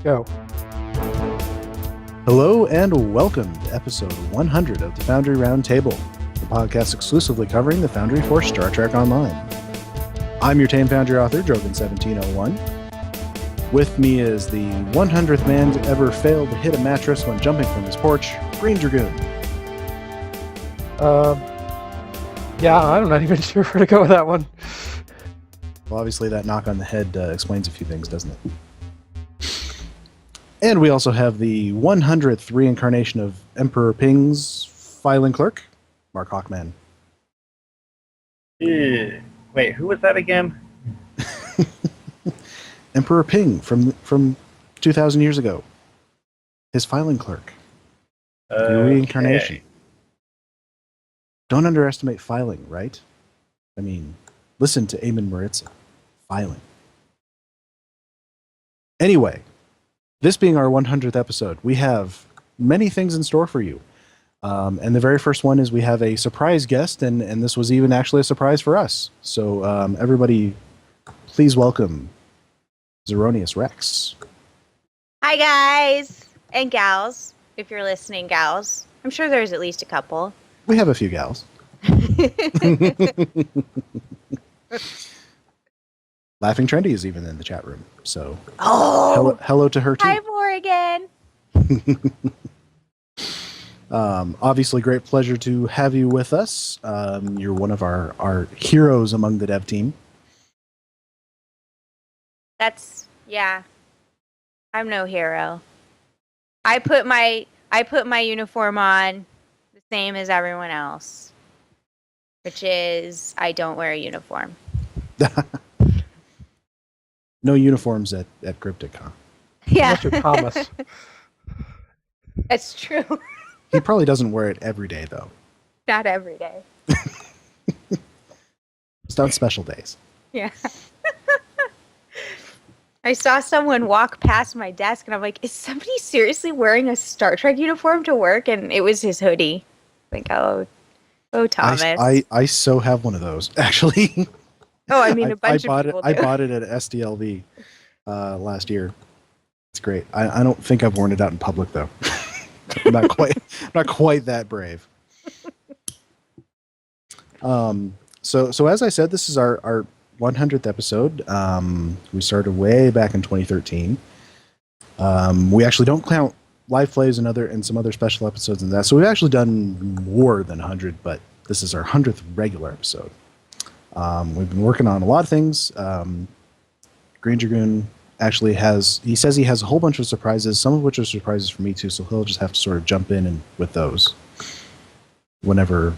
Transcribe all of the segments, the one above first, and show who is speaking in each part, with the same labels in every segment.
Speaker 1: Go.
Speaker 2: Hello and welcome to episode 100 of the Foundry Roundtable, the podcast exclusively covering the Foundry for Star Trek Online. I'm your tame Foundry author, Drogan1701. With me is the 100th man to ever fail to hit a mattress when jumping from his porch, Greendragoon.
Speaker 1: Yeah, I'm not even sure where to go with that one.
Speaker 2: Well, obviously that knock on the head explains a few things, doesn't it? And we also have the 100th reincarnation of Emperor Ping's filing clerk, Markhawkman.
Speaker 3: Wait, who was that again?
Speaker 2: Emperor Ping from 2,000 years ago. His filing clerk. The reincarnation. Don't underestimate filing, right? I mean, listen to Eamon Maritza. Filing. Anyway, this being our 100th episode, we have many things in store for you. And the very first one is we have a surprise guest, and this was even actually a surprise for us. So everybody, please welcome ZeriousRex.
Speaker 4: Hi, guys and gals. If you're listening, gals. I'm sure there's at least a couple.
Speaker 2: We have a few gals. Laughing Trendy is even in the chat room. So hello to her too.
Speaker 4: Hi, Morgan.
Speaker 2: Obviously, great pleasure to have you with us. You're one of our heroes among the dev team.
Speaker 4: Yeah. I'm no hero. I put my uniform on the same as everyone else, which is I don't wear a uniform.
Speaker 2: No uniforms at Cryptic, huh?
Speaker 4: Yeah.
Speaker 1: Unless you're Thomas.
Speaker 4: That's true.
Speaker 2: He probably doesn't wear it every day, though.
Speaker 4: Not every day.
Speaker 2: It's on special days.
Speaker 4: Yeah. I saw someone walk past my desk, and I'm like, is somebody seriously wearing a Star Trek uniform to work? And it was his hoodie. Like, oh, Thomas.
Speaker 2: I so have one of those, actually.
Speaker 4: Oh, I mean, a bunch of people do.
Speaker 2: I bought it at SDLV last year. It's great. I don't think I've worn it out in public, though. I'm not quite that brave. So as I said, this is our 100th episode. We started way back in 2013. We actually don't count live plays and some other special episodes and that. So we've actually done more than 100, but this is our 100th regular episode. We've been working on a lot of things. Greendragoon actually says he has a whole bunch of surprises, some of which are surprises for me too, so he'll just have to sort of jump in with those whenever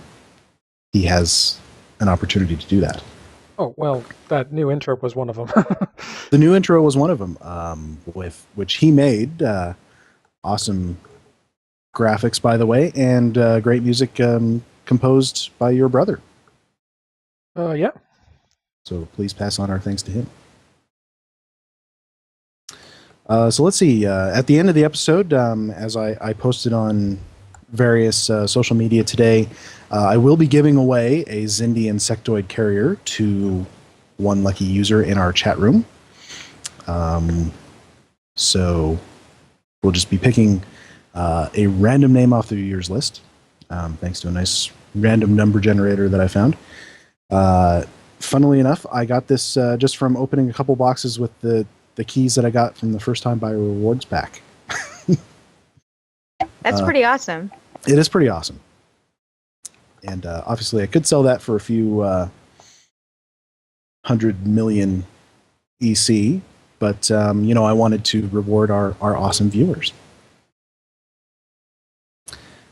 Speaker 2: he has an opportunity to do that.
Speaker 1: Oh, well, that new intro was one of them.
Speaker 2: The new intro was one of them, with which he made. Awesome graphics, by the way, and great music composed by your brother.
Speaker 1: Yeah.
Speaker 2: So please pass on our thanks to him. So let's see. At the end of the episode, as I posted on various social media today, I will be giving away a Xindi insectoid carrier to one lucky user in our chat room. So we'll just be picking a random name off the viewers list, thanks to a nice random number generator that I found. Funnily enough, I got this just from opening a couple boxes with the keys that I got from the first time buyer rewards pack.
Speaker 4: That's pretty awesome.
Speaker 2: It is pretty awesome. And obviously I could sell that for a few 100 million EC, but I wanted to reward our awesome viewers.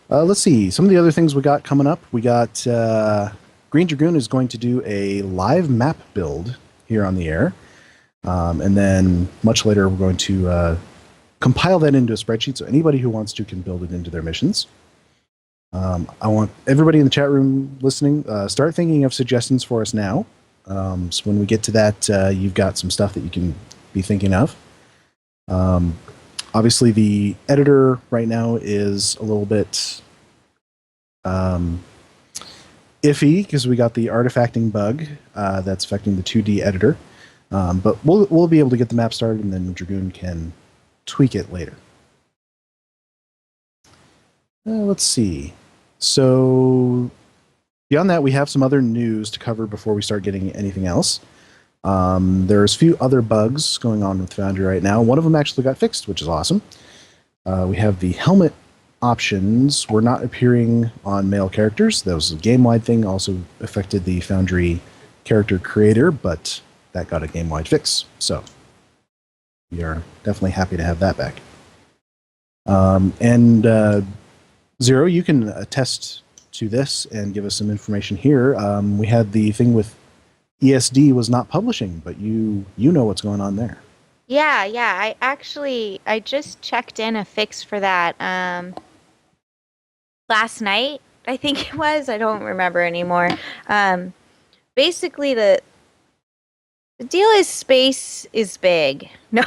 Speaker 2: Let's see, some of the other things we got coming up. We got Greendragoon is going to do a live map build here on the air. And then much later, we're going to compile that into a spreadsheet so anybody who wants to can build it into their missions. I want everybody in the chat room listening, start thinking of suggestions for us now. So when we get to that, you've got some stuff that you can be thinking of. Obviously, the editor right now is a little bit iffy because we got the artifacting bug that's affecting the 2D editor. But we'll be able to get the map started, and then Dragoon can tweak it later. Let's see. So beyond that, we have some other news to cover before we start getting anything else. There's a few other bugs going on with Foundry right now. One of them actually got fixed, which is awesome. We have the helmet options were not appearing on male characters. That was a game-wide thing, also affected the Foundry character creator, but that got a game-wide fix. So we are definitely happy to have that back. Zero, you can attest to this and give us some information here. We had the thing with ESD was not publishing, but you know what's going on there.
Speaker 4: Yeah. I just checked in a fix for that last night, I think it was. I don't remember anymore. Basically, the deal is space is big. No,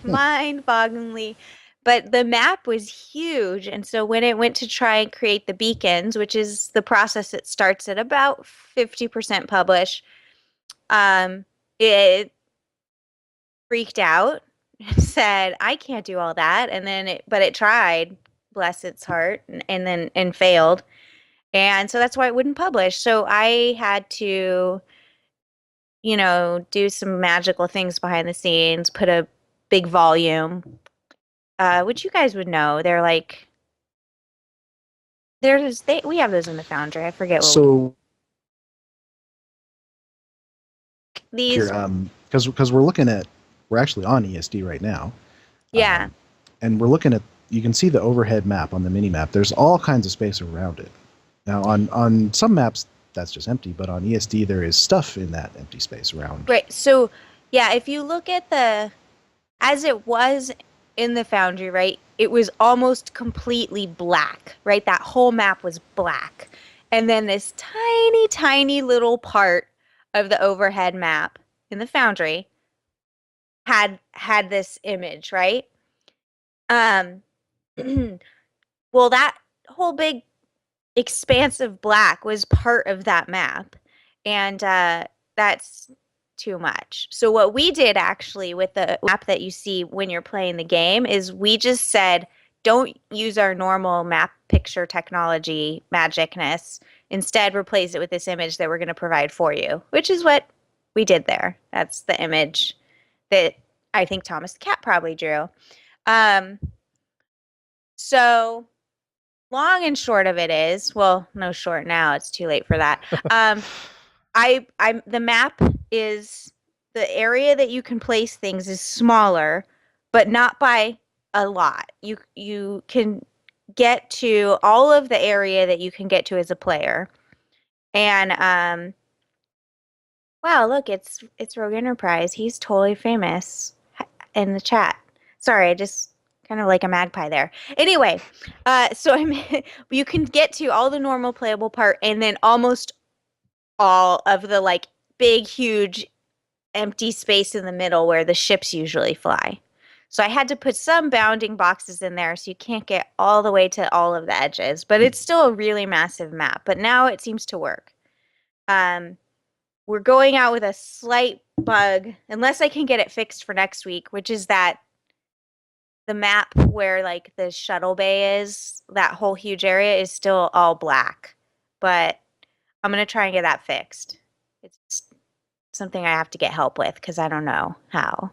Speaker 4: mind-bogglingly. But the map was huge, and so when it went to try and create the beacons, which is the process that starts at about 50% publish, it freaked out and said, "I can't do all that." And then it tried, bless its heart, and failed. And so that's why it wouldn't publish. So I had to, do some magical things behind the scenes, put a big volume, which you guys would know. They're like, we have those in the Foundry. I forget what
Speaker 2: So
Speaker 4: these.
Speaker 2: Because we're actually on ESD right now.
Speaker 4: Yeah.
Speaker 2: And we're looking at, you can see the overhead map on the mini map. There's all kinds of space around it. Now on some maps that's just empty, but on ESD there is stuff in that empty space around.
Speaker 4: Right. So yeah, if you look at as it was in the Foundry, right, it was almost completely black, right? That whole map was black. And then this tiny, tiny little part of the overhead map in the Foundry had this image, right? Well, that whole big expanse of black was part of that map. And that's too much. So what we did actually with the map that you see when you're playing the game is we just said, don't use our normal map picture technology magicness. Instead, replace it with this image that we're going to provide for you, which is what we did there. That's the image that I think Thomas the Cat probably drew. So long and short of it is, well, no short now, it's too late for that. The map is, the area that you can place things is smaller, but not by a lot. You can get to all of the area that you can get to as a player. And wow, look, it's Rogue Enterprise. He's totally famous in the chat. Sorry, I just kind of like a magpie there. Anyway, so you can get to all the normal playable part and then almost all of the like big, huge, empty space in the middle where the ships usually fly. So I had to put some bounding boxes in there so you can't get all the way to all of the edges, but it's still a really massive map. But now it seems to work. We're going out with a slight bug, unless I can get it fixed for next week, which is that the map where like the shuttle bay is, that whole huge area is still all black. But I'm going to try and get that fixed. It's something I have to get help with because I don't know how.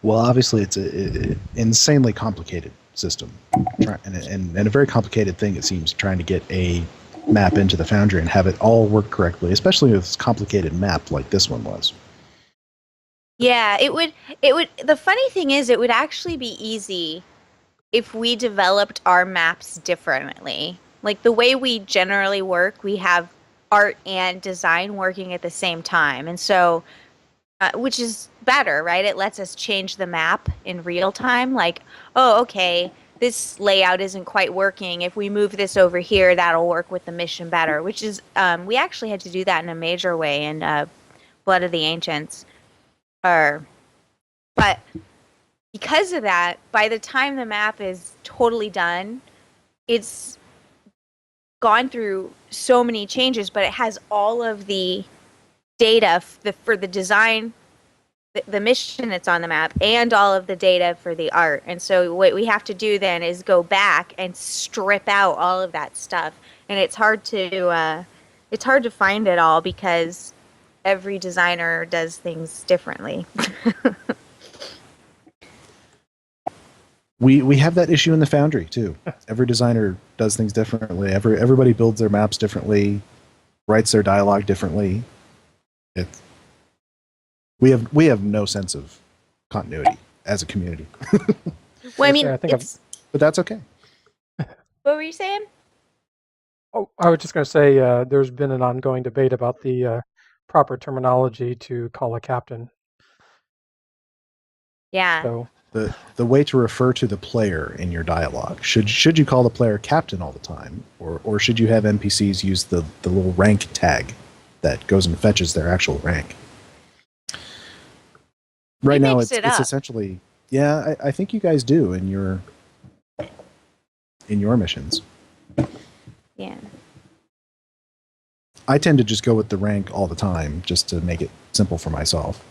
Speaker 2: Well, obviously it's an insanely complicated system and a very complicated thing, it seems, trying to get a map into the Foundry and have it all work correctly, especially with a complicated map like this one was.
Speaker 4: Yeah, it would. The funny thing is, it would actually be easy if we developed our maps differently. Like the way we generally work, we have art and design working at the same time. And so, which is better, right? It lets us change the map in real time. Like, oh, okay, this layout isn't quite working. If we move this over here, that'll work with the mission better, which is, we actually had to do that in a major way in Blood of the Ancients. But because of that, by the time the map is totally done, it's gone through so many changes, but it has all of the data for the design the mission that's on the map and all of the data for the art. And so what we have to do then is go back and strip out all of that stuff. And it's hard to find it all because every designer does things differently.
Speaker 2: We have that issue in the Foundry too. Every designer does things differently. Everybody builds their maps differently, writes their dialogue differently. We have no sense of continuity as a community.
Speaker 4: Well, I mean,
Speaker 2: but that's okay.
Speaker 4: What were you saying?
Speaker 1: Oh, I was just going to say there's been an ongoing debate about the proper terminology to call a captain.
Speaker 4: Yeah.
Speaker 1: So
Speaker 2: the way to refer to the player in your dialogue, should you call the player captain all the time, or should you have NPCs use the little rank tag that goes and fetches their actual rank? Right now, it's essentially, yeah. I think you guys do in your missions.
Speaker 4: Yeah.
Speaker 2: I tend to just go with the rank all the time, just to make it simple for myself.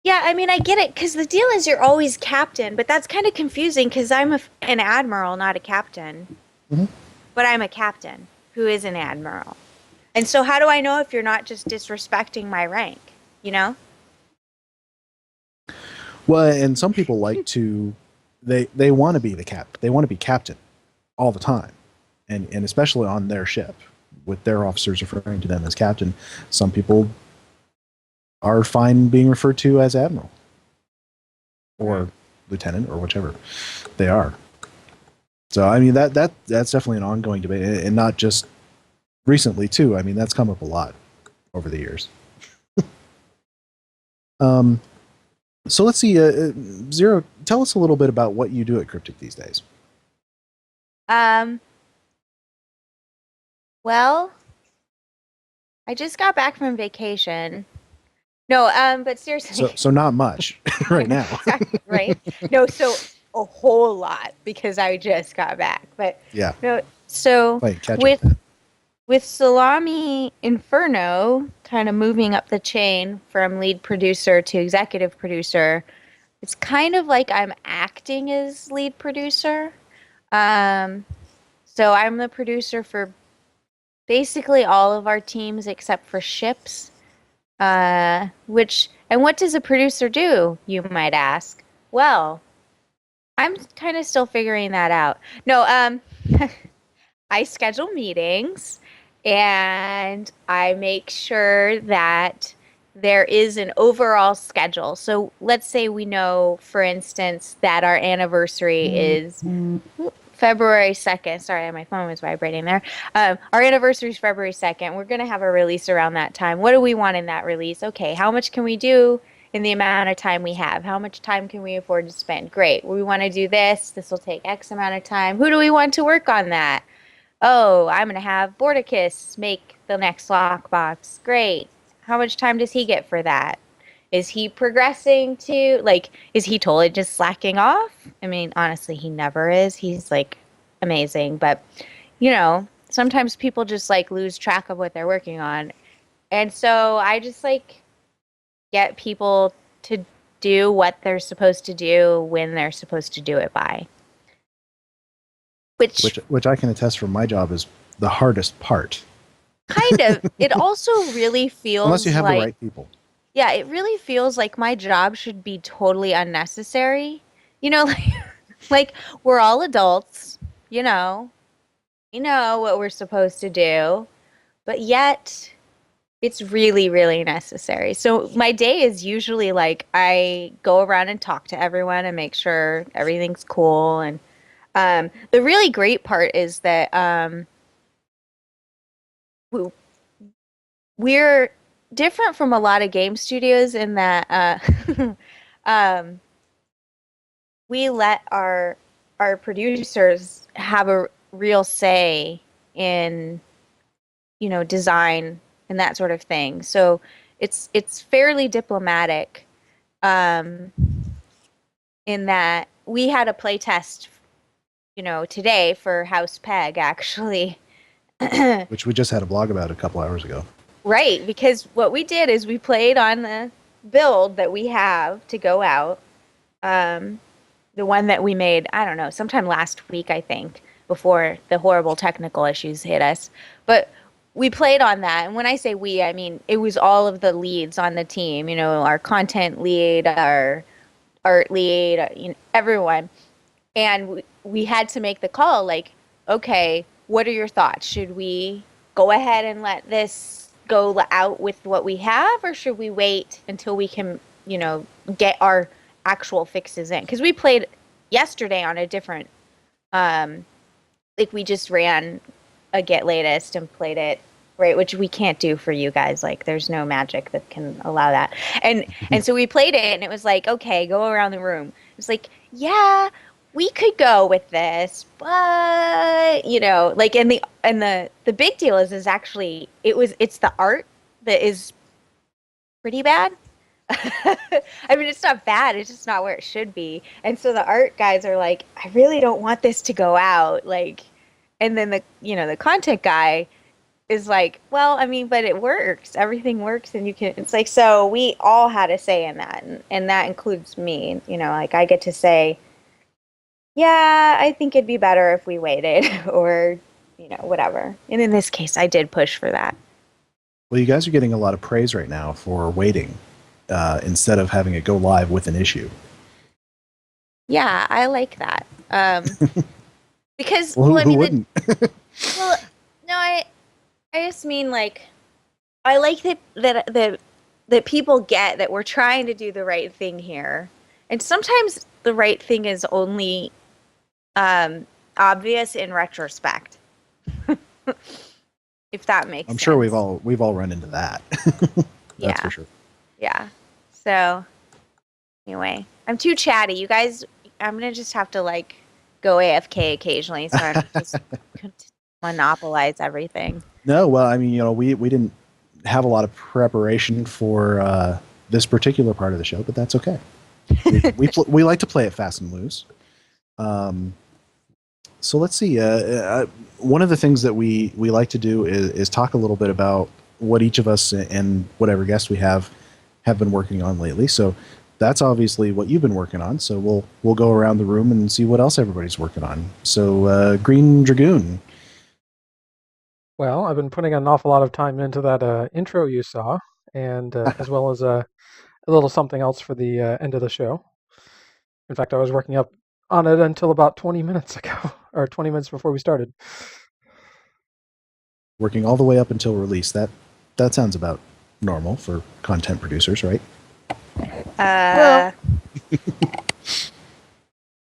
Speaker 4: Yeah, I mean, I get it, because the deal is you're always captain, but that's kind of confusing because I'm an admiral, not a captain.
Speaker 2: Mm-hmm.
Speaker 4: But I'm a captain who is an admiral. And so how do I know if you're not just disrespecting my rank, you know?
Speaker 2: Well, and some people like to, they want to be they want to be captain all the time. And especially on their ship, with their officers referring to them as captain. Some people are fine being referred to as admiral or lieutenant or whichever they are. So I mean that's definitely an ongoing debate, and not just recently too. I mean that's come up a lot over the years. So let's see, Zero, tell us a little bit about what you do at Cryptic these days.
Speaker 4: Well, I just got back from vacation. No, but seriously.
Speaker 2: So not much right now.
Speaker 4: Right? No, so a whole lot because I just got back. But
Speaker 2: yeah.
Speaker 4: No, so with Salami Inferno kind of moving up the chain from lead producer to executive producer, it's kind of like I'm acting as lead producer. So I'm the producer for basically all of our teams except for ships. And what does a producer do, you might ask? Well, I'm kind of still figuring that out. No, I schedule meetings and I make sure that there is an overall schedule. So let's say we know, for instance, that our anniversary is February 2nd. Sorry, my phone was vibrating there. Our anniversary is February 2nd. We're going to have a release around that time. What do we want in that release? Okay, how much can we do in the amount of time we have? How much time can we afford to spend? Great. We want to do this. This will take X amount of time. Who do we want to work on that? Oh, I'm going to have Bordicus make the next lockbox. Great. How much time does he get for that? Is he progressing to, is he totally just slacking off? I mean, honestly, he never is. He's, amazing. But, sometimes people just, lose track of what they're working on. And so I just, get people to do what they're supposed to do when they're supposed to do it by.
Speaker 2: Which I can attest from my job is the hardest part.
Speaker 4: Kind of. It also really feels
Speaker 2: unless you have the right people.
Speaker 4: Yeah, it really feels like my job should be totally unnecessary. We're all adults, we know what we're supposed to do, but yet it's really, really necessary. So my day is usually I go around and talk to everyone and make sure everything's cool. And the really great part is that we're different from a lot of game studios in that we let our producers have a real say in design and that sort of thing. So it's fairly diplomatic in that we had a play test today for House Peg actually.
Speaker 2: Which we just had a blog about a couple hours ago.
Speaker 4: Right, because what we did is we played on the build that we have to go out. The one that we made, I don't know, sometime last week, I think, before the horrible technical issues hit us. But we played on that. And when I say we, I mean it was all of the leads on the team, you know, our content lead, our art lead, you know, everyone. And we had to make the call like, okay, what are your thoughts? Should we go ahead and let this go out with what we have, or should we wait until we can, you know, get our actual fixes in? Because we played yesterday on a different, like we just ran a get latest and played it, right, which we can't do for you guys. Like there's no magic that can allow that. And so we played it and it was like, okay, go around the room. It's like, yeah, we could go with this, but you know, like the big deal is actually it's the art that is pretty bad. I mean, it's not bad, it's just not where it should be. And so the art guys are like, I really don't want this to go out, like, and then the, you know, the content guy is like, well, I mean, but it works, everything works, and you can, it's like, so we all had a say in that, and that includes me, you know, like I get to say, yeah, I think it'd be better if we waited or, you know, whatever. And in this case, I did push for that.
Speaker 2: Well, you guys are getting a lot of praise right now for waiting instead of having it go live with an issue.
Speaker 4: Yeah, I like that. Because,
Speaker 2: Well,
Speaker 4: well, I
Speaker 2: who
Speaker 4: mean,
Speaker 2: wouldn't?
Speaker 4: well, no, I just mean like, I like that people get that we're trying to do the right thing here, and sometimes the right thing is only obvious in retrospect. If that makes
Speaker 2: I'm
Speaker 4: sense.
Speaker 2: sure we've all run into that. That's
Speaker 4: Yeah.
Speaker 2: for sure.
Speaker 4: Yeah. So anyway, I'm too chatty. You guys, I'm gonna just have to like go AFK occasionally, so I'm just monopolize everything.
Speaker 2: No, well, I mean, you know, we didn't have a lot of preparation for this particular part of the show, but that's okay. We like to play it fast and loose. So let's see. One of the things that we like to do is talk a little bit about what each of us and whatever guests we have been working on lately. So that's obviously what you've been working on. So we'll go around the room and see what else everybody's working on. So Greendragoon.
Speaker 1: Well, I've been putting an awful lot of time into that intro you saw, and as well as a little something else for the end of the show. In fact, I was working up on it until about 20 minutes ago, or 20 minutes before we started.
Speaker 2: Working all the way up until release. That sounds about normal for content producers, right?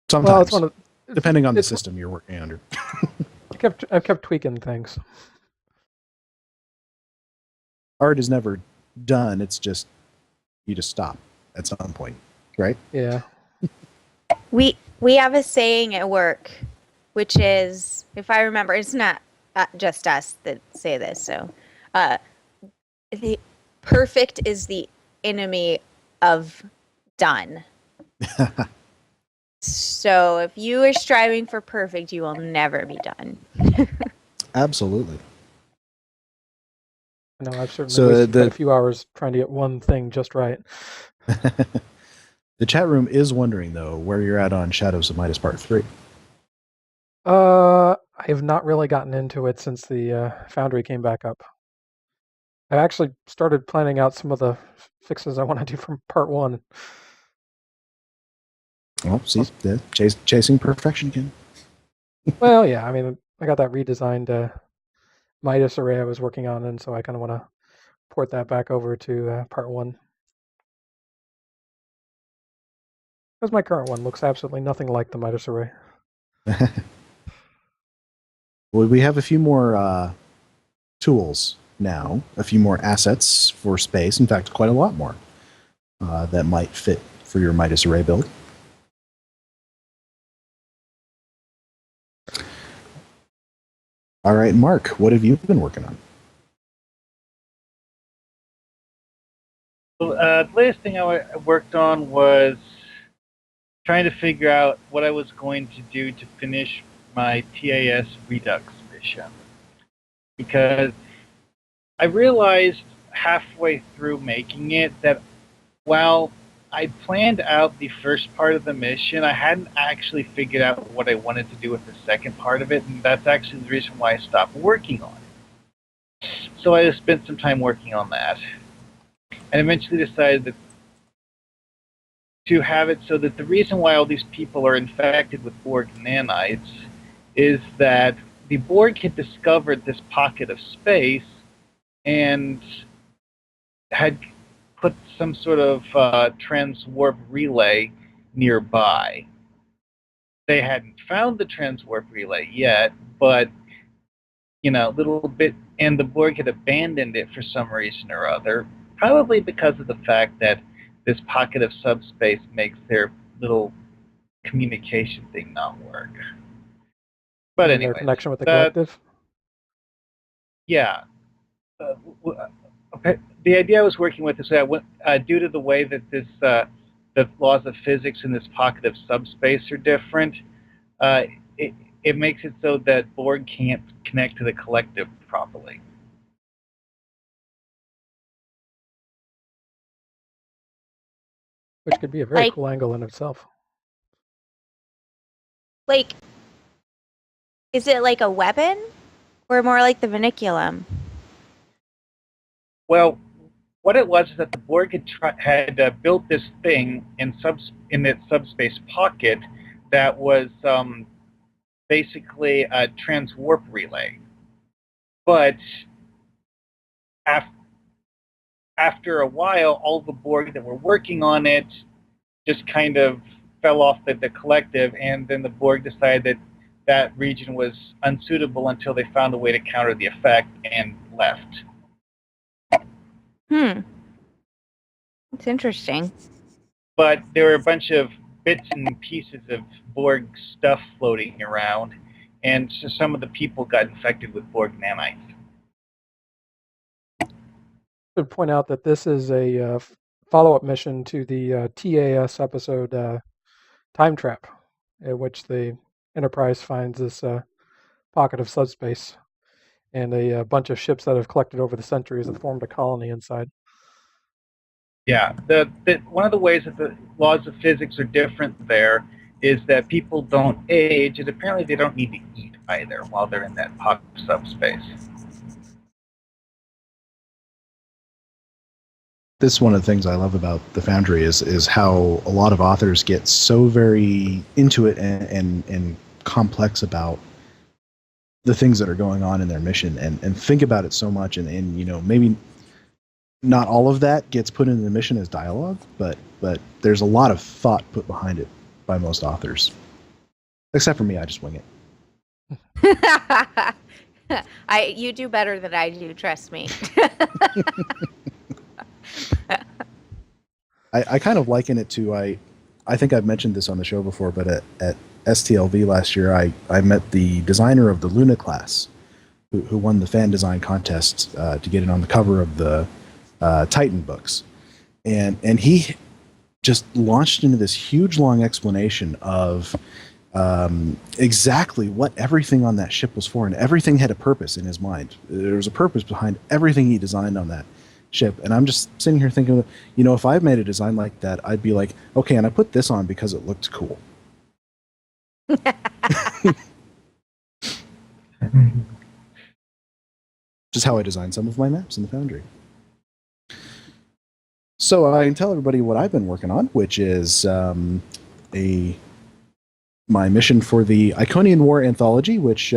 Speaker 2: Sometimes,
Speaker 1: Well, it's one of,
Speaker 2: depending on the system you're working under.
Speaker 1: I've kept tweaking things.
Speaker 2: Art is never done. It's just you just stop at some point, right?
Speaker 1: Yeah.
Speaker 4: We have a saying at work, which is, if I remember, it's not just us that say this. So, the perfect is the enemy of done. So if you are striving for perfect, you will never be done.
Speaker 2: Absolutely.
Speaker 1: I know I've certainly wasted
Speaker 2: the
Speaker 1: quite a few hours trying to get one thing just right.
Speaker 2: The chat room is wondering though where you're at on Shadows of Midas Part 3.
Speaker 1: I have not really gotten into it since the Foundry came back up. I actually started planning out some of the fixes I want to do from Part 1.
Speaker 2: Well, see, chasing perfection again.
Speaker 1: Well, yeah, I mean, I got that redesigned Midas array I was working on, and so I kind of want to port that back over to Part 1. Because my current one looks absolutely nothing like the Midas array.
Speaker 2: Well, we have a few more tools now, a few more assets for space. In fact, quite a lot more that might fit for your Midas array build. All right, Mark, what have you been working on?
Speaker 3: Well, the latest thing I worked on was trying to figure out what I was going to do to finish my TAS Redux mission. Because I realized halfway through making it that while I planned out the first part of the mission, I hadn't actually figured out what I wanted to do with the second part of it, and that's actually the reason why I stopped working on it. So I spent some time working on that, and eventually decided that to have it so that the reason why all these people are infected with Borg nanites is that the Borg had discovered this pocket of space and had put some sort of transwarp relay nearby. They hadn't found the transwarp relay yet, but little bit, and the Borg had abandoned it for some reason or other, probably because of the fact that this pocket of subspace makes their little communication thing not work. But anyway,
Speaker 1: their connection with the collective.
Speaker 3: Yeah. The idea I was working with is that due to the way that the laws of physics in this pocket of subspace are different, it makes it so that Borg can't connect to the collective properly.
Speaker 1: Which could be a very cool angle in itself.
Speaker 4: Like, is it like a weapon, or more like the vinculum?
Speaker 3: Well, what it was is that the Borg had built this thing in its subspace pocket that was basically a transwarp relay. But after a while, all the Borg that were working on it just kind of fell off the collective, and then the Borg decided that region was unsuitable until they found a way to counter the effect and left.
Speaker 4: It's interesting.
Speaker 3: But there were a bunch of bits and pieces of Borg stuff floating around, and so some of the people got infected with Borg nanites.
Speaker 1: I should point out that this is a follow-up mission to the TAS episode Time Trap, in which the Enterprise finds this pocket of subspace and a bunch of ships that have collected over the centuries that formed a colony inside.
Speaker 3: Yeah, one of the ways that the laws of physics are different there is that people don't age, and apparently they don't need to eat either while they're in that pocket of subspace.
Speaker 2: This is one of the things I love about the Foundry is how a lot of authors get so very into it and complex about the things that are going on in their mission and think about it so much and maybe not all of that gets put into the mission as dialogue, but there's a lot of thought put behind it by most authors. Except for me, I just wing
Speaker 4: it. You do better than I do, trust me.
Speaker 2: I kind of liken it to I think I've mentioned this on the show before, but at STLV last year, I met the designer of the Luna class, who won the fan design contest to get it on the cover of the Titan books, and he just launched into this huge long explanation of exactly what everything on that ship was for, and everything had a purpose in his mind. There was a purpose behind everything he designed on that ship, and I'm just sitting here thinking, if I made a design like that, I'd be like, okay, and I put this on because it looked cool. Just how I designed some of my maps in the Foundry. So I can tell everybody what I've been working on, which is my mission for the Iconian War Anthology, which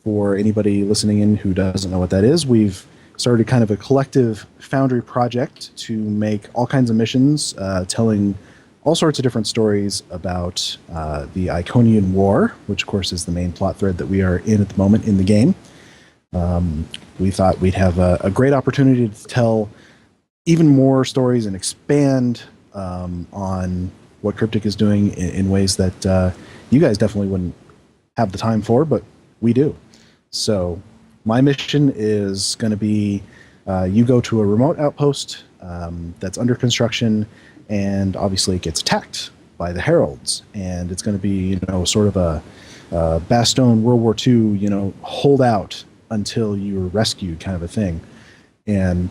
Speaker 2: for anybody listening in who doesn't know what that is, we've started kind of a collective Foundry project to make all kinds of missions telling all sorts of different stories about the Iconian War, which of course is the main plot thread that we are in at the moment in the game. We thought we'd have a great opportunity to tell even more stories and expand on what Cryptic is doing in ways that you guys definitely wouldn't have the time for, but we do. So my mission is going to be you go to a remote outpost that's under construction, and obviously it gets attacked by the Heralds, and it's going to be sort of a Bastogne World War II hold out until you're rescued kind of a thing. And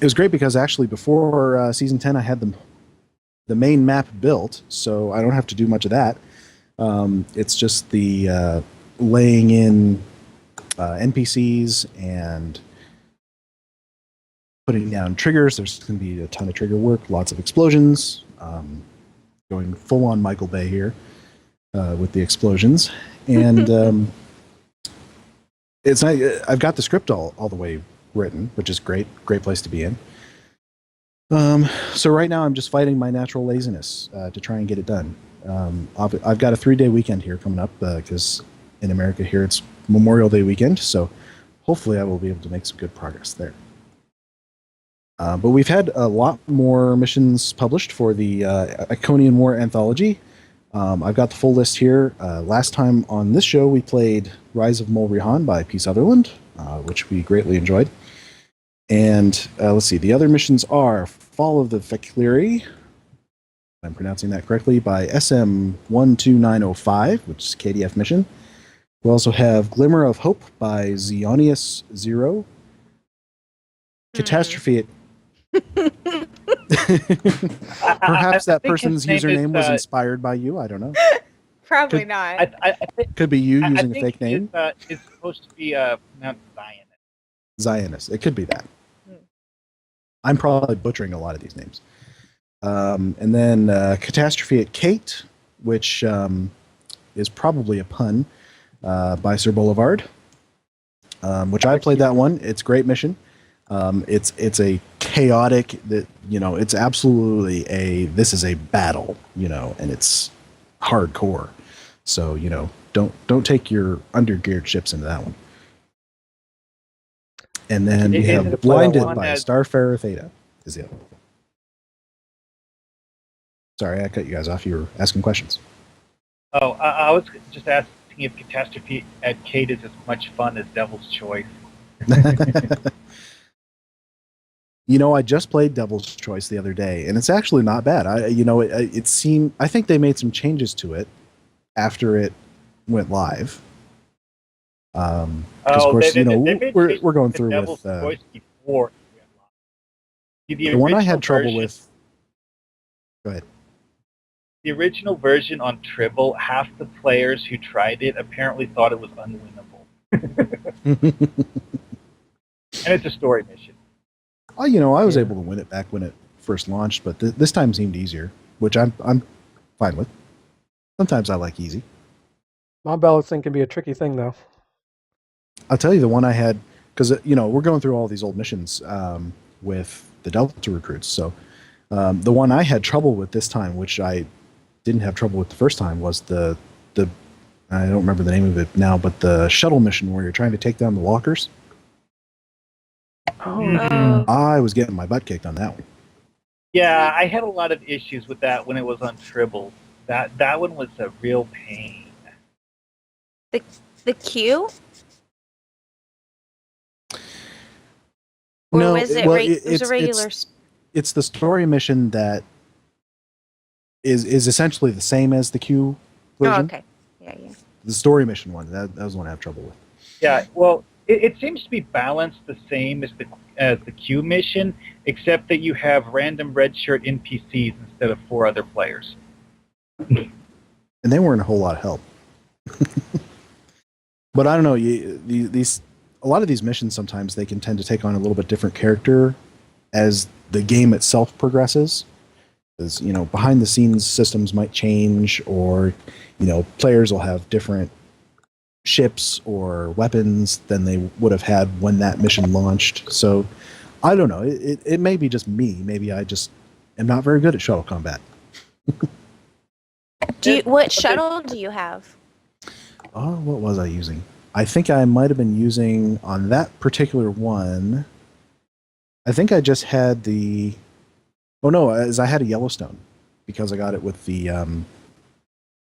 Speaker 2: it was great because actually before season 10, I had the main map built, so I don't have to do much of that. It's just the laying in NPCs and putting down triggers. There's going to be a ton of trigger work, lots of explosions, going full on Michael Bay here with the explosions. And I've got the script all the way written, which is great place to be in. So right now I'm just fighting my natural laziness to try and get it done. I've got a 3-day weekend here coming up because in America here it's Memorial Day weekend, so hopefully I will be able to make some good progress there. But we've had a lot more missions published for the Iconian War Anthology. I've got the full list here. Last time on this show we played Rise of Mol Rihan by P. Sutherland, which we greatly enjoyed. And let's see, the other missions are Fall of the Fekleri, if I'm pronouncing that correctly, by SM12905, which is KDF mission. We also have Glimmer of Hope by ZeriousRex. Catastrophe at... Perhaps that person's username was inspired by you, I don't know.
Speaker 4: Probably not.
Speaker 2: Could be you using a fake name.
Speaker 3: It's supposed to be pronounced Zionist.
Speaker 2: Zionist. It could be that. I'm probably butchering a lot of these names. And then Catastrophe at Kate, which is probably a pun, by Sir Boulevard, which I played that one. It's a great mission. It's a chaotic that, it's absolutely this is a battle, and it's hardcore. So, don't take your undergeared ships into that one. And then we have Blinded by Starfarer Theta is the other one. Sorry, I cut you guys off. You were asking questions.
Speaker 3: Oh, I was just asking if Catastrophe at Kate is as much fun as Devil's Choice.
Speaker 2: I just played Devil's Choice the other day, and it's actually not bad. It seemed. I think they made some changes to it after it went live. Of course, we're going through with
Speaker 3: before
Speaker 2: the one I had trouble with. Go ahead.
Speaker 3: The original version on Tribble, half the players who tried it apparently thought it was unwinnable. And it's a story mission.
Speaker 2: Oh, I was able to win it back when it first launched, but this time seemed easier, which I'm fine with. Sometimes I like easy.
Speaker 1: Mob balancing can be a tricky thing, though.
Speaker 2: I'll tell you the one I had, because we're going through all these old missions with the Delta recruits. So the one I had trouble with this time, which I didn't have trouble with the first time, was the I don't remember the name of it now, but the shuttle mission where you're trying to take down the walkers.
Speaker 1: Oh.
Speaker 2: I was getting my butt kicked on that one.
Speaker 3: Yeah, I had a lot of issues with that when it was on Tribble. That one was a real pain.
Speaker 4: The queue? Or
Speaker 2: No,
Speaker 4: was it a regular?
Speaker 2: It's the story mission that is essentially the same as the Q version.
Speaker 4: Oh, okay. Yeah.
Speaker 2: The story mission one, that was the one I have trouble with.
Speaker 3: Yeah, well, it seems to be balanced the same as the Q mission, except that you have random red shirt NPCs instead of 4 other players.
Speaker 2: And they weren't a whole lot of help. But I don't know, a lot of these missions sometimes they can tend to take on a little bit different character as the game itself progresses. Because, behind the scenes systems might change, or, players will have different ships or weapons than they would have had when that mission launched. So I don't know. It may be just me. Maybe I just am not very good at shuttle combat.
Speaker 4: What shuttle do you have?
Speaker 2: Oh, what was I using? I think I might have been using, on that particular one, I think I just had the... Oh, no, as I had a Yellowstone, because I got it with the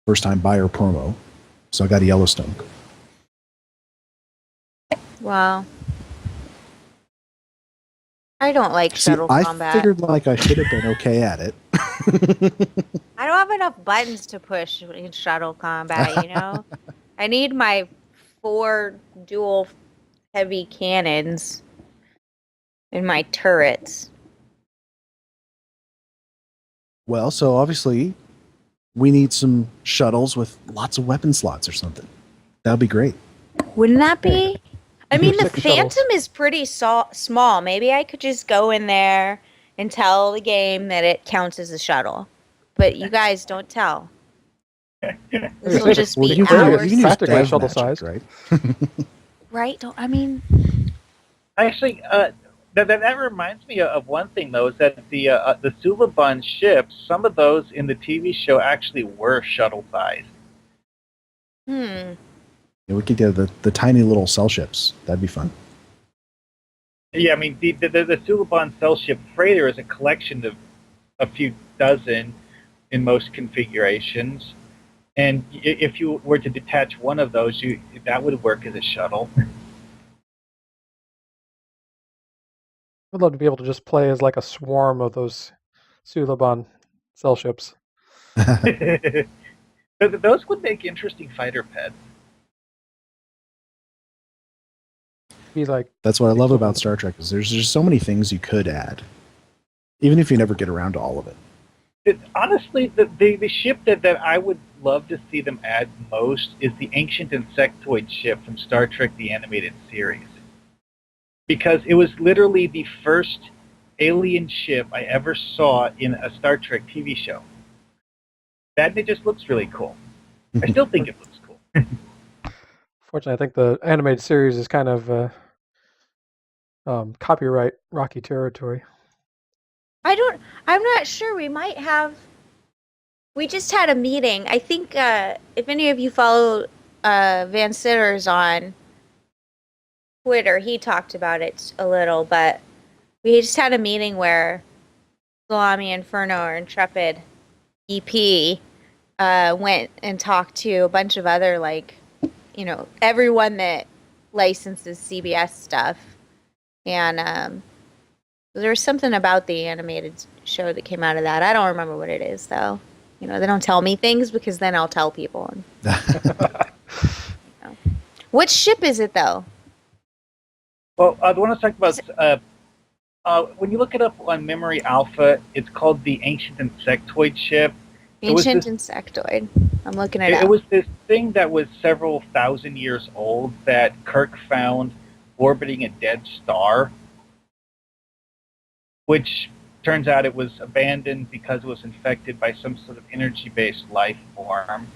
Speaker 2: first-time buyer promo. So I got a Yellowstone.
Speaker 4: Wow. I don't like shuttle combat.
Speaker 2: I figured I should have been okay at it.
Speaker 4: I don't have enough buttons to push in shuttle combat, I need my 4 dual heavy cannons in my turrets.
Speaker 2: Well, so obviously we need some shuttles with lots of weapon slots or something. That would be great.
Speaker 4: Wouldn't that be? I mean, the
Speaker 1: Stick to shuttles.
Speaker 4: Phantom is pretty small. Maybe I could just go in there and tell the game that it counts as a shuttle. But you guys don't tell. This will just be
Speaker 2: you can
Speaker 4: hours.
Speaker 2: use
Speaker 1: Practically
Speaker 2: dev
Speaker 1: shuttle
Speaker 2: magic,
Speaker 1: sized.
Speaker 2: right?
Speaker 4: Right? I mean,
Speaker 3: Actually, that reminds me of one thing though, is that the Suliban ships, some of those in the TV show actually were shuttle sized.
Speaker 2: Yeah, we could get the tiny little cell ships. That'd be fun.
Speaker 3: Yeah, I mean the Suliban cell ship freighter is a collection of a few dozen in most configurations, and if you were to detach one of those, that would work as a shuttle.
Speaker 1: I'd love to be able to just play as like a swarm of those Suliban cell ships.
Speaker 3: Those would make interesting fighter pets.
Speaker 1: Be like
Speaker 2: That's what I love about Star Trek is there's just so many things you could add, even if you never get around to all of it.
Speaker 3: Honestly, the ship that I would love to see them add most is the Ancient Insectoid ship from Star Trek the Animated Series. Because it was literally the first alien ship I ever saw in a Star Trek TV show. That it just looks really cool. I still think it looks cool.
Speaker 1: Fortunately, I think the animated series is kind of copyright rocky territory.
Speaker 4: I'm not sure. We just had a meeting. I think if any of you follow Van Sitters on Twitter, he talked about it a little, but we just had a meeting where Salami, Inferno, or Intrepid EP went and talked to a bunch of other, everyone that licenses CBS stuff. And there was something about the animated show that came out of that. I don't remember what it is, though. They don't tell me things because then I'll tell people. Which ship is it, though?
Speaker 3: Well, the one I was talking about, when you look it up on Memory Alpha, it's called the Ancient Insectoid ship.
Speaker 4: Ancient Insectoid. I'm looking it up.
Speaker 3: It was this thing that was several thousand years old that Kirk found orbiting a dead star, which turns out it was abandoned because it was infected by some sort of energy-based life form,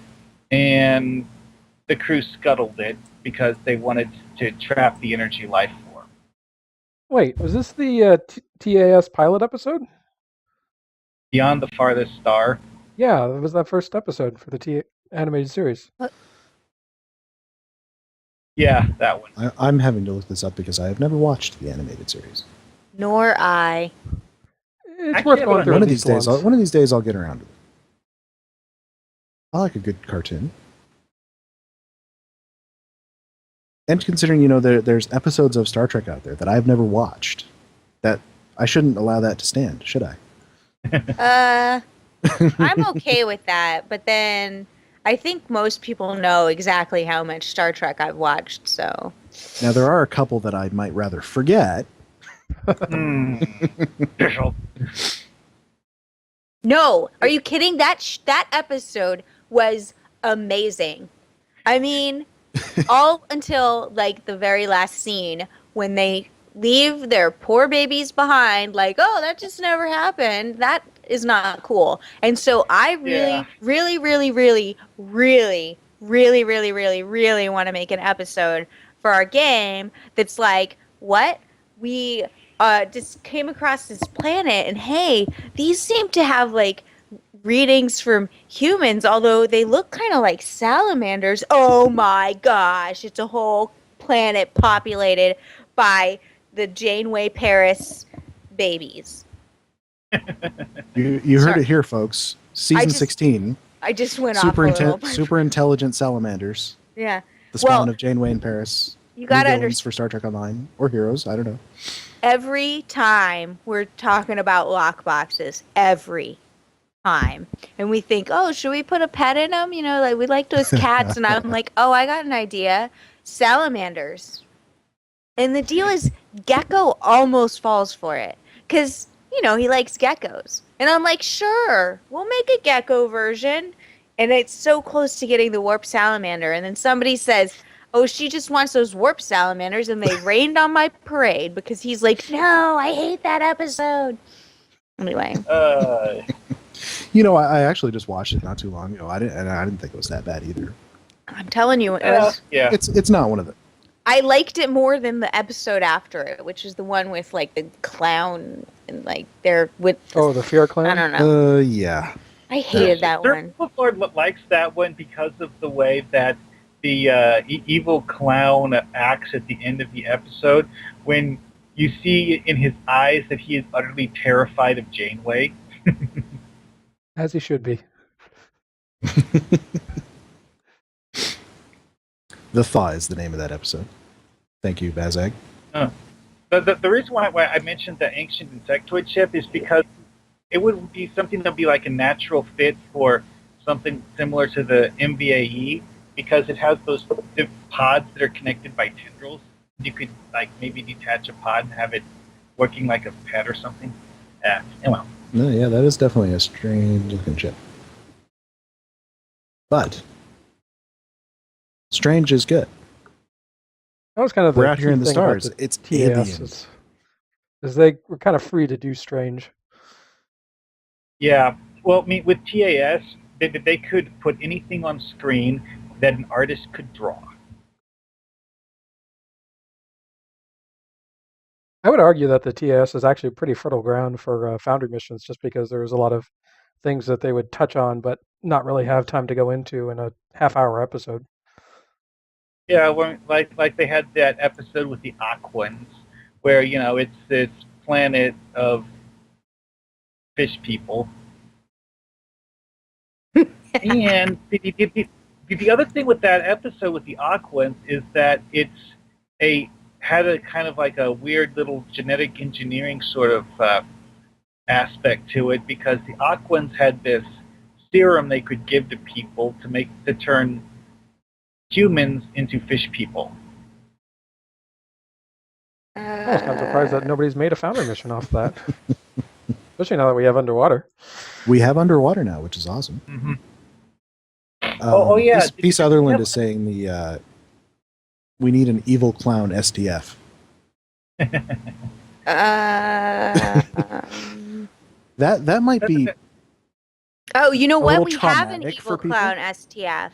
Speaker 3: and the crew scuttled it because they wanted to trap the energy life form.
Speaker 1: Wait, was this the TAS pilot episode?
Speaker 3: Beyond the Farthest Star.
Speaker 1: Yeah, it was that first episode for the animated series.
Speaker 4: What?
Speaker 3: Yeah, that one.
Speaker 2: I'm having to look this up because I have never watched the animated series.
Speaker 4: Nor I.
Speaker 1: It's
Speaker 3: Actually,
Speaker 1: worth going through
Speaker 2: One
Speaker 1: at
Speaker 2: of these
Speaker 1: least
Speaker 2: days,
Speaker 1: once.
Speaker 2: one of these days, I'll get around to it. I like a good cartoon. And considering, there's episodes of Star Trek out there that I've never watched, that I shouldn't allow that to stand, should I?
Speaker 4: I'm okay with that, but then I think most people know exactly how much Star Trek I've watched, so.
Speaker 2: Now, there are a couple that I might rather forget.
Speaker 4: No, are you kidding? That episode was amazing. I mean, all until the very last scene when they leave their poor babies behind, oh, that just never happened. That is not cool. And so I really, really, really, really, really, really, really, really, really want to make an episode for our game that's what? We just came across this planet, and hey, these seem to have readings from humans, although they look kind of like salamanders. Oh my gosh, it's a whole planet populated by the Janeway Paris babies.
Speaker 2: You heard it here, folks. Season 16.
Speaker 4: I just went off a little.
Speaker 2: Super intelligent salamanders.
Speaker 4: Yeah.
Speaker 2: The spawn of Janeway in Paris.
Speaker 4: You gotta
Speaker 2: understand for Star Trek Online or Heroes. I don't know.
Speaker 4: Every time we're talking about lockboxes, every time, and we think, oh, should we put a pet in them? We like those cats, and I'm like, oh, I got an idea. Salamanders. And the deal is, Gecko almost falls for it because, you know, he likes geckos. And I'm like, sure, we'll make a gecko version. And it's so close to getting the warp salamander. And then somebody says, oh, she just wants those warp salamanders. And they rained on my parade because he's like, no, I hate that episode. Anyway.
Speaker 2: You know, I actually just watched it not too long ago. I didn't think it was that bad either.
Speaker 4: I'm telling you, it was.
Speaker 3: Yeah.
Speaker 2: It's not one of the.
Speaker 4: I liked it more than the episode after it, which is the one with like the clown and like they're with.
Speaker 1: The fear clown.
Speaker 4: I don't know.
Speaker 2: Yeah.
Speaker 4: I hated that one.
Speaker 3: Lord likes that one because of the way that the evil clown acts at the end of the episode when you see in his eyes that he is utterly terrified of Janeway.
Speaker 1: As he should be.
Speaker 2: The Thaw is the name of that episode. Thank you, Bazag.
Speaker 3: The reason why I mentioned the ancient insectoid ship is because it would be something that would be like a natural fit for something similar to the MVAE because it has those pods that are connected by tendrils. You could like maybe detach a pod and have it working like a pet or something. Anyway.
Speaker 2: No, yeah, that is definitely a strange looking ship. But strange is good.
Speaker 1: That was kind of
Speaker 2: We're
Speaker 1: the
Speaker 2: out here
Speaker 1: key
Speaker 2: in the
Speaker 1: thing about
Speaker 2: stars. It's
Speaker 1: TAS
Speaker 2: aliens.
Speaker 1: is they were kind of free to do strange.
Speaker 3: Yeah. Well, I mean, with TAS, they could put anything on screen that an artist could draw.
Speaker 1: I would argue that the TAS is actually pretty fertile ground for Foundry missions just because there's a lot of things that they would touch on but not really have time to go into in a half-hour episode.
Speaker 3: Yeah, like they had that episode with the Aquans, where, you know, it's this planet of fish people. And the other thing with that episode with the Aquans is that had a kind of like a weird little genetic engineering sort of aspect to it because the Aquans had this serum they could give to people to turn humans into fish people.
Speaker 1: I was kind of surprised that nobody's made a Foundry mission off that. Especially now that we have underwater.
Speaker 2: We have underwater now, which is awesome.
Speaker 3: Mm-hmm. Yeah.
Speaker 2: P. Sutherland is saying we need an evil clown STF. That might be.
Speaker 4: Oh, you know what?
Speaker 2: little
Speaker 4: We have an
Speaker 2: traumatic
Speaker 4: evil
Speaker 2: for people.
Speaker 4: clown STF.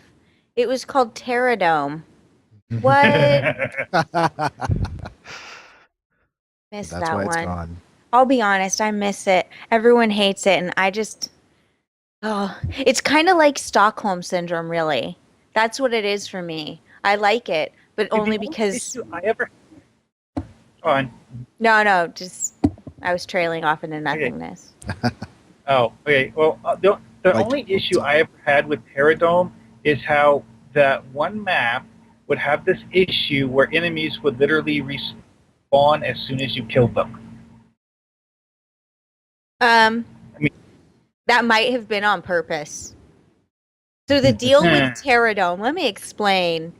Speaker 4: It was called Pterodome. What? Missed
Speaker 2: That's
Speaker 4: that
Speaker 2: why it's
Speaker 4: one.
Speaker 2: gone.
Speaker 4: I'll be honest, I miss it. Everyone hates it, and I just... Oh, it's kind of like Stockholm Syndrome, really. That's what it is for me. I like it, but only because...
Speaker 3: I ever... On.
Speaker 4: No, just... I was trailing off into nothingness.
Speaker 3: Oh, okay. Well, the only issue I ever had with Pterodome is how that one map would have this issue where enemies would literally respawn as soon as you killed them.
Speaker 4: That might have been on purpose. So the deal with Pterodome, let me explain,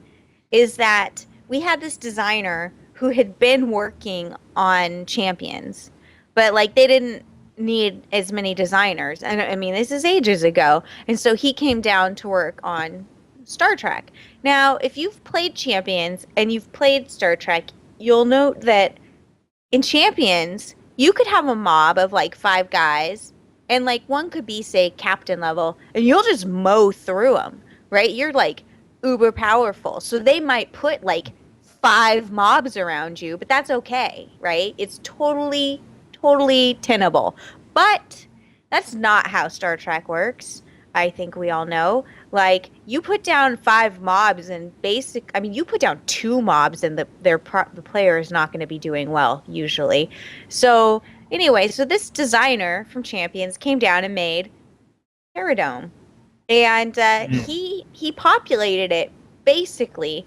Speaker 4: is that we had this designer who had been working on Champions, but like they didn't need as many designers. And I mean, this is ages ago. And so he came down to work on Star Trek. Now, if you've played Champions and you've played Star Trek, you'll note that in Champions, you could have a mob of like 5 guys, and like one could be, say, captain level, and you'll just mow through them, right? You're like uber powerful. So they might put like 5 mobs around you, but that's okay, right? It's totally tenable. But that's not how Star Trek works. I think we all know. Like, you put down 5 mobs and you put down 2 mobs and the player is not going to be doing well, usually. So, anyway, so this designer from Champions came down and made Pterodome. And he populated it basically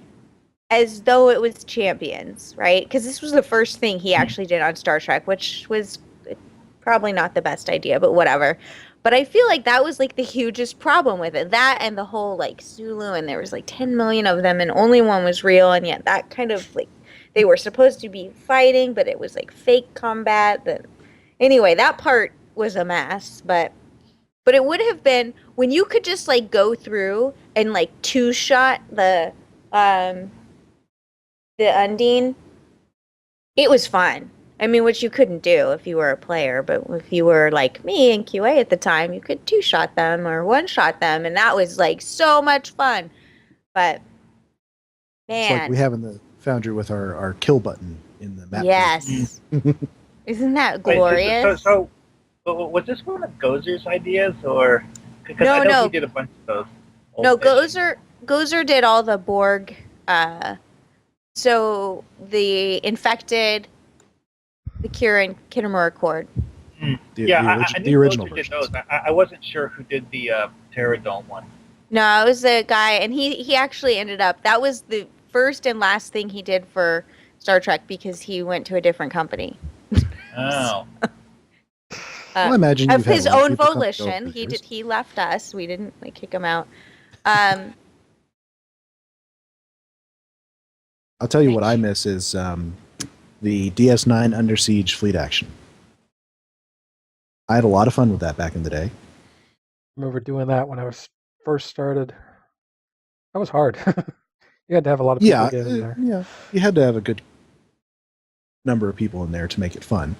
Speaker 4: as though it was Champions, right? Because this was the first thing he actually did on Star Trek, which was probably not the best idea, but whatever. But I feel like that was like the hugest problem with it. That and the whole like Sulu, and there was like 10 million of them and only one was real, and yet that kind of like they were supposed to be fighting, but it was like fake combat. Anyway, that part was a mess, but it would have been when you could just like go through and like two-shot the Undine. It was fun. I mean, which you couldn't do if you were a player, but if you were like me in QA at the time, you could two-shot them or one-shot them, and that was like so much fun. But man,
Speaker 2: it's like we have in the Foundry with our kill button in the map.
Speaker 4: Yes. Isn't that glorious?
Speaker 3: Wait, so was this one of Gozer's ideas, or because I know he did a bunch of those?
Speaker 4: No, Gozer did all the Borg. So the infected, the Kieran Kitamura Accord.
Speaker 2: The original
Speaker 3: did those. I wasn't sure who did the Terradome one.
Speaker 4: No, it was the guy, and he actually ended up. That was the first and last thing he did for Star Trek because he went to a different company.
Speaker 3: Oh.
Speaker 2: I imagine
Speaker 4: of his own volition, he left us. We didn't like kick him out.
Speaker 2: I'll tell you what I miss is the DS9 Under Siege fleet action. I had a lot of fun with that back in the day.
Speaker 1: I remember doing that when I was first started. That was hard. You had to have a lot of people get in there.
Speaker 2: Yeah, you had to have a good number of people in there to make it fun.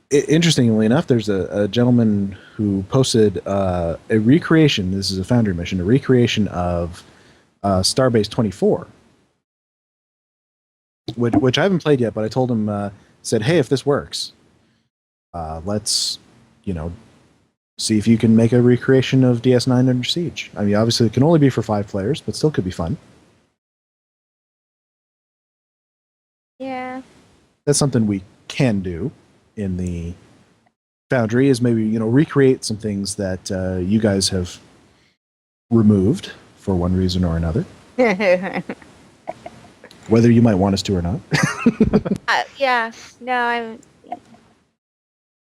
Speaker 2: Interestingly enough, there's a gentleman who posted a recreation. This is a Foundry mission, a recreation of Starbase 24, which I haven't played yet. But I told him, said, "Hey, if this works, let's, see if you can make a recreation of DS9 Under Siege." I mean, obviously, it can only be for 5 players, but still could be fun.
Speaker 4: Yeah,
Speaker 2: that's something we can do in the Foundry, is maybe recreate some things that you guys have removed for one reason or another, whether you might want us to or not.
Speaker 4: yeah, no, I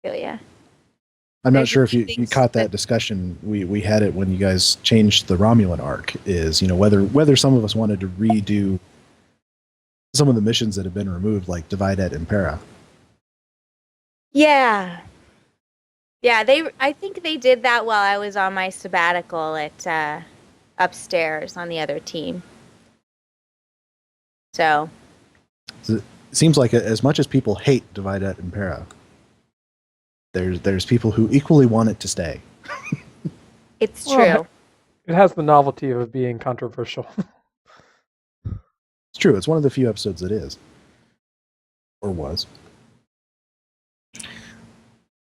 Speaker 4: feel ya.
Speaker 2: I'm not sure if you caught that discussion. We had it when you guys changed the Romulan arc. Is whether some of us wanted to redo some of the missions that have been removed, like Divide et Impera.
Speaker 4: Yeah. I think they did that while I was on my sabbatical at upstairs on the other team. So
Speaker 2: it seems like as much as people hate Divide et Impera, there's people who equally want it to stay.
Speaker 4: It's true.
Speaker 1: It has the novelty of being controversial.
Speaker 2: It's true. It's one of the few episodes that is. Or was.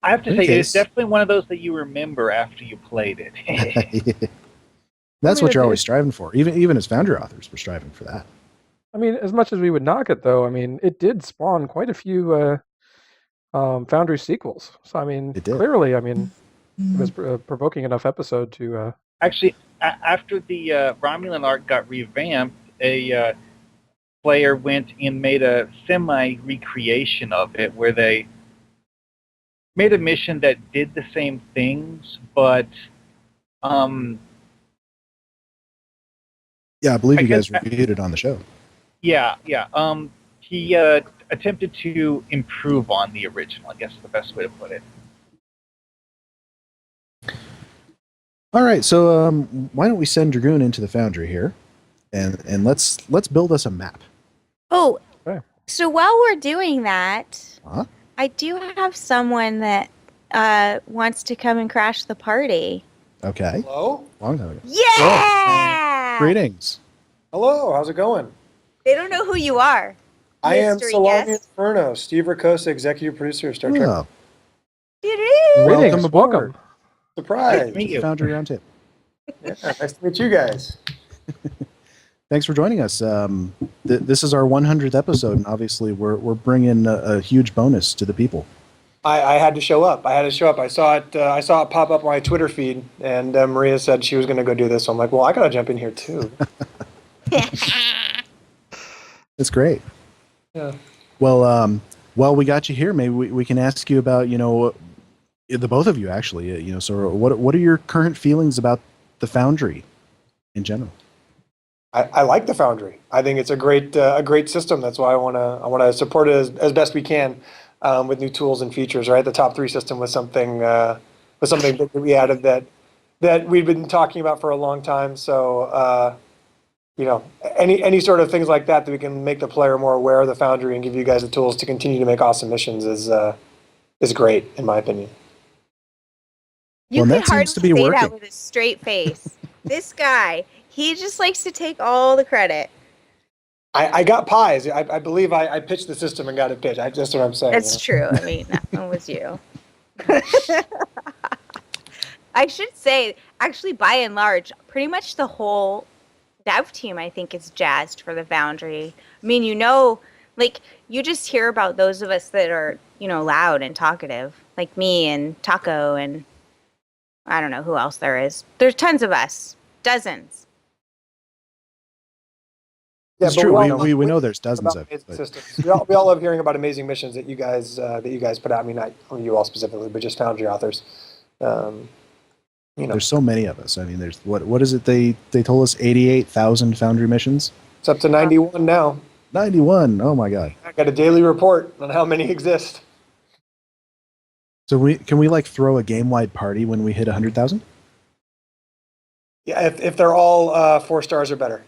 Speaker 3: I have to say, it's definitely one of those that you remember after you played it.
Speaker 2: Yeah. That's what you're always striving for. Even as Foundry authors, we're striving for that.
Speaker 1: I mean, as much as we would knock it, though, I mean, it did spawn quite a few Foundry sequels. So, I mean, clearly, I mean, it was a provoking enough episode to...
Speaker 3: Actually, after the Romulan arc got revamped, a player went and made a semi-recreation of it, where they made a mission that did the same things, but...
Speaker 2: yeah, I believe you guys reviewed it on the show.
Speaker 3: Yeah. He attempted to improve on the original, I guess is the best way to put it.
Speaker 2: All right, so why don't we send Dragoon into the Foundry here, and let's build us a map.
Speaker 4: Oh, okay. So while we're doing that, I do have someone that wants to come and crash the party.
Speaker 2: Okay.
Speaker 5: Hello?
Speaker 2: Long time ago.
Speaker 4: Yeah!
Speaker 2: Greetings.
Speaker 5: Hello, how's it going?
Speaker 4: They don't know who you are.
Speaker 5: I am Salami Inferno, Steve Ricossa, executive producer of Star Trek.
Speaker 2: Welcome.
Speaker 5: Surprise.
Speaker 3: Nice to meet you.
Speaker 2: Foundry Roundtable.
Speaker 5: Yeah, nice to meet you guys.
Speaker 2: Thanks for joining us. This is our 100th episode, and obviously we're bringing a huge bonus to the people.
Speaker 5: I had to show up. I saw it pop up on my Twitter feed, and Maria said she was going to go do this. So I'm like, well, I got to jump in here too.
Speaker 2: It's great.
Speaker 5: Yeah.
Speaker 2: Well, we got you here. Maybe we can ask you about, the both of you actually, so what are your current feelings about the Foundry in general?
Speaker 5: I like the Foundry. I think it's a great system. That's why I wanna support it as best we can with new tools and features. Right, the top 3 system was something that we added that we've been talking about for a long time. So any sort of things like that we can make the player more aware of the Foundry and give you guys the tools to continue to make awesome missions is great in my opinion.
Speaker 4: You
Speaker 2: Well,
Speaker 4: could
Speaker 2: that seems
Speaker 4: hardly
Speaker 2: to be
Speaker 4: say
Speaker 2: working.
Speaker 4: that with a straight face. This guy, he just likes to take all the credit.
Speaker 5: I got pies. I believe I pitched the system and got it pitched. That's what I'm saying.
Speaker 4: That's true. I mean, that one was you. I should say, actually, by and large, pretty much the whole dev team, I think, is jazzed for the Foundry. I mean, you just hear about those of us that are, loud and talkative, like me and Taco and I don't know who else there is. There's tons of us. Dozens.
Speaker 5: Yeah,
Speaker 2: It's
Speaker 5: but
Speaker 2: true. We know there's dozens of
Speaker 5: amazing
Speaker 2: but
Speaker 5: systems. We all love hearing about amazing missions that you guys put out. I mean, not you all specifically, but just Foundry authors.
Speaker 2: there's so many of us. I mean, there's what is it they told us 88,000 Foundry missions?
Speaker 5: It's up to 91 now.
Speaker 2: 91. Oh my god.
Speaker 5: I got a daily report on how many exist.
Speaker 2: So can we like throw a game-wide party when we hit 100,000?
Speaker 5: Yeah, if they're all 4 stars or better.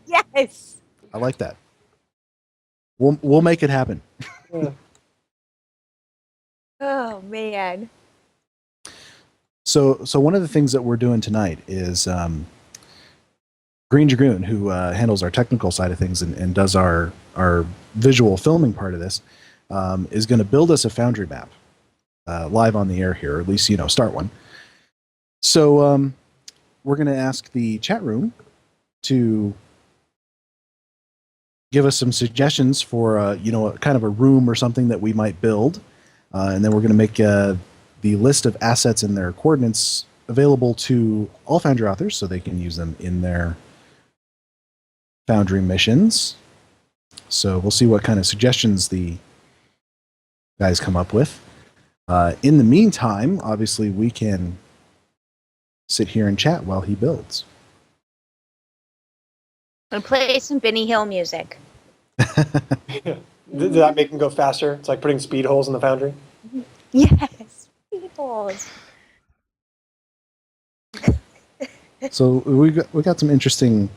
Speaker 4: Yes.
Speaker 2: I like that. We'll make it happen.
Speaker 5: Yeah.
Speaker 4: Oh, man.
Speaker 2: So one of the things that we're doing tonight is Greendragoon, who handles our technical side of things and does our visual filming part of this, is going to build us a Foundry map live on the air here, or at least start one. So we're going to ask the chat room to give us some suggestions for kind of a room or something that we might build, and then we're going to make the list of assets and their coordinates available to all Foundry authors so they can use them in their Foundry missions. So we'll see what kind of suggestions the guys come up with. In the meantime, obviously, we can sit here and chat while he builds.
Speaker 4: And play some Benny Hill music.
Speaker 5: Did that make them go faster? It's like putting speed holes in the Foundry.
Speaker 4: Yes. Peoples.
Speaker 2: So we got some interesting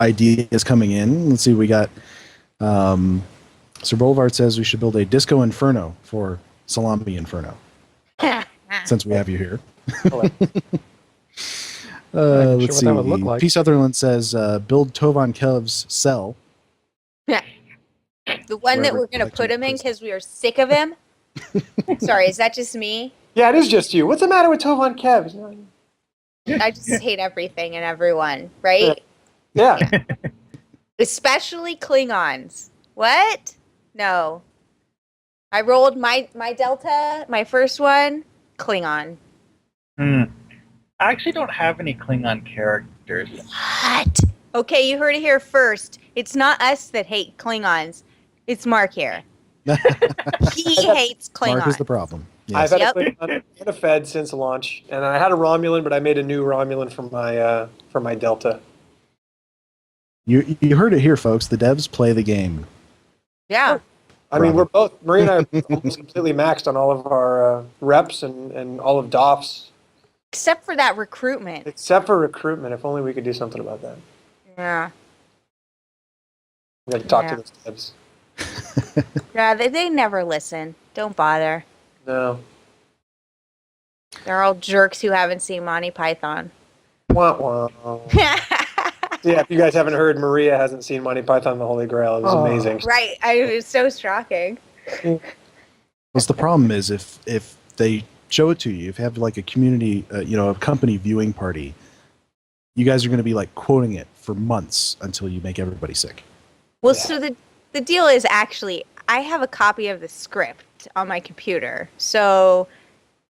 Speaker 2: ideas coming in. Let's see, we got Sir Boulevard says we should build a Disco Inferno for Salami Inferno, since we have you here. Let's see.
Speaker 1: What that would look like.
Speaker 2: P. Sutherland says build Tovan Kev's cell.
Speaker 4: The one that
Speaker 2: Wherever
Speaker 4: we're going to
Speaker 2: like
Speaker 4: put
Speaker 2: to
Speaker 4: him in
Speaker 2: prison.
Speaker 4: because we are sick of him. Sorry, is that just me?
Speaker 5: Yeah, it is just you. What's the matter with Tovan Kev?
Speaker 4: I just hate everything and everyone, right?
Speaker 5: Yeah.
Speaker 4: Especially Klingons. What? No. I rolled my Delta, my first one, Klingon.
Speaker 3: I actually don't have any Klingon characters.
Speaker 4: What? Okay, you heard it here first. It's not us that hate Klingons. It's Mark here. He hates Klingons.
Speaker 2: Mark is the problem.
Speaker 5: I've
Speaker 2: Yes.
Speaker 5: had a Klingon and a Fed since launch, and I had a Romulan, but I made a new Romulan for my Delta.
Speaker 2: You heard it here, folks. The devs play the game.
Speaker 4: Yeah.
Speaker 5: I mean, we're both Marie and I are almost completely maxed on all of our reps and all of DOFs,
Speaker 4: Except for that recruitment.
Speaker 5: except for recruitment. If only we could do something about that.
Speaker 4: Yeah.
Speaker 5: We got to talk
Speaker 4: Yeah.
Speaker 5: to those devs.
Speaker 4: Yeah, they never listen. Don't bother.
Speaker 5: No.
Speaker 4: They're all jerks who haven't seen Monty Python.
Speaker 5: Wah, wah. Yeah, if you guys haven't heard, Maria hasn't seen Monty Python and the Holy Grail. It was
Speaker 1: Oh.
Speaker 5: amazing.
Speaker 4: Right. It was so shocking.
Speaker 2: What's the problem is if they show it to you, if you have like a community, a company viewing party, you guys are going to be like quoting it for months until you make everybody sick.
Speaker 4: Well,
Speaker 5: Yeah.
Speaker 4: so the deal is actually, I have a copy of the script on my computer. So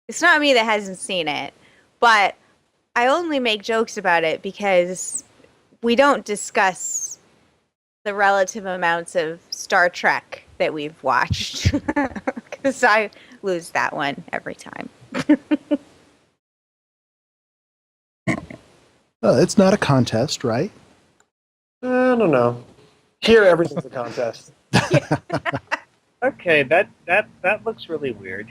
Speaker 4: it's not me that hasn't seen it, but I only make jokes about it because we don't discuss the relative amounts of Star Trek that we've watched. Because I lose that one every time.
Speaker 2: It's not a contest, right?
Speaker 5: I don't know. Here, everything's a contest.
Speaker 3: Okay, that looks really weird.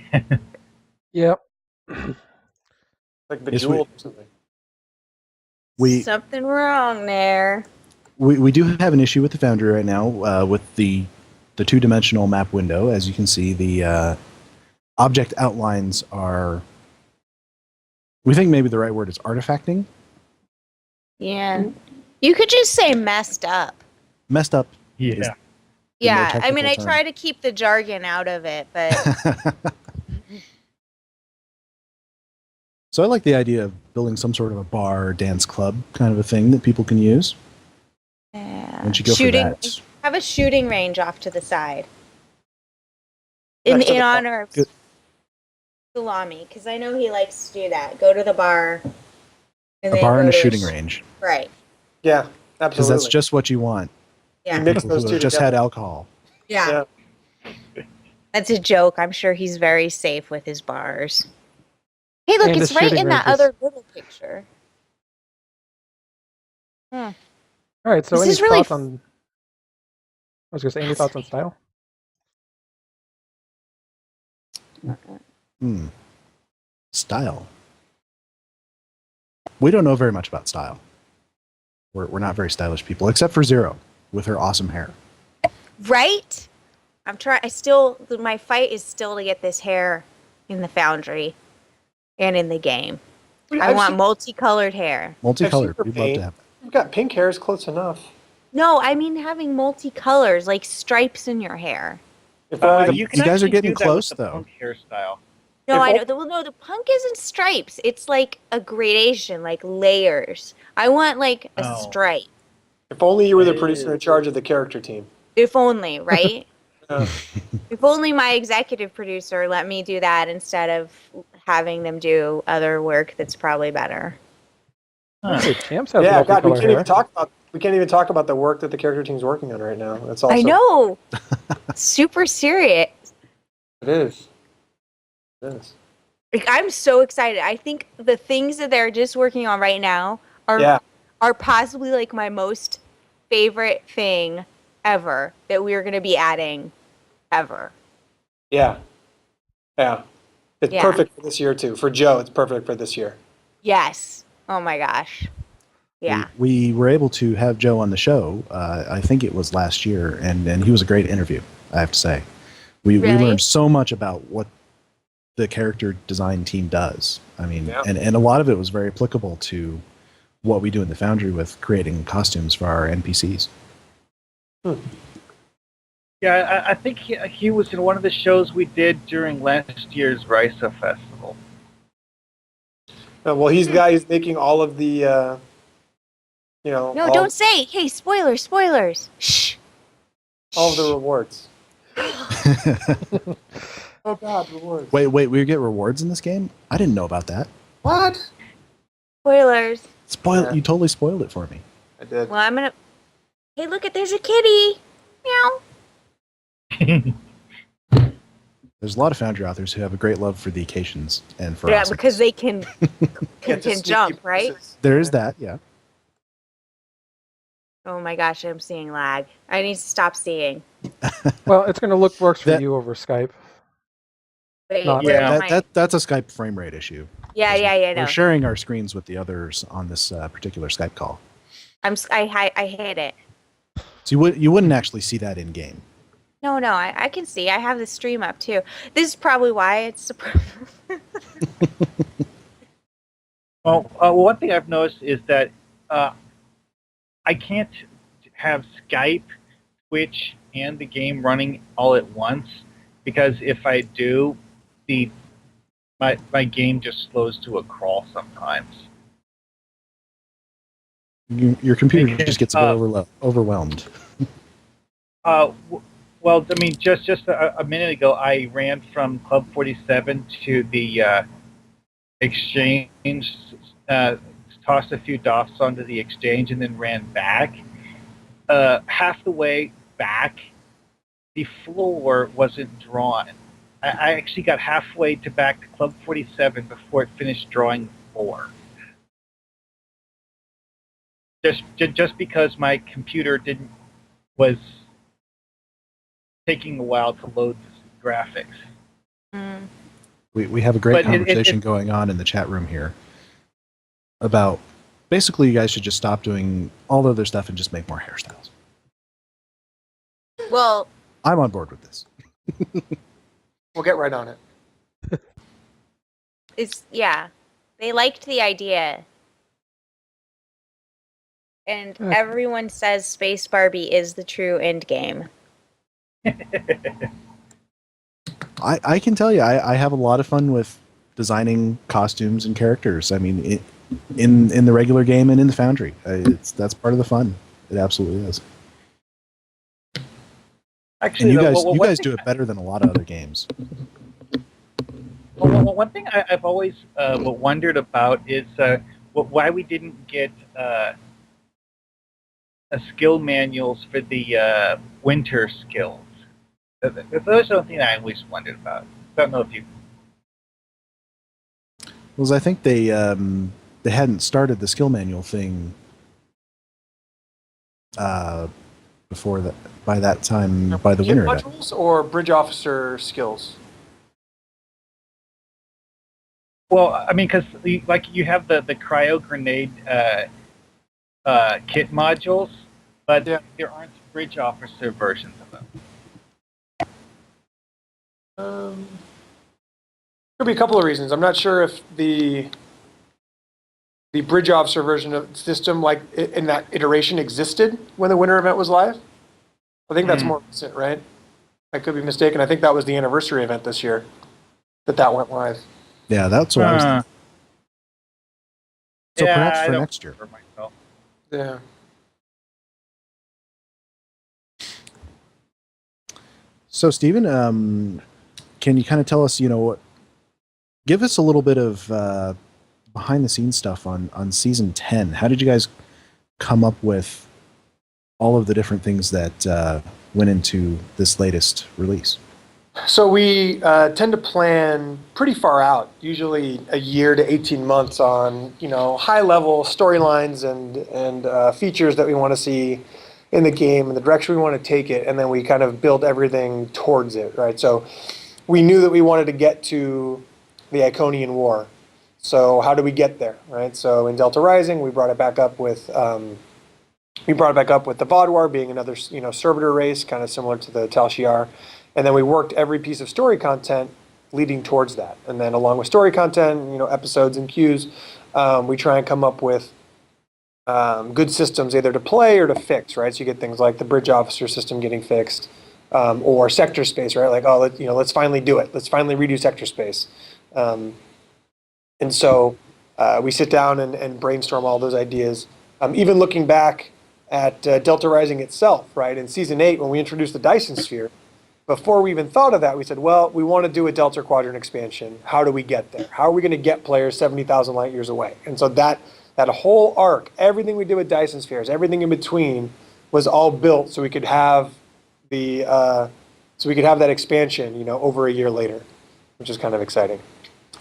Speaker 1: Yep.
Speaker 5: Like
Speaker 2: Yes,
Speaker 5: Bejeweled or something.
Speaker 4: Something wrong there.
Speaker 2: We do have an issue with the Foundry right now with the two-dimensional map window. As you can see, the object outlines are, we think maybe the right word is artifacting.
Speaker 4: Yeah. You could just say messed up.
Speaker 2: Messed up.
Speaker 3: Yeah.
Speaker 4: Yeah, I mean, I
Speaker 2: term.
Speaker 4: try to keep the jargon out of it, but
Speaker 2: So I like the idea of building some sort of a bar or dance club kind of a thing that people can use.
Speaker 4: yeah.
Speaker 2: Once you go for that.
Speaker 4: Have a shooting range off to the side.
Speaker 5: Next to
Speaker 4: In
Speaker 5: the bar.
Speaker 4: honor of
Speaker 2: Good.
Speaker 4: Salami, because I know he likes to do that. Go to the bar. And
Speaker 2: A
Speaker 4: then
Speaker 2: bar
Speaker 4: go
Speaker 2: and a
Speaker 4: to
Speaker 2: shooting range.
Speaker 4: Right.
Speaker 5: Yeah,
Speaker 2: Because
Speaker 5: absolutely.
Speaker 2: that's just what you want.
Speaker 4: Yeah.
Speaker 5: You mix
Speaker 2: People
Speaker 5: those
Speaker 2: who
Speaker 5: two
Speaker 2: have just
Speaker 5: together.
Speaker 2: had alcohol.
Speaker 4: Yeah. That's a joke. I'm sure he's very safe with his bars. Hey, look,
Speaker 1: And
Speaker 4: it's
Speaker 1: his
Speaker 4: right
Speaker 1: shooting
Speaker 4: in that
Speaker 1: ranges.
Speaker 4: other little picture.
Speaker 1: All right. So
Speaker 4: This
Speaker 1: any
Speaker 4: is really
Speaker 1: thoughts on? I was going to say any thoughts on style.
Speaker 2: Style. We don't know very much about style. We're not very stylish people, except for Zero with her awesome hair.
Speaker 4: Right? I'm trying. My fight is still to get this hair in the Foundry and in the game. I
Speaker 5: I've
Speaker 4: want
Speaker 5: seen-
Speaker 4: multicolored hair.
Speaker 2: Multicolored.
Speaker 5: her
Speaker 2: We'd love
Speaker 5: paint.
Speaker 2: to have that.
Speaker 5: You've got pink hair is close enough.
Speaker 4: No, I mean having multicolors, like stripes in your hair.
Speaker 5: If only the,
Speaker 3: You
Speaker 2: You guys are
Speaker 3: actually
Speaker 2: getting
Speaker 3: do that
Speaker 2: close,
Speaker 3: with the
Speaker 2: though.
Speaker 3: punk hairstyle.
Speaker 4: No,
Speaker 5: If
Speaker 4: I
Speaker 5: o-
Speaker 4: know. The punk isn't stripes. It's like a gradation, like layers. I want like a
Speaker 3: Oh.
Speaker 4: stripe.
Speaker 5: if only you were the producer in charge of the character team.
Speaker 4: If only, right?
Speaker 5: Yeah.
Speaker 4: If only my executive producer let me do that instead of having them do other work that's probably better.
Speaker 1: Hey, Champs has
Speaker 5: Yeah, God, we
Speaker 1: multicolor
Speaker 5: can't
Speaker 1: hair.
Speaker 5: even talk about the work that the character team's working on right now. That's also
Speaker 4: I know. Super serious.
Speaker 5: It is. It is.
Speaker 4: Like, I'm so excited. I think the things that they're just working on right now
Speaker 5: Yeah.
Speaker 4: are possibly like my most favorite thing ever that we're going to be adding ever.
Speaker 5: Yeah. Yeah. It's
Speaker 4: Yeah.
Speaker 5: perfect for this year too. For Joe, it's perfect for this year.
Speaker 4: Yes. Oh my gosh. Yeah.
Speaker 2: We were able to have Joe on the show. I think it was last year, and he was a great interview. I have to say, we
Speaker 4: Really?
Speaker 2: learned so much about what the character design team does. I mean,
Speaker 5: Yeah.
Speaker 2: and a lot of it was very applicable to what we do in the Foundry with creating costumes for our NPCs.
Speaker 3: Yeah, I think he was in one of the shows we did during last year's Risa Festival.
Speaker 5: Well, he's the guy who's making all of the,
Speaker 4: No,
Speaker 5: all,
Speaker 4: don't say. Hey, spoilers. Shh.
Speaker 5: all of the rewards. Oh God, rewards.
Speaker 2: Wait, we get rewards in this game? I didn't know about that.
Speaker 5: What?
Speaker 4: Spoilers.
Speaker 5: Yeah.
Speaker 2: You totally spoiled it for me.
Speaker 5: I did.
Speaker 4: Well, I'm going to. Hey, look, there's a kitty. Meow.
Speaker 2: There's a lot of Foundry authors who have a great love for the occasions and for
Speaker 4: Yeah,
Speaker 2: awesomeness.
Speaker 4: because they can
Speaker 5: Get to
Speaker 4: can
Speaker 5: sneaky
Speaker 4: jump, right?
Speaker 5: places.
Speaker 2: There is that, yeah.
Speaker 4: Oh my gosh, I'm seeing lag. I need to stop seeing.
Speaker 1: Well, it's going to look worse for
Speaker 2: That-
Speaker 1: you over Skype.
Speaker 4: Wait,
Speaker 1: Not-
Speaker 4: where
Speaker 3: Yeah.
Speaker 4: am I?
Speaker 2: That's a Skype frame rate issue.
Speaker 4: Yeah,
Speaker 2: We're
Speaker 4: no.
Speaker 2: sharing our screens with the others on this particular Skype call.
Speaker 4: I hate it.
Speaker 2: So you wouldn't actually see that in game.
Speaker 4: No, I can see. I have the stream up too. This is probably why it's.
Speaker 3: Well, one thing I've noticed is that I can't have Skype, Twitch, and the game running all at once because if I do, my game just slows to a crawl sometimes.
Speaker 2: Your computer just gets a bit overwhelmed.
Speaker 3: Well, I mean, just a minute ago, I ran from Club 47 to the exchange, tossed a few dots onto the exchange, and then ran back. Half the way back, the floor wasn't drawn. I actually got halfway back to Club 47 before it finished drawing the floor. just because my computer was taking a while to load the graphics.
Speaker 4: Mm.
Speaker 2: We have a great
Speaker 3: But
Speaker 2: conversation going on in the chat room here about basically you guys should just stop doing all the other stuff and just make more hairstyles.
Speaker 4: Well,
Speaker 2: I'm on board with this.
Speaker 5: We'll get right on it.
Speaker 4: they liked the idea. And everyone says Space Barbie is the true end game.
Speaker 2: I can tell you, I have a lot of fun with designing costumes and characters. I mean, in the regular game and in the Foundry, that's part of the fun. It absolutely is.
Speaker 3: Actually,
Speaker 2: and you guys do it better than a lot of other games.
Speaker 3: Well, one thing I've always wondered about is why we didn't get skill manuals for the winter skills. That was something I always wondered about. I don't know if you...
Speaker 2: Well, I think they hadn't started the skill manual thing before that. By that time, by the winter event.
Speaker 5: Modules or bridge officer skills?
Speaker 3: Well, I mean, because like you have the cryo grenade kit modules, but there aren't bridge officer versions of them.
Speaker 5: Could be a couple of reasons. I'm not sure if the bridge officer version of the system, like in that iteration, existed when the winter event was live. I think that's more recent, right? I could be mistaken. I think that was the anniversary event this year that went live.
Speaker 2: Yeah, that's what I was thinking. So perhaps for next year.
Speaker 5: Yeah.
Speaker 2: So, Stephen, can you kind of tell us, give us a little bit of behind-the-scenes stuff on Season 10. How did you guys come up with all of the different things that went into this latest release?
Speaker 5: So we tend to plan pretty far out, usually a year to 18 months on, high-level storylines and features that we want to see in the game and the direction we want to take it, and then we kind of build everything towards it, right? So we knew that we wanted to get to the Iconian War. So how do we get there, right? So in Delta Rising, we brought it back up with the Vaadwaur being another, servitor race, kind of similar to the Tal Shiar. And then we worked every piece of story content leading towards that. And then along with story content, episodes and cues, we try and come up with good systems either to play or to fix, right? So you get things like the bridge officer system getting fixed, or sector space, right? Like, let's finally do it. Let's finally redo sector space. And so we sit down and brainstorm all those ideas. Even looking back at Delta Rising itself, right? In Season 8, when we introduced the Dyson Sphere, before we even thought of that, we said, well, we want to do a Delta Quadrant expansion. How do we get there? How are we going to get players 70,000 light years away? And so that whole arc, everything we did with Dyson Spheres, everything in between, was all built so we could have that expansion, over a year later, which is kind of exciting.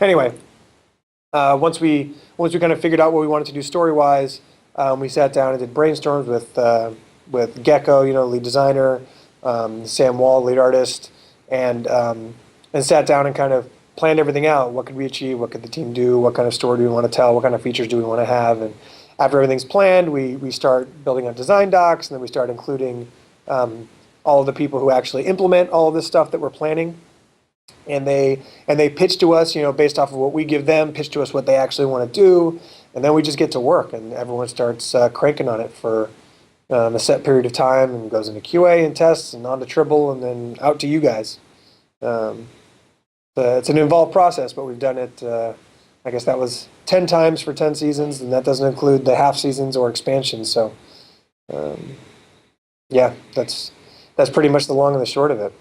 Speaker 5: Anyway, once we kind of figured out what we wanted to do story-wise, we sat down and did brainstorms with Gecko, lead designer, Sam Wall, lead artist, and sat down and kind of planned everything out. What could we achieve? What could the team do? What kind of story do we want to tell? What kind of features do we want to have? And after everything's planned, we start building out design docs, and then we start including all of the people who actually implement all of this stuff that we're planning. And they pitch to us, based off of what we give them, pitch to us what they actually want to do, and then we just get to work, and everyone starts cranking on it for a set period of time, and goes into QA and tests, and on to Tribble, and then out to you guys. It's an involved process, but we've done it, I guess that was 10 times for 10 seasons, and that doesn't include the half seasons or expansions. So, that's pretty much the long and the short of it.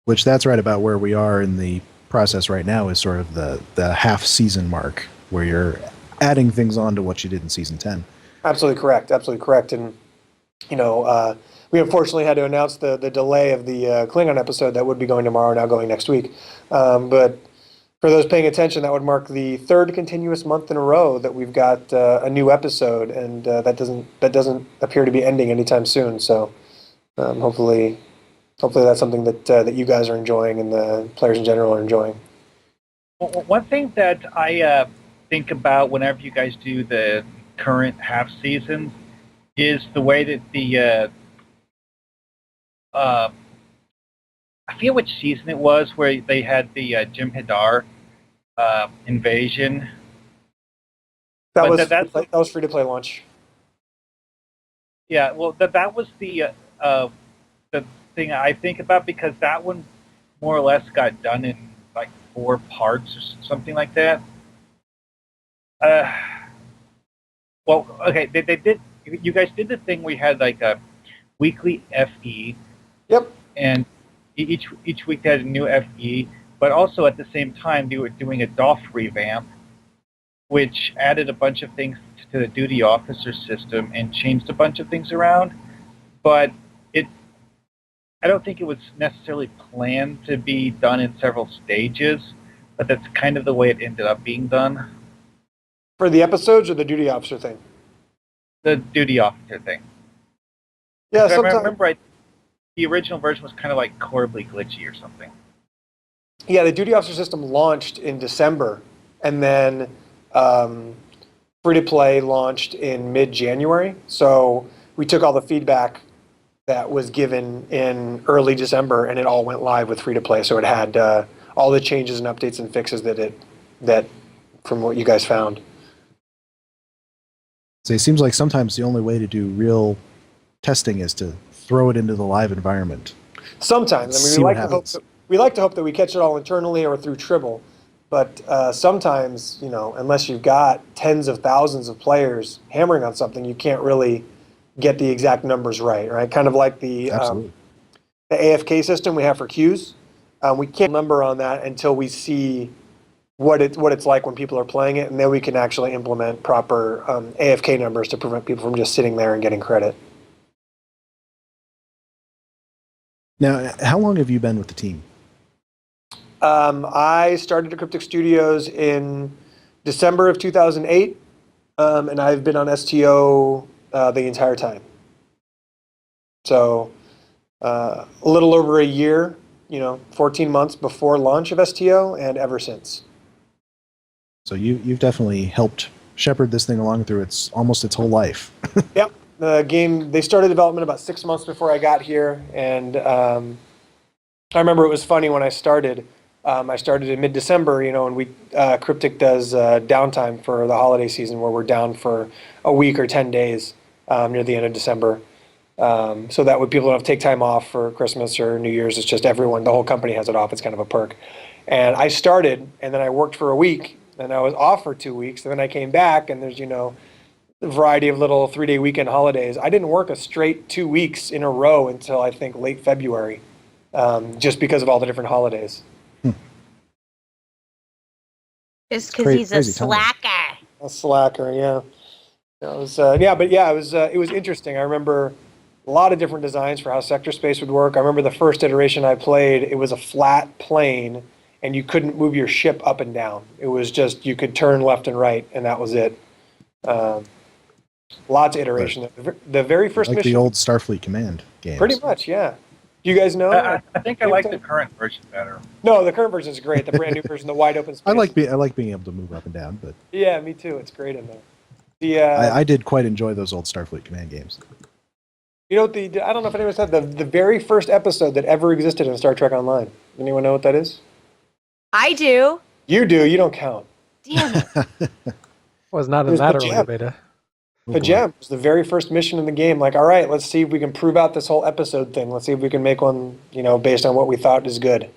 Speaker 2: Which that's right about where we are in the process right now, is sort of the half season mark, where you're adding things on to what you did in Season 10.
Speaker 5: Absolutely correct. And, we unfortunately had to announce the delay of the Klingon episode that would be going tomorrow, now going next week. But For those paying attention, that would mark the third continuous month in a row that we've got a new episode, and that doesn't appear to be ending anytime soon. So hopefully that's something that you guys are enjoying and the players in general are enjoying.
Speaker 3: Well, one thing that I think about whenever you guys do the current half seasons is the way that the I forget which season it was where they had the Jim Hadar invasion.
Speaker 5: That
Speaker 3: But
Speaker 5: was free to play launch.
Speaker 3: Yeah, well, that was the thing I think about, because that one more or less got done in like 4 parts or something like that. Well, okay, they did. You guys did the thing. We had like a weekly FE.
Speaker 5: Yep.
Speaker 3: And each week they had a new FE, but also at the same time they were doing a DOF revamp, which added a bunch of things to the duty officer system and changed a bunch of things around. But I don't think it was necessarily planned to be done in several stages, but that's kind of the way it ended up being done.
Speaker 5: For the episodes or the duty officer thing?
Speaker 3: The duty officer thing.
Speaker 5: Yeah,
Speaker 3: I
Speaker 5: sometimes.
Speaker 3: remember the original version was kind of like horribly glitchy or something.
Speaker 5: Yeah, the duty officer system launched in December, and then free-to-play launched in mid-January. So we took all the feedback that was given in early December, and it all went live with free-to-play. So it had all the changes and updates and fixes that from what you guys found.
Speaker 2: So it seems like sometimes the only way to do real testing is to throw it into the live environment.
Speaker 5: Sometimes. I mean, we like to hope that we catch it all internally or through Tribble. But sometimes, unless you've got tens of thousands of players hammering on something, you can't really get the exact numbers right? Kind of like the AFK system we have for queues. We can't number on that until we see what it's like when people are playing it, and then we can actually implement proper AFK numbers to prevent people from just sitting there and getting credit.
Speaker 2: Now, how long have you been with the team?
Speaker 5: I started at Cryptic Studios in December of 2008, and I've been on STO the entire time. So a little over a year, 14 months before launch of STO, and ever since.
Speaker 2: So you've definitely helped shepherd this thing along through almost its whole life.
Speaker 5: Yep. The game, they started development about 6 months before I got here, and I remember it was funny when I started. I started in mid-December, and we Cryptic does downtime for the holiday season where we're down for a week or 10 days near the end of December. So that way people don't have to take time off for Christmas or New Year's. It's just everyone, the whole company has it off. It's kind of a perk. And I started, and then I worked for a week, and I was off for 2 weeks, and then I came back, and there's, a variety of little 3-day weekend holidays. I didn't work a straight 2 weeks in a row until I think late February, just because of all the different holidays.
Speaker 4: It's because he's a slacker.
Speaker 5: A slacker, yeah. It was, it was interesting. I remember a lot of different designs for how sector space would work. I remember the first iteration I played, it was a flat plane, and you couldn't move your ship up and down. It was just, you could turn left and right, and that was it. Lots of iteration. Right. The very first
Speaker 2: like
Speaker 5: mission.
Speaker 2: The old Starfleet Command games.
Speaker 5: Pretty much, yeah. Do you guys know?
Speaker 3: I think I like the current version better.
Speaker 5: No, the current version is great. The brand new version, the wide open space.
Speaker 2: I like being able to move up and down, but
Speaker 5: yeah, me too. It's great in there.
Speaker 2: I did quite enjoy those old Starfleet Command games.
Speaker 5: I don't know if anyone said the very first episode that ever existed in Star Trek Online. Anyone know what that is?
Speaker 4: I do.
Speaker 5: You do. You don't count.
Speaker 4: Damn it.
Speaker 1: Was not in that early beta.
Speaker 5: Pajem was the very first mission in the game. Like, all right, let's see if we can prove out this whole episode thing. Let's see if we can make one, based on what we thought is good.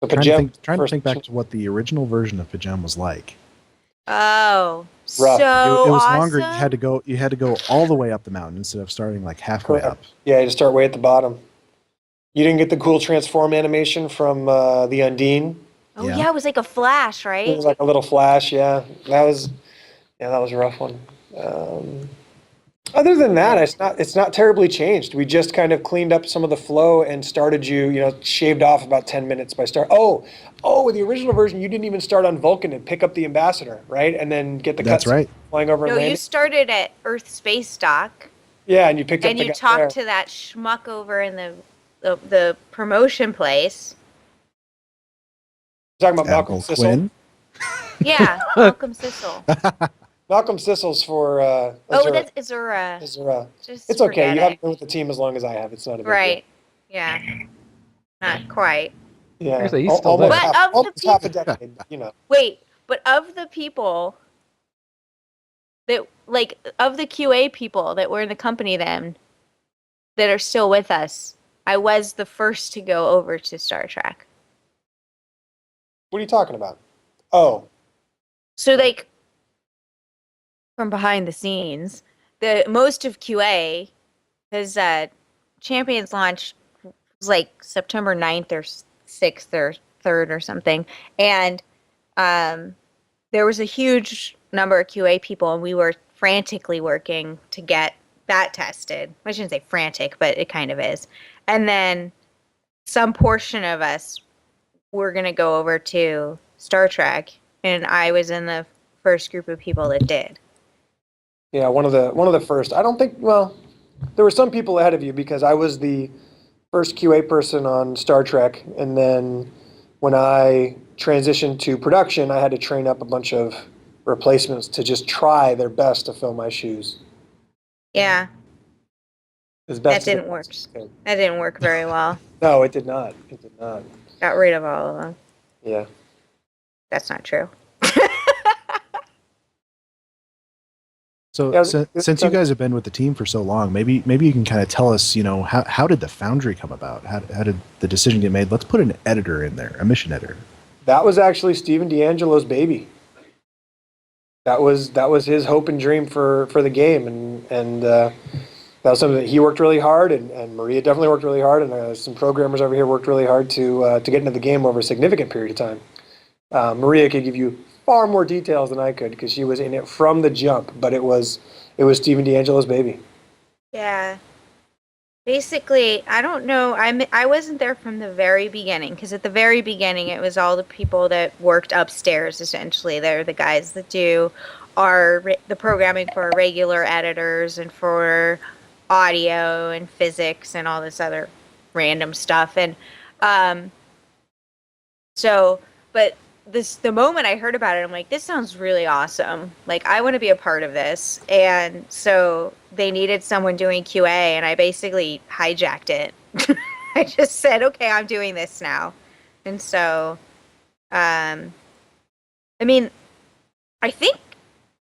Speaker 5: So
Speaker 2: trying to think back to what the original version of Pajem was like.
Speaker 4: Oh,
Speaker 5: rough.
Speaker 4: So
Speaker 2: it was
Speaker 4: awesome.
Speaker 2: longer. You had to go all the way up the mountain instead of starting like halfway up.
Speaker 5: Yeah, you just start way at the bottom. You didn't get the cool transform animation from the Undine.
Speaker 4: Oh yeah, it was like a flash, right?
Speaker 5: It was like a little flash. Yeah, that was a rough one. Other than that, it's not terribly changed. We just kind of cleaned up some of the flow and started shaved off about 10 minutes by start. With the original version, you didn't even start on Vulcan and pick up the ambassador, right? And then get the
Speaker 2: That's
Speaker 5: cutscene
Speaker 2: right.
Speaker 5: flying over and
Speaker 4: No,
Speaker 5: landing.
Speaker 4: you started at Earth Space Dock.
Speaker 5: Yeah, and you picked up
Speaker 4: And
Speaker 5: the
Speaker 4: you
Speaker 5: guy
Speaker 4: talked
Speaker 5: there.
Speaker 4: to that schmuck over in the promotion place.
Speaker 5: Talking about Malcolm
Speaker 2: Admiral
Speaker 5: Sissel.
Speaker 2: Quinn.
Speaker 4: Yeah, Malcolm Sissel.
Speaker 5: Malcolm Sissel's for
Speaker 4: Oh,
Speaker 5: Azura.
Speaker 4: that's Azura.
Speaker 5: Azura.
Speaker 4: Just
Speaker 5: It's okay.
Speaker 4: forget
Speaker 5: You
Speaker 4: it.
Speaker 5: haven't been with the team as long as I have. It's not a big
Speaker 4: Right. Yeah. Not quite.
Speaker 5: deal. Yeah.
Speaker 1: Actually, he's still
Speaker 5: Almost
Speaker 1: there.
Speaker 4: But
Speaker 5: half,
Speaker 4: of the
Speaker 5: almost half a
Speaker 4: people-
Speaker 5: decade.
Speaker 4: Wait, but of the people that, like, of the QA people that were in the company then, that are still with us, I was the first to go over to Star Trek.
Speaker 5: What are you talking about? Oh,
Speaker 4: So, like, from behind the scenes, the most of QA, because Champions launch was like September 9th or 6th or 3rd or something. And there was a huge number of QA people, and we were frantically working to get that tested. I shouldn't say frantic, but it kind of is. And then some portion of us were going to go over to Star Trek, and I was in the first group of people that did.
Speaker 5: yeah, one of the first. I don't think. Well, there were some people ahead of you because I was the first QA person on Star Trek, and then when I transitioned to production, I had to train up a bunch of replacements to just try their best to fill my shoes.
Speaker 4: Yeah,
Speaker 5: As
Speaker 4: that
Speaker 5: best as
Speaker 4: didn't
Speaker 5: it
Speaker 4: work.
Speaker 5: could.
Speaker 4: That didn't work very well.
Speaker 5: No, it did not. It did not.
Speaker 4: Got rid of all of them.
Speaker 5: Yeah.
Speaker 4: That's not true.
Speaker 2: So
Speaker 5: Yeah,
Speaker 2: since you guys have been with the team for so long, maybe you can kind of tell us, how did the Foundry come about? How did the decision get made? Let's put an editor in there, a mission editor.
Speaker 5: That was actually Stephen D'Angelo's baby. That was his hope and dream for the game, and that was something that he worked really hard, and Maria definitely worked really hard, and some programmers over here worked really hard to get into the game over a significant period of time. Maria could give you far more details than I could because she was in it from the jump, but it was Stephen D'Angelo's baby.
Speaker 4: Yeah. Basically, I don't know. I wasn't there from the very beginning, because at the very beginning, it was all the people that worked upstairs, essentially. They're the guys that do the programming for regular editors and for audio and physics and all this other random stuff. And but the moment I heard about it, I'm like, this sounds really awesome. Like, I want to be a part of this. And so they needed someone doing QA, and I basically hijacked it. I just said, okay, I'm doing this now. And so, I mean, I think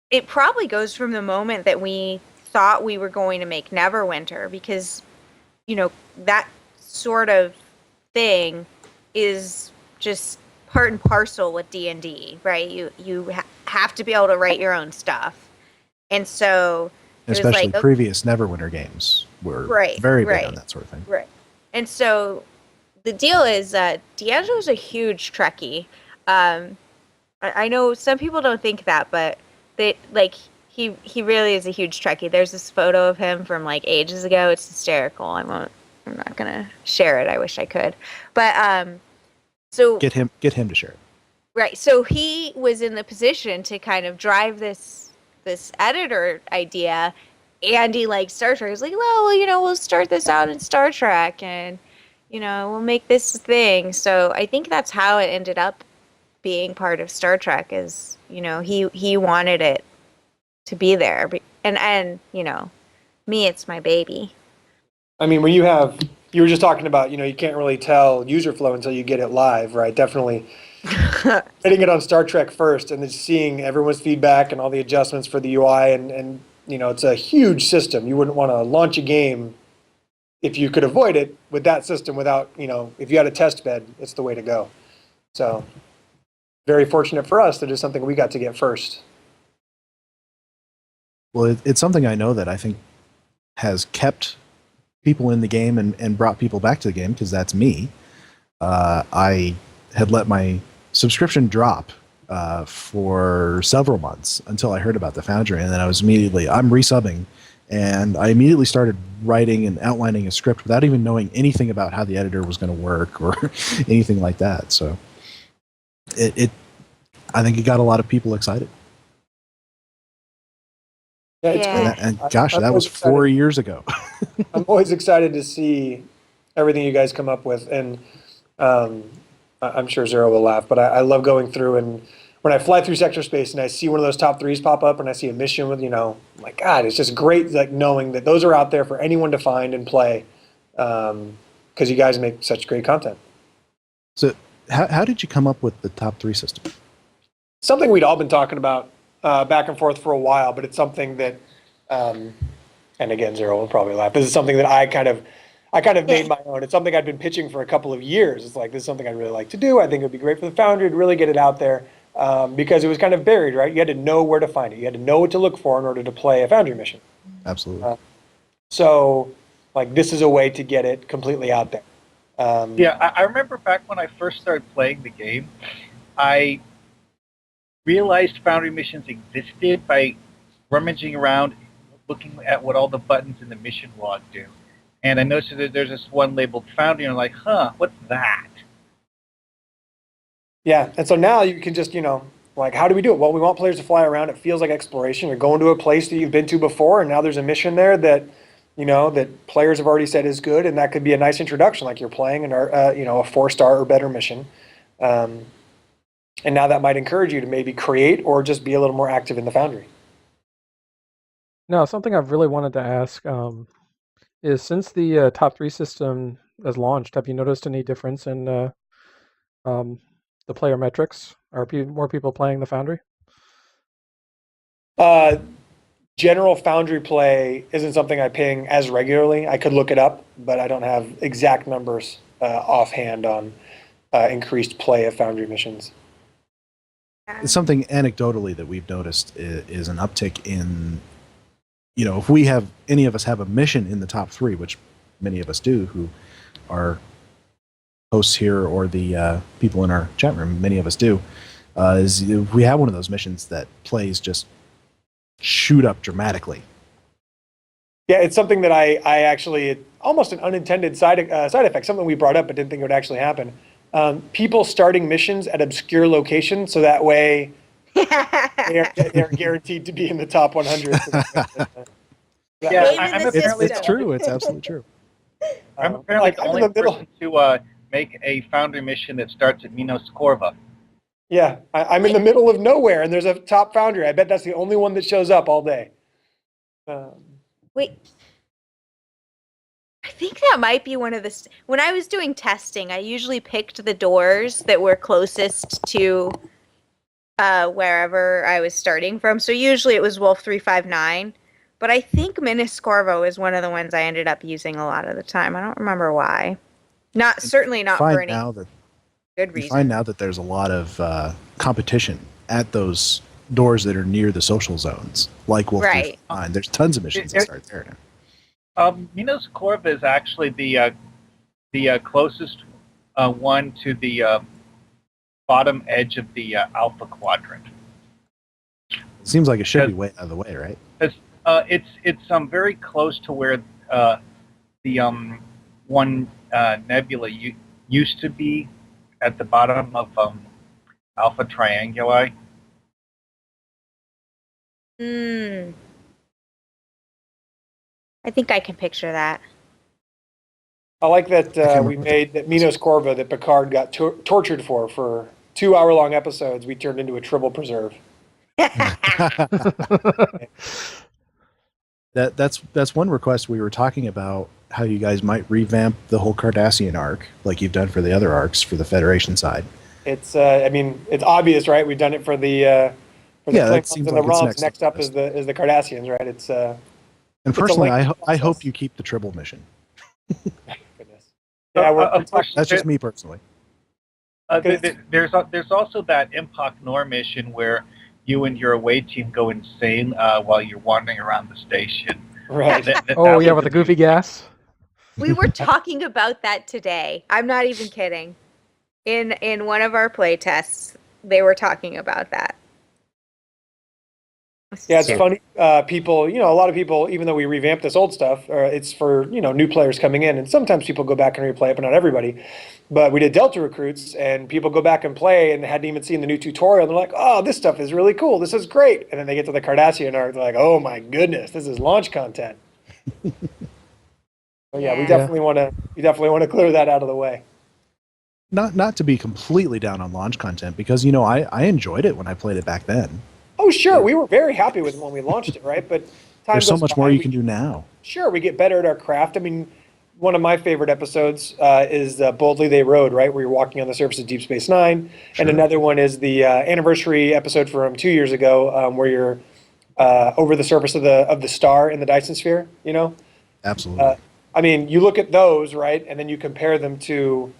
Speaker 4: it probably goes from the moment that we thought we were going to make Neverwinter, because, that sort of thing is just part and parcel with D&D, right? You have to be able to write your own stuff. And so
Speaker 2: Especially previous Neverwinter games were very big on that sort of thing.
Speaker 4: Right. And so the deal is D'Angelo's a huge Trekkie. I know some people don't think that, but he really is a huge Trekkie. There's this photo of him from like ages ago. It's hysterical. I'm not gonna share it. I wish I could. But so
Speaker 2: get him to share it.
Speaker 4: Right. So he was in the position to kind of drive this editor idea, and he liked Star Trek. He was like, well, we'll start this out in Star Trek, and we'll make this a thing. So I think that's how it ended up being part of Star Trek. Is he wanted it to be there, and me, it's my baby.
Speaker 5: I mean, when you were just talking about, you can't really tell user flow until you get it live, right? Definitely getting it on Star Trek first and then seeing everyone's feedback and all the adjustments for the UI and it's a huge system. You wouldn't want to launch a game if you could avoid it with that system without, if you had a test bed, it's the way to go. So very fortunate for us that it's something we got to get first.
Speaker 2: Well, it's something I know that I think has kept people in the game and brought people back to the game, because that's me. I had let my subscription drop for several months until I heard about the Foundry, and then I was I'm resubbing And I immediately started writing and outlining a script without even knowing anything about how the editor was going to work or anything like that. So I think it got a lot of people excited.
Speaker 5: Yeah, it's
Speaker 4: Yeah.
Speaker 5: great.
Speaker 2: And gosh,
Speaker 5: I'm
Speaker 2: that was
Speaker 5: always excited.
Speaker 2: 4 years ago.
Speaker 5: I'm always excited to see everything you guys come up with, and I'm sure Zero will laugh, but I love going through, and when I fly through sector space and I see one of those top threes pop up and I see a mission with, my God, it's just great, like, knowing that those are out there for anyone to find and play, because you guys make such great content.
Speaker 2: So how did you come up with the top 3 system?
Speaker 5: Something we'd all been talking about back and forth for a while, but it's something that, and again, Zero will probably laugh. This is something that I kind of made my own. It's something I'd been pitching for a couple of years. It's like, this is something I'd really like to do. I think it would be great for the Foundry to really get it out there, because it was kind of buried, right? You had to know where to find it. You had to know what to look for in order to play a Foundry mission.
Speaker 2: Absolutely.
Speaker 5: So, like, this is a way to get it completely out there.
Speaker 3: I remember back when I first started playing the game, I realized Foundry missions existed by rummaging around, looking at what all the buttons in the mission log do. And I noticed that there's this one labeled Foundry, and I'm like, what's that?
Speaker 5: Yeah, and so now you can just, like, how do we do it? Well, we want players to fly around. It feels like exploration. You're going to a place that you've been to before, and now there's a mission there that, that players have already said is good, and that could be a nice introduction, like you're playing a 4-star or better mission. And now that might encourage you to maybe create or just be a little more active in the Foundry.
Speaker 1: Now, something I've really wanted to ask is, since the top 3 system has launched, have you noticed any difference in the player metrics? Are more people playing the Foundry?
Speaker 5: General Foundry play isn't something I ping as regularly. I could look it up, but I don't have exact numbers offhand on increased play of Foundry missions.
Speaker 2: Something anecdotally that we've noticed is an uptick in, if we have, any of us have a mission in the top 3, which many of us do, who are hosts here or the people in our chat room, many of us do, is if we have one of those missions that plays just shoot up dramatically.
Speaker 5: Yeah, it's something that I actually, almost an unintended side effect, something we brought up but didn't think it would actually happen. People starting missions at obscure locations, so that way they're guaranteed to be in the top 100.
Speaker 2: It's true. It's absolutely true.
Speaker 3: I'm apparently the only person to make a Foundry mission that starts at Minos Corva.
Speaker 5: Yeah, I'm in the middle of nowhere, and there's a top Foundry. I bet that's the only one that shows up all day.
Speaker 4: Wait. I think that might be one of the... When I was doing testing, I usually picked the doors that were closest to wherever I was starting from. So usually it was Wolf 359. But I think Minos Corvo is one of the ones I ended up using a lot of the time. I don't remember why. Certainly not for any good reason.
Speaker 2: You find now that there's a lot of competition at those doors that are near the social zones, like Wolf 359. There's tons of missions that start there now.
Speaker 3: Minos Corva is actually the closest one to the bottom edge of the Alpha Quadrant.
Speaker 2: It seems like it should be way out of the way, right?
Speaker 3: It's very close to where the one nebula used to be at the bottom of Alpha Trianguli.
Speaker 4: I think I can picture that.
Speaker 5: I like that we made that Minos Corva that Picard got tortured for 2-hour-long episodes. We turned into a Tribble preserve.
Speaker 2: That's one request. We were talking about how you guys might revamp the whole Cardassian arc, like you've done for the other arcs for the Federation side.
Speaker 5: It's it's obvious, right? We've done it for the Klingons and the Romps. Next up is the Cardassians, right? It's
Speaker 2: and personally, I hope you keep the Tribble mission.
Speaker 5: Goodness. Yeah,
Speaker 2: that's just me personally.
Speaker 3: There's also that Impact Nor mission where you and your away team go insane while you're wandering around the station.
Speaker 5: Right.
Speaker 1: With the goofy gas.
Speaker 4: We were talking about that today. I'm not even kidding. In one of our play tests, they were talking about that.
Speaker 5: Yeah, it's funny. People, a lot of people, even though we revamped this old stuff, it's for, new players coming in. And sometimes people go back and replay it, but not everybody. But we did Delta Recruits, and people go back and play and hadn't even seen the new tutorial. They're like, oh, this stuff is really cool. This is great. And then they get to the Cardassian Arc, they're like, oh my goodness, this is launch content. So yeah, we definitely want to clear that out of the way.
Speaker 2: Not to be completely down on launch content, because I enjoyed it when I played it back then.
Speaker 5: Oh sure, we were very happy with it when we launched it, right? But time
Speaker 2: there's so
Speaker 5: goes
Speaker 2: much
Speaker 5: by,
Speaker 2: more you can do now.
Speaker 5: Sure, we get better at our craft. I mean, one of my favorite episodes is Boldly They Rode, right, where you're walking on the surface of Deep Space Nine, and another one is the anniversary episode from 2 years ago, where you're over the surface of the star in the Dyson Sphere.
Speaker 2: Absolutely.
Speaker 5: I mean, you look at those, right, and then you compare them to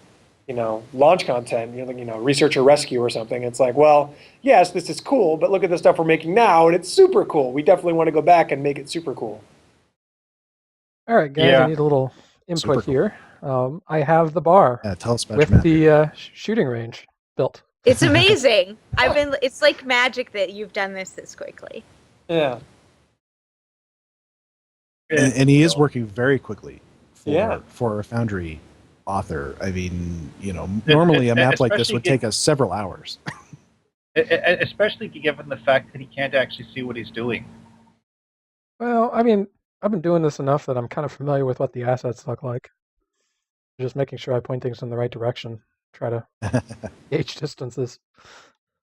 Speaker 5: launch content, research or rescue or something. It's like, well, yes, this is cool, but look at the stuff we're making now, and it's super cool. We definitely want to go back and make it super cool.
Speaker 1: All right, guys, I need a little input here. I have the bar
Speaker 2: tell us about
Speaker 1: with the shooting range built.
Speaker 4: It's amazing. It's like magic that you've done this quickly.
Speaker 5: Yeah.
Speaker 2: And he is working very quickly for a Foundry author. I mean, normally a map like this would take us several hours.
Speaker 3: Especially given the fact that he can't actually see what he's doing.
Speaker 1: Well, I mean, I've been doing this enough that I'm kind of familiar with what the assets look like. Just making sure I point things in the right direction. Try to gauge distances.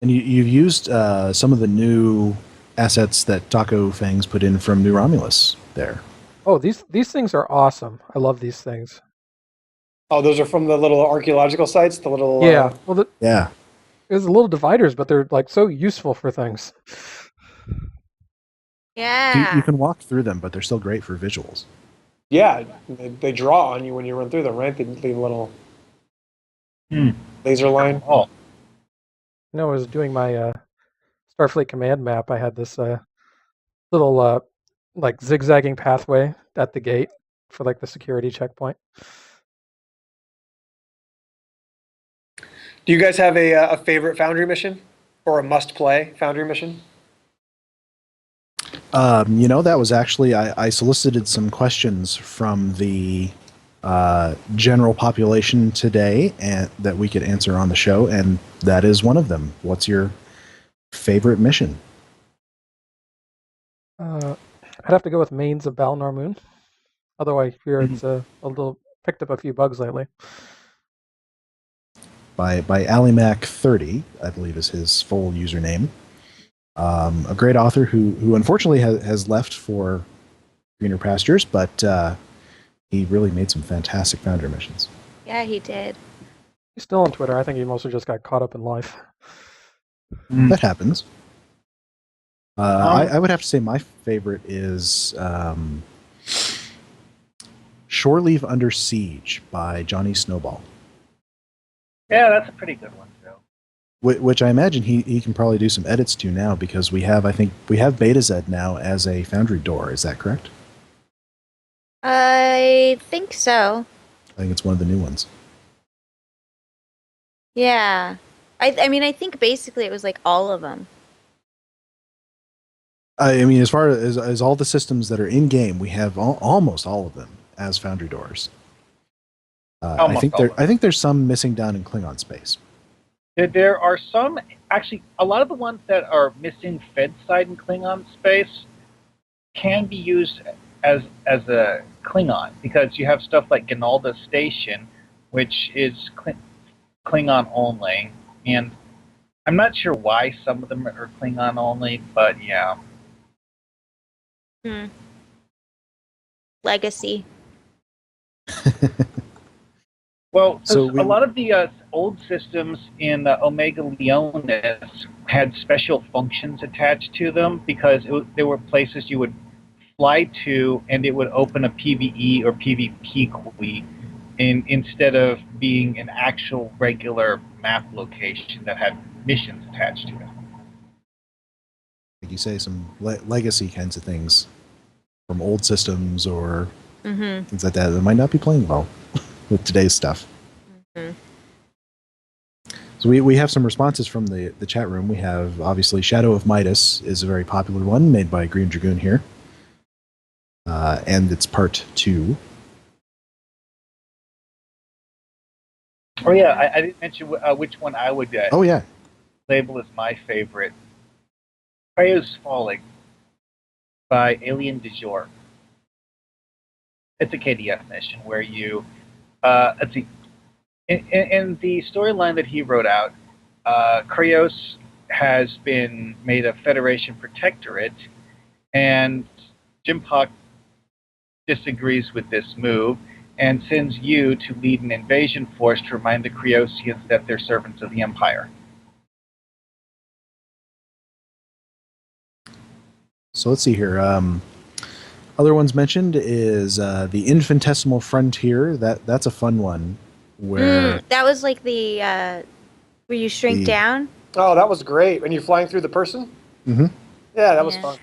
Speaker 2: And you've used some of the new assets that Taco Fangs put in from New Romulus there.
Speaker 1: Oh, these things are awesome. I love these things.
Speaker 5: Oh, those are from the little archaeological sites? The little...
Speaker 1: Yeah. There's the little dividers, but they're like so useful for things.
Speaker 4: Yeah.
Speaker 2: You can walk through them, but they're still great for visuals.
Speaker 5: Yeah, they draw on you when you run through them, right? They leave a little laser line.
Speaker 3: Oh.
Speaker 1: I was doing my Starfleet command map. I had this little like zigzagging pathway at the gate for like the security checkpoint.
Speaker 5: Do you guys have a favorite Foundry mission or a must-play Foundry mission?
Speaker 2: That was actually I solicited some questions from the general population today, and that we could answer on the show, and that is one of them. What's your favorite mission?
Speaker 1: I'd have to go with Mains of Balnar Moon. Although I hear it's a little picked up a few bugs lately.
Speaker 2: By AliMac30, I believe is his full username. A great author who unfortunately has left for greener pastures, but he really made some fantastic Foundry missions.
Speaker 4: Yeah, he did.
Speaker 1: He's still on Twitter. I think he mostly just got caught up in life.
Speaker 2: That happens. I would have to say my favorite is Shore Leave Under Siege by Johnny Snowball.
Speaker 3: Yeah, that's a pretty good one, too.
Speaker 2: Which I imagine he can probably do some edits to now, because we have Beta Z now as a Foundry door. Is that correct?
Speaker 4: I think so.
Speaker 2: I think it's one of the new ones.
Speaker 4: Yeah. I think basically it was like all of them.
Speaker 2: I mean, as far as all the systems that are in game, we have almost all of them as Foundry doors. I think there's some missing down in Klingon space.
Speaker 3: There are some, actually, a lot of the ones that are missing Fed side in Klingon space can be used as a Klingon, because you have stuff like Ginalda Station, which is Klingon only, and I'm not sure why some of them are Klingon only, but yeah.
Speaker 4: Legacy.
Speaker 3: Well, so a lot of the old systems in Omega Leonis had special functions attached to them, because there were places you would fly to and it would open a PvE or PvP queue instead of being an actual regular map location that had missions attached to it.
Speaker 2: Like you say, some legacy kinds of things from old systems or things like that might not be playing well with today's stuff. So So we have some responses from the chat room. We have, obviously, Shadow of Midas is a very popular one made by Greendragoon here. And it's part 2.
Speaker 3: Oh yeah, I didn't mention which one I would
Speaker 2: Oh yeah,
Speaker 3: label as my favorite. Kratos Falling by Alien du Jour. It's a KDF mission where you, let's see, in the storyline that he wrote out, Kratos has been made a Federation protectorate, and Jim Puck disagrees with this move and sends you to lead an invasion force to remind the Creosians that they're servants of the Empire.
Speaker 2: so let's see here. Other ones mentioned is the Infinitesimal Frontier. That's a fun one. Where
Speaker 4: that was like the where you shrink down.
Speaker 5: Oh, that was great. When you're flying through the person?
Speaker 2: Mm-hmm.
Speaker 5: Yeah, that was fun.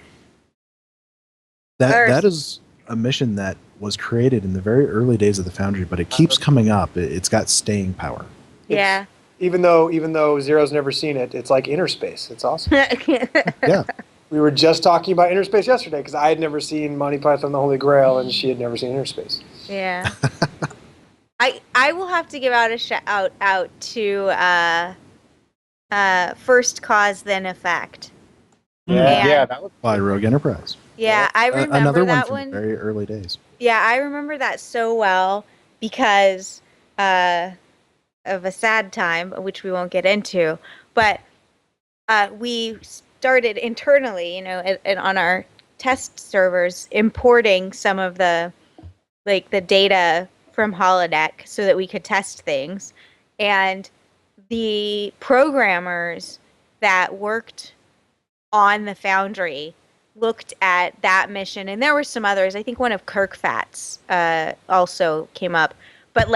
Speaker 2: That is a mission that was created in the very early days of the Foundry, but it keeps coming up. It's got staying power.
Speaker 4: Yeah.
Speaker 5: Even though Zero's never seen it, it's like inner space. It's awesome.
Speaker 2: Yeah.
Speaker 5: We were just talking about inner space yesterday because I had never seen Monty Python the Holy Grail and she had never seen inner space.
Speaker 4: Yeah. I will have to give out a shout out to First Cause Then Effect.
Speaker 5: Yeah, that was
Speaker 2: by Rogue Enterprise.
Speaker 4: Yeah, I remember
Speaker 2: another
Speaker 4: that
Speaker 2: one from the very early days.
Speaker 4: Yeah, I remember that so well because of a sad time, which we won't get into. But we started internally, and on our test servers, importing some of the data from holodeck so that we could test things. And the programmers that worked on the Foundry looked at that mission, and there were some others. I think one of Kirkfat's also came up. But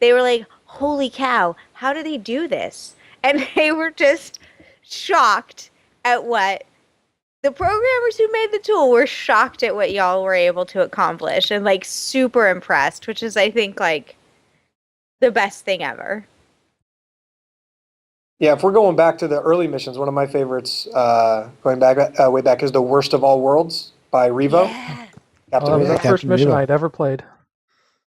Speaker 4: they were like, holy cow, how do they do this? And they were just shocked at what the programmers who made the tool were shocked at what y'all were able to accomplish, and super impressed, which is, I think, the best thing ever.
Speaker 5: Yeah, if we're going back to the early missions, one of my favorites, going back way back, is The Worst of All Worlds by Revo.
Speaker 4: Yeah.
Speaker 5: Captain
Speaker 1: That was
Speaker 5: Revo.
Speaker 1: the first mission I'd ever played.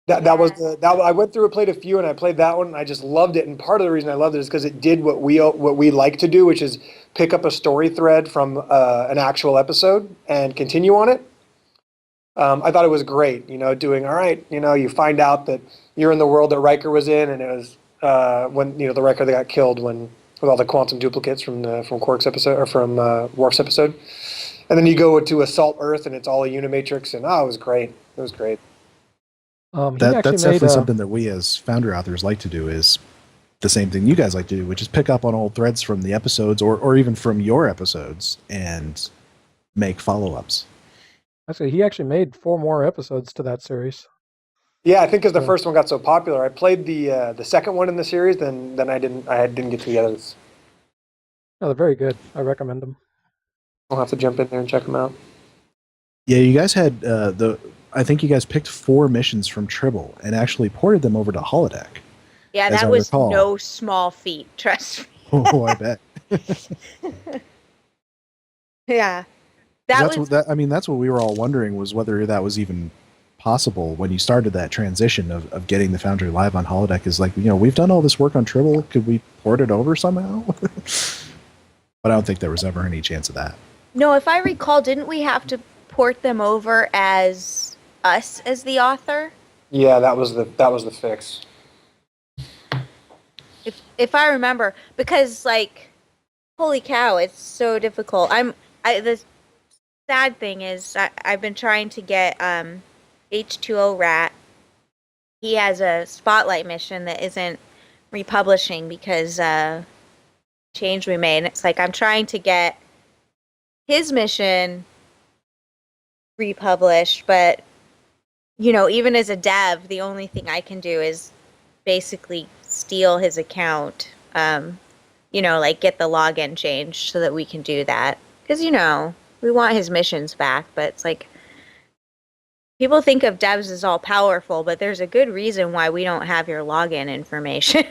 Speaker 5: That was I went through and played a few, and I played that one, and I just loved it. And part of the reason I loved it is because it did what we like to do, which is pick up a story thread from an actual episode and continue on it. I thought it was great, doing all right. You find out that you're in the world that Riker was in, and it was when the Riker that got killed with all the quantum duplicates from Quark's episode or from Worf's episode, and then you go to Assault Earth, and it's all a Unimatrix, and it was great. It was great.
Speaker 2: That's definitely something that we as Foundry authors like to do, is the same thing you guys like to do, which is pick up on old threads from the episodes or even from your episodes and make follow-ups.
Speaker 1: Actually, he actually made 4 more episodes to that series.
Speaker 5: Yeah, I think because the first one got so popular, I played the second one in the series, then I didn't get to the others.
Speaker 1: No, they're very good. I recommend them.
Speaker 5: I'll have to jump in there and check them out.
Speaker 2: Yeah, you guys had I think you guys picked 4 missions from Tribble and actually ported them over to holodeck.
Speaker 4: Yeah, that was no small feat, trust me.
Speaker 2: Oh, I bet.
Speaker 4: Yeah.
Speaker 2: That's what we were all wondering, was whether that was even possible when you started that transition of getting the Foundry live on holodeck. Is we've done all this work on Tribble, could we port it over somehow? But I don't think there was ever any chance of that.
Speaker 4: No, if I recall, didn't we have to port them over as us as the author?
Speaker 5: Yeah, that was the fix.
Speaker 4: If I remember, because holy cow, it's so difficult. The sad thing is I've been trying to get H2O Rat. He has a spotlight mission that isn't republishing because change we made. And it's I'm trying to get his mission republished, but even as a dev, the only thing I can do is basically steal his account, get the login changed so that we can do that. Because, we want his missions back, but it's People think of devs as all powerful, but there's a good reason why we don't have your login information.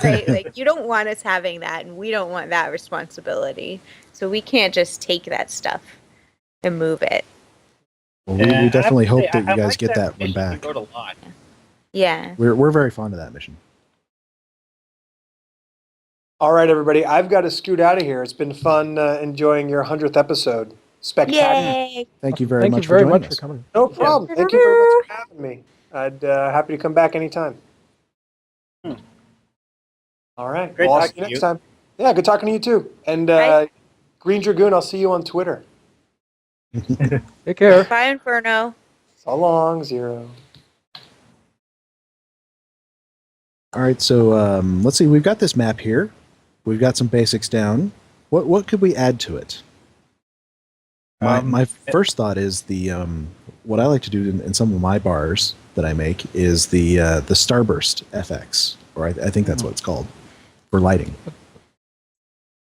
Speaker 4: Right? Like, you don't want us having that, and we don't want that responsibility. So we can't just take that stuff and move it.
Speaker 2: Well, we definitely hope that you guys
Speaker 3: like
Speaker 2: get that one
Speaker 3: mission.
Speaker 2: back.
Speaker 3: You wrote a lot.
Speaker 4: Yeah.
Speaker 2: We're very fond of that mission.
Speaker 5: All right, everybody. I've got to scoot out of here. It's been fun enjoying your 100th episode. Spectacular.
Speaker 4: Yay!
Speaker 2: Thank you very
Speaker 1: Thank
Speaker 2: much
Speaker 1: you very
Speaker 2: for joining
Speaker 1: much
Speaker 2: us.
Speaker 1: for coming.
Speaker 5: No problem. Thank you very much for having me. I'd happy to come back anytime. All right.
Speaker 3: Great
Speaker 5: Well, I'll
Speaker 3: talking
Speaker 5: see you
Speaker 3: to
Speaker 5: next
Speaker 3: you.
Speaker 5: time. Yeah, good talking to you too. And
Speaker 4: Bye.
Speaker 5: Greendragoon, I'll see you on Twitter.
Speaker 1: Take care.
Speaker 4: Bye, Inferno.
Speaker 5: So long, Zero.
Speaker 2: All right, so let's see. We've got this map here. We've got some basics down. What could we add to it? My first thought is the what I like to do in some of my bars that I make is the Starburst FX, or I think that's what it's called for lighting.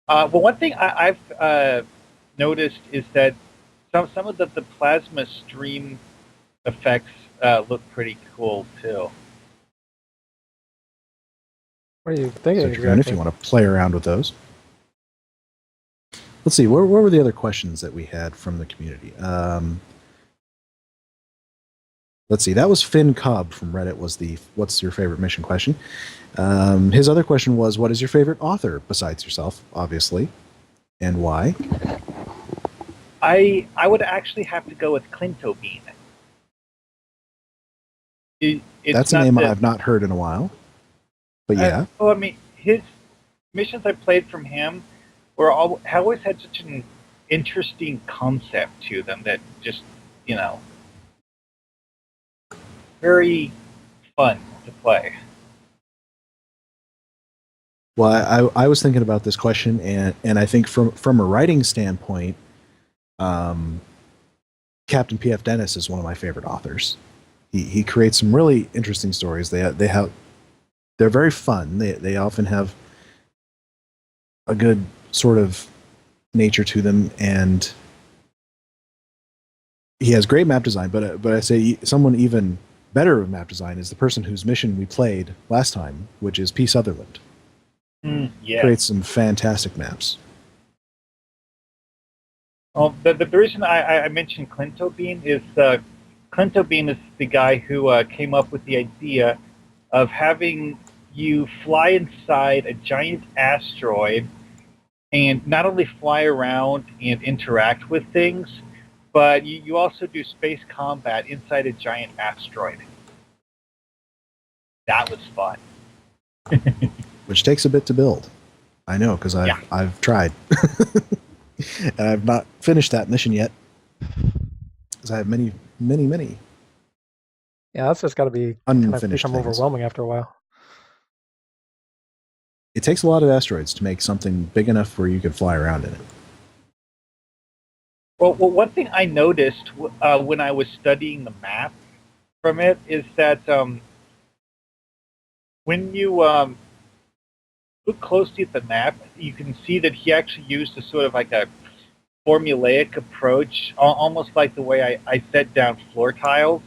Speaker 3: Well, one thing I've noticed is that some of the plasma stream effects look pretty cool too.
Speaker 1: What are you thinking?
Speaker 2: So
Speaker 1: Exactly?
Speaker 2: if you want to play around with those. Let's see, what were the other questions that we had from the community? Let's see, that was Finn Cobb from Reddit was the what's your favorite mission question. His other question was, what is your favorite author besides yourself, obviously, and why?
Speaker 3: I would actually have to go with Clinto Bean.
Speaker 2: That's a name I've not heard in a while, but yeah.
Speaker 3: Well, I mean, his missions I played from him were always had such an interesting concept to them that just, very fun to play.
Speaker 2: Well, I was thinking about this question, and I think from a writing standpoint, Captain P.F. Dennis is one of my favorite authors. He creates some really interesting stories. They're very fun. They often have a good sort of nature to them, and he has great map design. But I say someone even better with map design is the person whose mission we played last time, which is P. Sutherland.
Speaker 3: Yeah.
Speaker 2: Creates some fantastic maps.
Speaker 3: Well, the reason I mentioned Clinto Bean is Clinto Bean is the guy who came up with the idea of having you fly inside a giant asteroid and not only fly around and interact with things, but you also do space combat inside a giant asteroid. That was fun.
Speaker 2: Which takes a bit to build. I know, because I've tried. And I've not finished that mission yet. Because I have many.
Speaker 1: Yeah, that's just got to be
Speaker 2: Unfinished
Speaker 1: become
Speaker 2: things.
Speaker 1: overwhelming after a while.
Speaker 2: It takes a lot of asteroids to make something big enough where you could fly around in it.
Speaker 3: Well, one thing I noticed when I was studying the map from it is that when you look closely at the map, you can see that he actually used a sort of like a formulaic approach, almost like the way I set down floor tiles.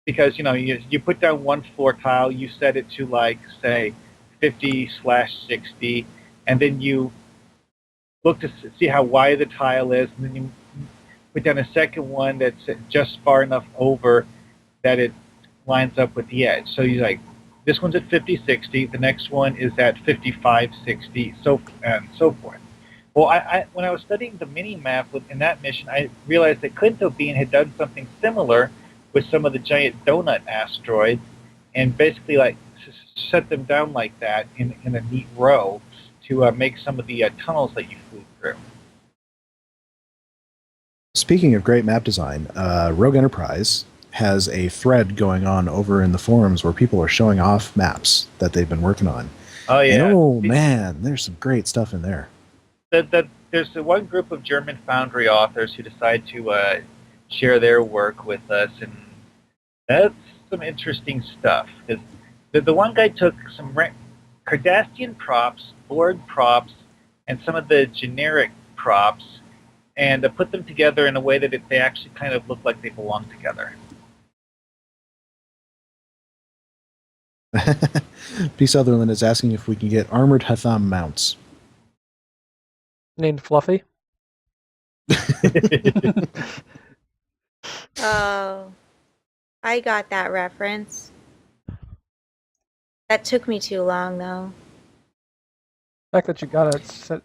Speaker 3: Because, you put down one floor tile, you set it to, like, say, 50/60, and then you look to see how wide the tile is, and then you put down a second one that's just far enough over that it lines up with the edge. So you're like, this one's at 50/60, the next one is at 55/60, and so forth. Well, when I was studying the mini-map in that mission, I realized that Clinto Bean had done something similar with some of the giant donut asteroids, and basically like set them down like that in a neat row to make some of the tunnels that you flew through.
Speaker 2: Speaking of great map design, Rogue Enterprise has a thread going on over in the forums where people are showing off maps that they've been working on.
Speaker 3: Oh, yeah.
Speaker 2: And, man, there's some great stuff in there.
Speaker 3: There's the one group of German Foundry authors who decide to share their work with us, and that's some interesting stuff. Because the one guy took some Cardassian props, board props, and some of the generic props, and put them together in a way that they actually kind of look like they belong together.
Speaker 2: P. Sutherland is asking if we can get armored Hatham mounts.
Speaker 1: Named Fluffy.
Speaker 4: Oh, I got that reference. That took me too long, though.
Speaker 1: The fact that you got it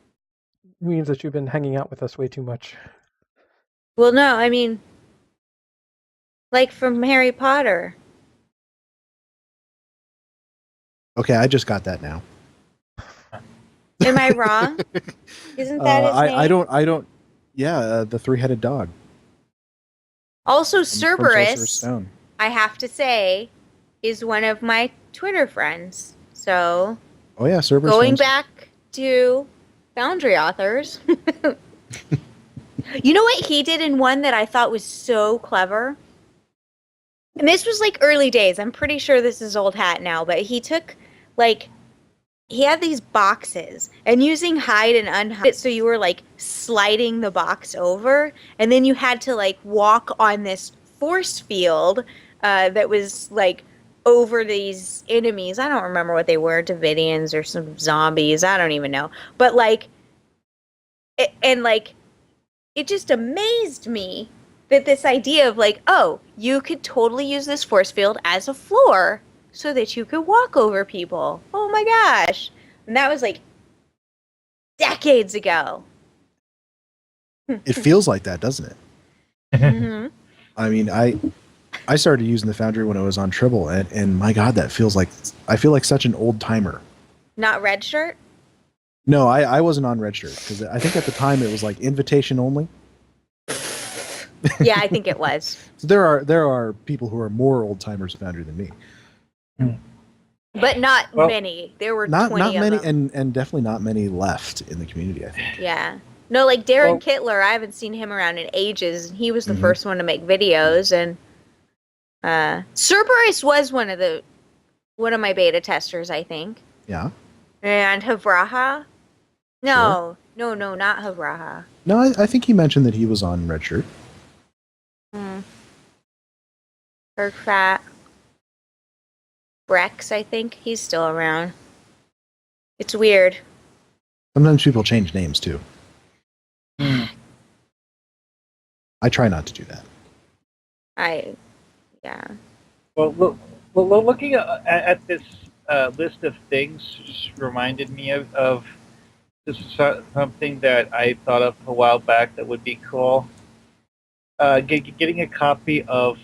Speaker 1: means that you've been hanging out with us way too much.
Speaker 4: Well, no, I mean, like from Harry Potter.
Speaker 2: Okay, I just got that now.
Speaker 4: Am I wrong? Isn't that his name?
Speaker 2: I don't. Yeah, the three-headed dog.
Speaker 4: Also,
Speaker 2: From Sorcerer's
Speaker 4: Cerberus,
Speaker 2: Stone.
Speaker 4: I have to say, is one of my Twitter friends. So,
Speaker 2: Oh yeah, Cerberus.
Speaker 4: going
Speaker 2: ones.
Speaker 4: back to Foundry authors. You know what he did in one that I thought was so clever? And this was like early days. I'm pretty sure this is old hat now, but he took like he had these boxes and using hide and unhide it so you were like sliding the box over and then you had to like walk on this force field that was like over these enemies. I don't remember what they were, Davidians or some zombies. I don't even know. But like it just amazed me that this idea of like, oh, you could totally use this force field as a floor so that you could walk over people. Oh my gosh. And that was like decades ago.
Speaker 2: It feels like that, doesn't it?
Speaker 4: Mm-hmm.
Speaker 2: I mean, I started using the Foundry when I was on Tribble, and my God, that feels like I feel like such an old timer.
Speaker 4: Not red shirt?
Speaker 2: No, I wasn't on Red Shirt because I think at the time it was like invitation only.
Speaker 4: Yeah, I think it was.
Speaker 2: So there are people who are more old timers Foundry than me.
Speaker 4: But not many. There were
Speaker 2: Not
Speaker 4: 20
Speaker 2: many,
Speaker 4: of them.
Speaker 2: and definitely not many left in the community, I think.
Speaker 4: Yeah. No, like Darren Kittler, I haven't seen him around in ages. And he was the first one to make videos, and Cerberus was one of my beta testers, I think.
Speaker 2: Yeah.
Speaker 4: And Havraha. No, not Havraha.
Speaker 2: No, I think he mentioned that he was on Red Shirt.
Speaker 4: Fat. Rex, I think. He's still around. It's weird.
Speaker 2: Sometimes people change names too. I try not to do that.
Speaker 4: Yeah.
Speaker 3: Well, looking at this list of things reminded me of this is something that I thought of a while back that would be cool. Getting a copy of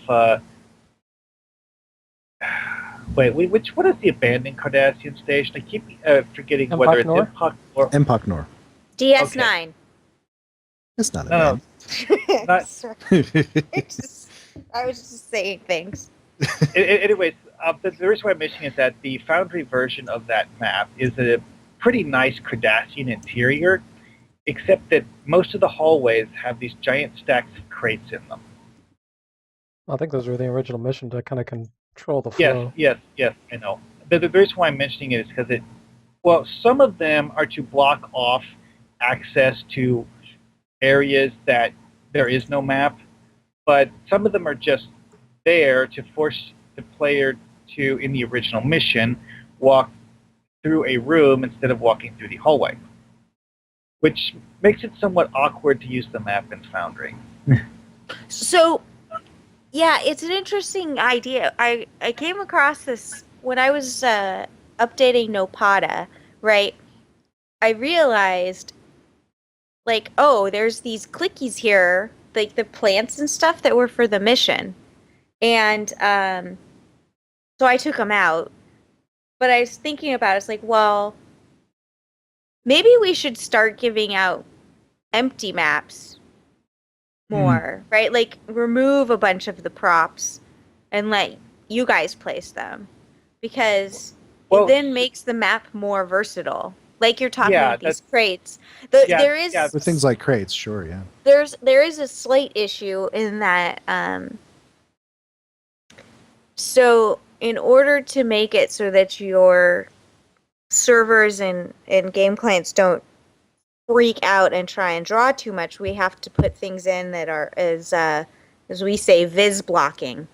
Speaker 3: what is the abandoned Cardassian station? I keep forgetting whether it's
Speaker 1: Empok
Speaker 3: or
Speaker 2: Empok Nor.
Speaker 4: DS9.
Speaker 2: Okay. It's not a
Speaker 3: No.
Speaker 4: I was just saying things.
Speaker 3: Anyways, the reason why I'm mentioning is that the Foundry version of that map is a pretty nice Cardassian interior, except that most of the hallways have these giant stacks of crates in them.
Speaker 1: I think those were the original mission to kind of control the flow.
Speaker 3: Yes, I know. The reason why I'm mentioning it is because some of them are to block off access to areas that there is no map, but some of them are just there to force the player to, in the original mission, walk through a room instead of walking through the hallway, which makes it somewhat awkward to use the map in Foundry.
Speaker 4: So, yeah, it's an interesting idea. I came across this when I was updating Nopada, right? I realized, like, oh, there's these clickies here, like the plants and stuff that were for the mission. And so I took them out. But I was thinking about it, it's like, well, maybe we should start giving out empty maps more, right? Like, remove a bunch of the props and let you guys place them. Because it then makes the map more versatile. Like you're talking about these crates. There is
Speaker 2: with things like crates, sure, yeah.
Speaker 4: There is a slight issue in that so in order to make it so that your servers and game clients don't freak out and try and draw too much, we have to put things in that are, as we say, viz blocking,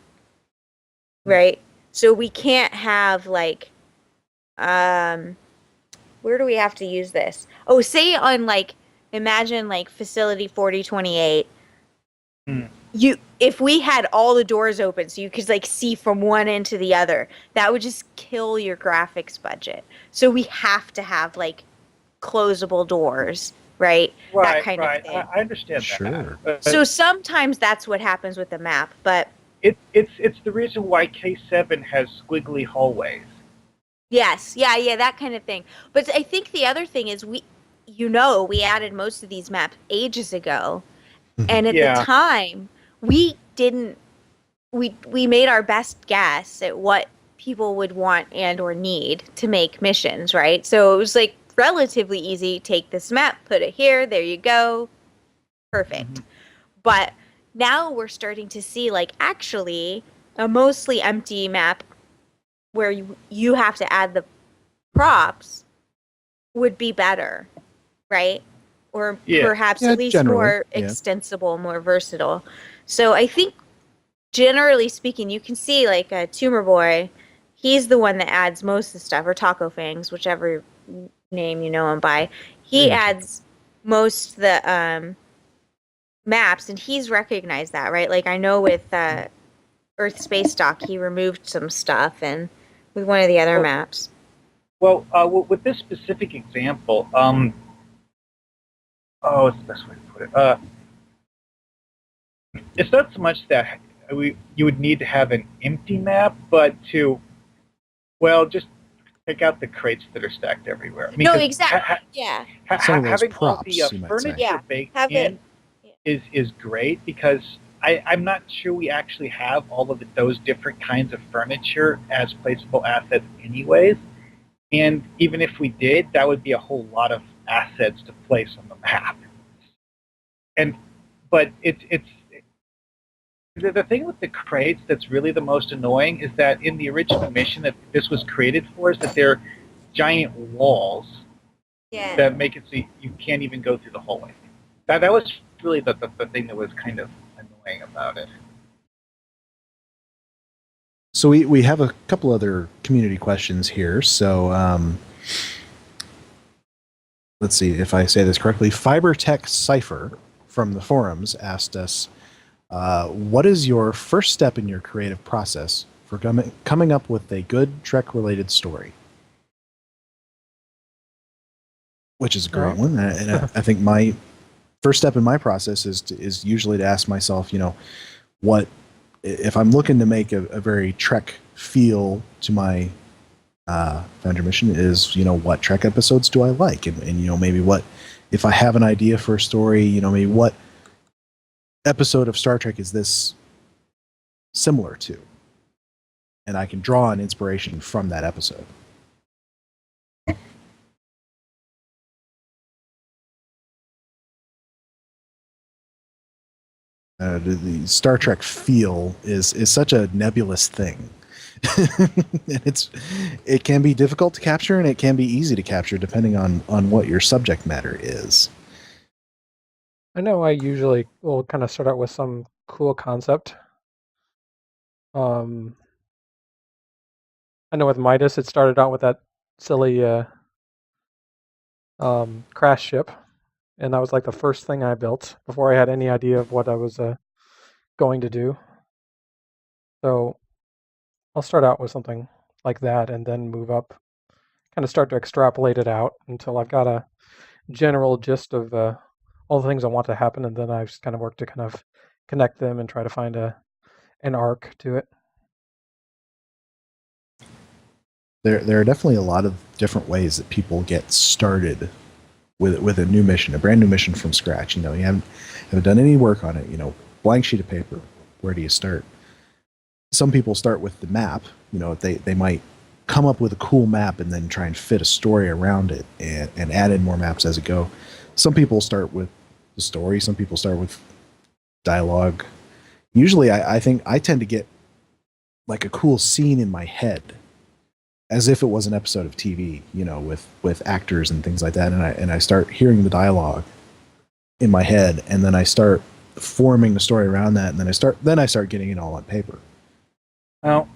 Speaker 4: right? So we can't have like, where do we have to use this? Oh, say on like, imagine like facility 4028. If we had all the doors open so you could like see from one end to the other, that would just kill your graphics budget. So we have to have like closable doors, right? That kind of thing.
Speaker 3: I understand
Speaker 2: Sure.
Speaker 3: that.
Speaker 4: So sometimes that's what happens with the map, but
Speaker 3: it's the reason why K7 has squiggly hallways.
Speaker 4: yes, yeah, that kind of thing. But I think the other thing is we added most of these maps ages ago, and at the time we didn't. We made our best guess at what people would want and or need to make missions, right? So it was like relatively easy. Take this map, put it here, there you go, perfect. But now we're starting to see like actually a mostly empty map where you have to add the props would be better, right? Or perhaps at least more extensible, more versatile. So I think generally speaking, you can see like a Tumor Boy, he's the one that adds most of the stuff, or Taco Fangs, whichever name you know him by. He adds most the maps, and he's recognized that, right? Like I know with Earth Space Dock, he removed some stuff, and with one of the other maps.
Speaker 3: Well, with this specific example, what's the best way to put it? It's not so much that you would need to have an empty map, but just pick out the crates that are stacked everywhere. I mean,
Speaker 4: no, exactly.
Speaker 3: Having
Speaker 2: props,
Speaker 3: all the furniture baked in is great, because I'm not sure we actually have all of those different kinds of furniture as placeable assets anyways. And even if we did, that would be a whole lot of assets to place on the map. But it's the thing with the crates that's really the most annoying is that in the original mission that this was created for is that they're giant walls that make it so you can't even go through the hallway. That was really the thing that was kind of annoying about it.
Speaker 2: So we have a couple other community questions here. So let's see if I say this correctly. FiberTech Cypher from the forums asked us, what is your first step in your creative process for coming up with a good Trek-related story? Which is a great one. And I think my first step in my process is usually to ask myself, what if I'm looking to make a very Trek feel to my Foundry mission is, what Trek episodes do I like? And maybe what, if I have an idea for a story, maybe what episode of Star Trek is this similar to? And I can draw an inspiration from that episode. The Star Trek feel is such a nebulous thing. It can be difficult to capture, and it can be easy to capture depending on what your subject matter is.
Speaker 1: I know I usually will kind of start out with some cool concept. I know with Midas, it started out with that silly crash ship, and that was like the first thing I built before I had any idea of what I was going to do. So I'll start out with something like that and then move up, kind of start to extrapolate it out until I've got a general gist of all the things I want to happen, and then I just kind of work to kind of connect them and try to find an arc to it.
Speaker 2: There are definitely a lot of different ways that people get started with a new mission, a brand new mission from scratch. You haven't done any work on it. Blank sheet of paper. Where do you start? Some people start with the map. They might come up with a cool map and then try and fit a story around it and add in more maps as it go. Some people start with the story. Some people start with dialogue. Usually, I think I tend to get like a cool scene in my head, as if it was an episode of TV, with actors and things like that, and I start hearing the dialogue in my head, and then I start forming the story around that, and then I start getting it all on paper.
Speaker 3: Well,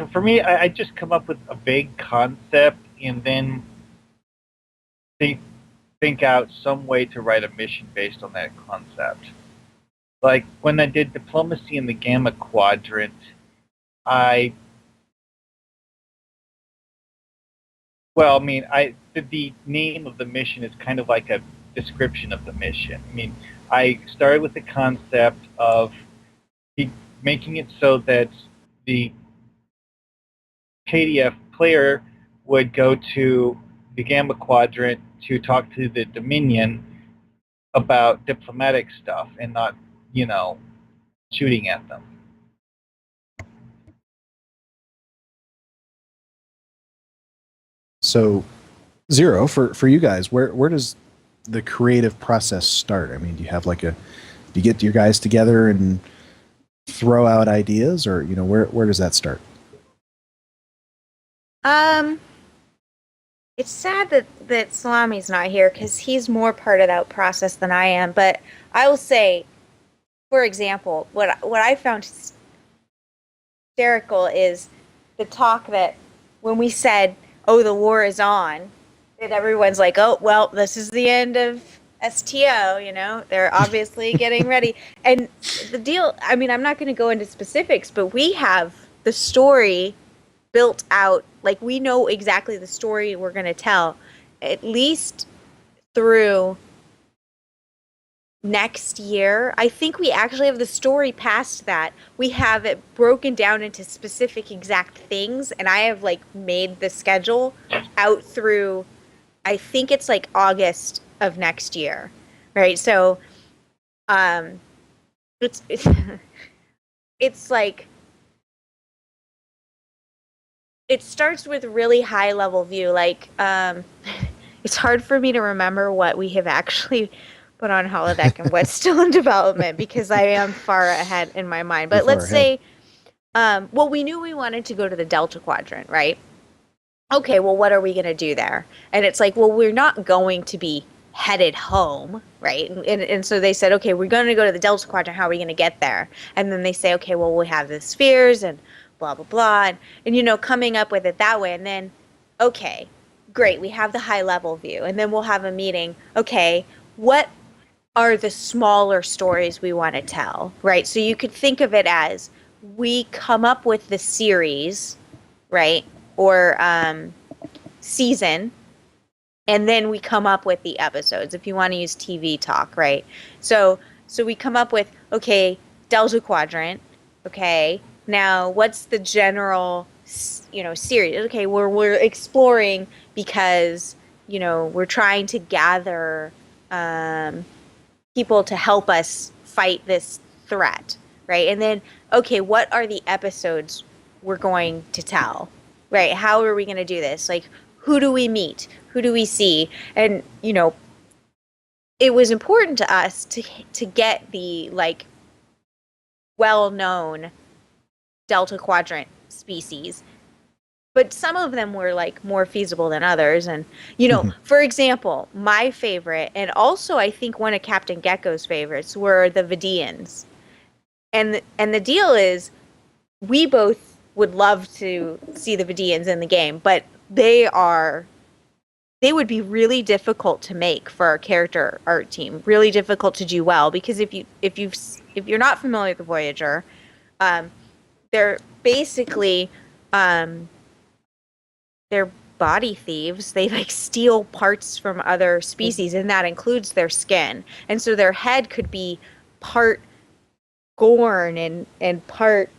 Speaker 3: for me, I just come up with a big concept and then think out some way to write a mission based on that concept. Like when I did Diplomacy in the Gamma Quadrant, the name of the mission is kind of like a description of the mission. I mean, I started with the concept of making it so that the KDF player would go to the Gamma Quadrant to talk to the Dominion about diplomatic stuff and not, shooting at them.
Speaker 2: So, Zero, for you guys, where does the creative process start? I mean, do you get your guys together and throw out ideas, or where does that start?
Speaker 4: It's sad that Salami's not here because he's more part of that process than I am. But I will say, for example, what I found hysterical is the talk that when we said, "Oh, the war is on," and everyone's like, "Oh, well, this is the end of STO." They're obviously getting ready. And the deal, I mean, I'm not going to go into specifics, but we have the story built out. Like, we know exactly the story we're going to tell, at least through next year. I think we actually have the story past that. We have it broken down into specific exact things, and I have made the schedule out through, I think it's August of next year, right? So it's it starts with really high level view. It's hard for me to remember what we have actually put on holodeck and what's still in development because I am far ahead in my mind. But let's say, we knew we wanted to go to the Delta Quadrant, right? Okay, well, what are we going to do there? And it's we're not going to be headed home, right? And so they said, okay, we're going to go to the Delta Quadrant. How are we going to get there? And then they say, okay, well, we have the spheres and blah, blah, blah. And coming up with it that way. And then, okay, great, we have the high level view. And then we'll have a meeting. Okay, what are the smaller stories we want to tell, right? So you could think of it as we come up with the series, right? Or season, and then we come up with the episodes, if you want to use TV talk, right? So we come up with, okay, Delta Quadrant, okay, now what's the general, series? Okay, we're exploring because, we're trying to gather people to help us fight this threat, right? And then, okay, what are the episodes we're going to tell? Right, how are we going to do this? Who do we meet? Who do we see? And, it was important to us to get the, well-known Delta Quadrant species. But some of them were, more feasible than others. And, for example, my favorite, and also I think one of Captain Gecko's favorites, were the Vidians. And the deal is, we both would love to see the Vidians in the game, but they would be really difficult to make for our character art team. Really difficult to do well because if you're not familiar with the Voyager, they're basically they're body thieves. They steal parts from other species, and that includes their skin. And so their head could be part Gorn and part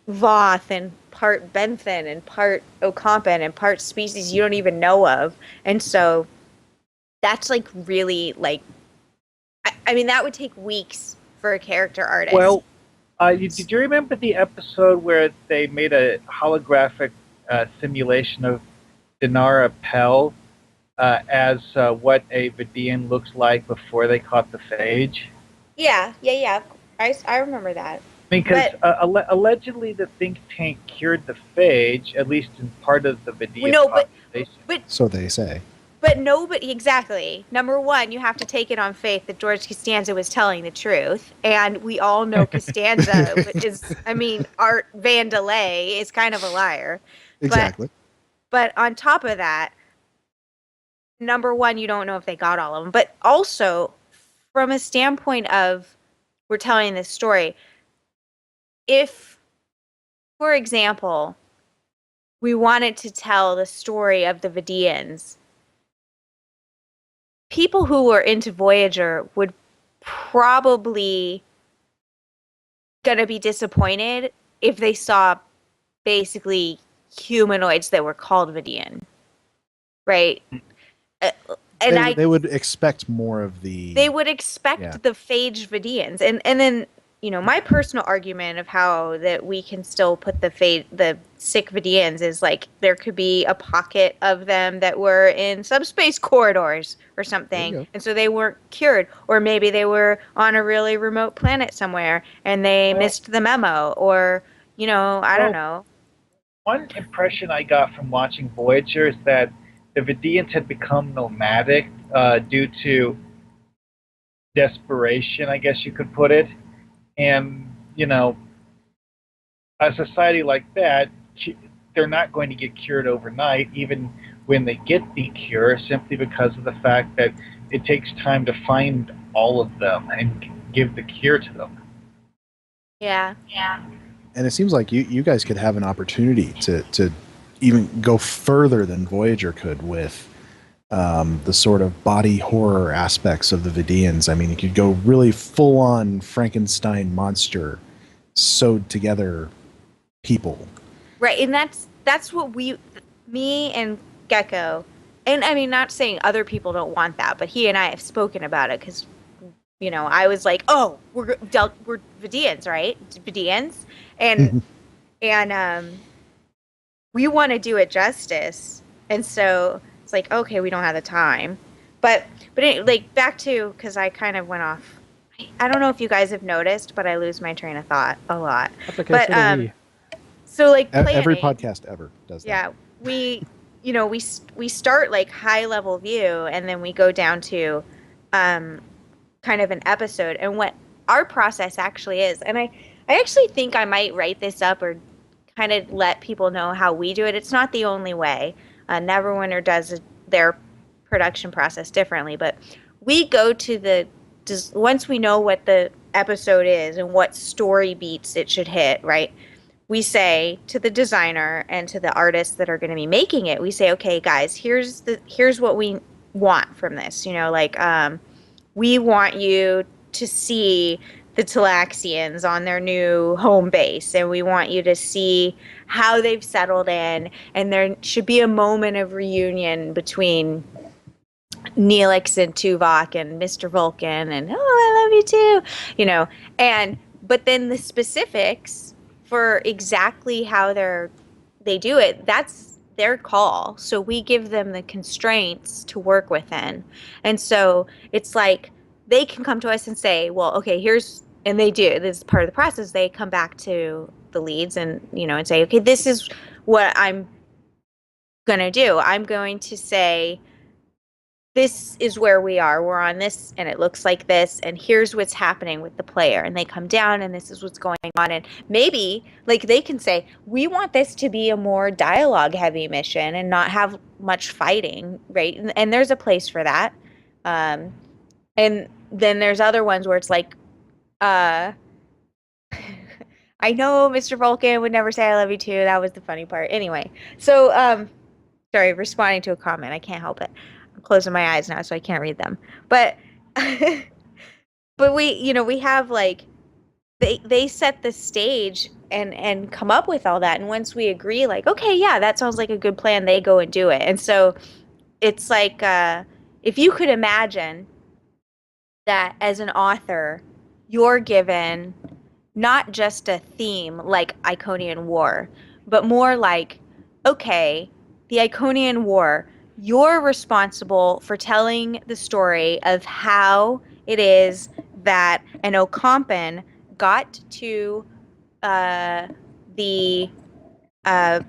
Speaker 4: Voth and part Benthen and part Ocampan and part species you don't even know of. And so that's really I mean, that would take weeks for a character artist.
Speaker 3: Well, did you remember the episode where they made a holographic simulation of Dinara Pell as what a Vidian looks like before they caught the phage?
Speaker 4: Yeah. I remember that.
Speaker 3: Because allegedly the think tank cured the phage, at least in part of the Vidian population.
Speaker 2: So they say.
Speaker 4: But nobody, exactly. Number one, you have to take it on faith that George Costanza was telling the truth. And we all know Costanza Art Vandelay is kind of a liar.
Speaker 2: Exactly.
Speaker 4: But on top of that, number one, you don't know if they got all of them. But also, from a standpoint of we're telling this story, if, for example, we wanted to tell the story of the Vidians, people who were into Voyager would probably gonna be disappointed if they saw basically humanoids that were called Vidian, right? And
Speaker 2: they would expect more of the.
Speaker 4: They would expect the phage Vidians, and then my personal argument of how that we can still put the sick Vidians is like there could be a pocket of them that were in subspace corridors or something, and so they weren't cured, or maybe they were on a really remote planet somewhere and they missed the memo, or I don't know.
Speaker 3: One impression I got from watching Voyager is that the Vidians had become nomadic due to desperation, I guess you could put it. And, a society like that, they're not going to get cured overnight, even when they get the cure, simply because of the fact that it takes time to find all of them and give the cure to them.
Speaker 4: Yeah.
Speaker 2: And it seems like you guys could have an opportunity to even go further than Voyager could with the sort of body horror aspects of the Vidians. I mean, you could go really full-on Frankenstein monster sewed together people.
Speaker 4: Right, and that's what me and Gecko, and I mean, not saying other people don't want that, but he and I have spoken about it because, I was like, oh, we're Vidians, right? Vidians, and we want to do it justice, and so it's like, okay, we don't have the time, but like back to, because I kind of went off. I don't know if you guys have noticed, but I lose my train of thought a lot.
Speaker 1: That's okay.
Speaker 4: But so like planning,
Speaker 2: every podcast ever does that.
Speaker 4: Yeah, we start like high level view, and then we go down to kind of an episode, and what our process actually is. And I actually think I might write this up or kind of let people know how we do it. It's not the only way. Neverwinter does their production process differently, but we go to once we know what the episode is and what story beats it should hit, right? We say to the designer and to the artists that are going to be making it, we say, okay, guys, here's what we want from this. We want you to see the Talaxians on their new home base, and we want you to see how they've settled in, and there should be a moment of reunion between Neelix and Tuvok and Mr. Vulcan, and I love you too, but then the specifics for exactly how they do it, that's their call. So we give them the constraints to work within. And so it's like they can come to us and say, well, okay, and they do, this is part of the process. They come back to the leads and, and say, okay, this is what I'm going to do. I'm going to say, this is where we are. We're on this, and it looks like this, and here's what's happening with the player. And they come down, and this is what's going on. And maybe, like, they can say, we want this to be a more dialogue-heavy mission and not have much fighting, right? And there's a place for that. And then there's other ones where it's like, I know Mr. Vulcan would never say I love you too. That was the funny part. Anyway, so, sorry, responding to a comment. I can't help it. I'm closing my eyes now, so I can't read them. But we have like, they set the stage and come up with all that. And once we agree, like, okay, yeah, that sounds like a good plan, they go and do it. And so it's like, if you could imagine that as an author, you're given not just a theme like Iconian War, but more like, okay, the Iconian War, you're responsible for telling the story of how it is that an Ocampan got to the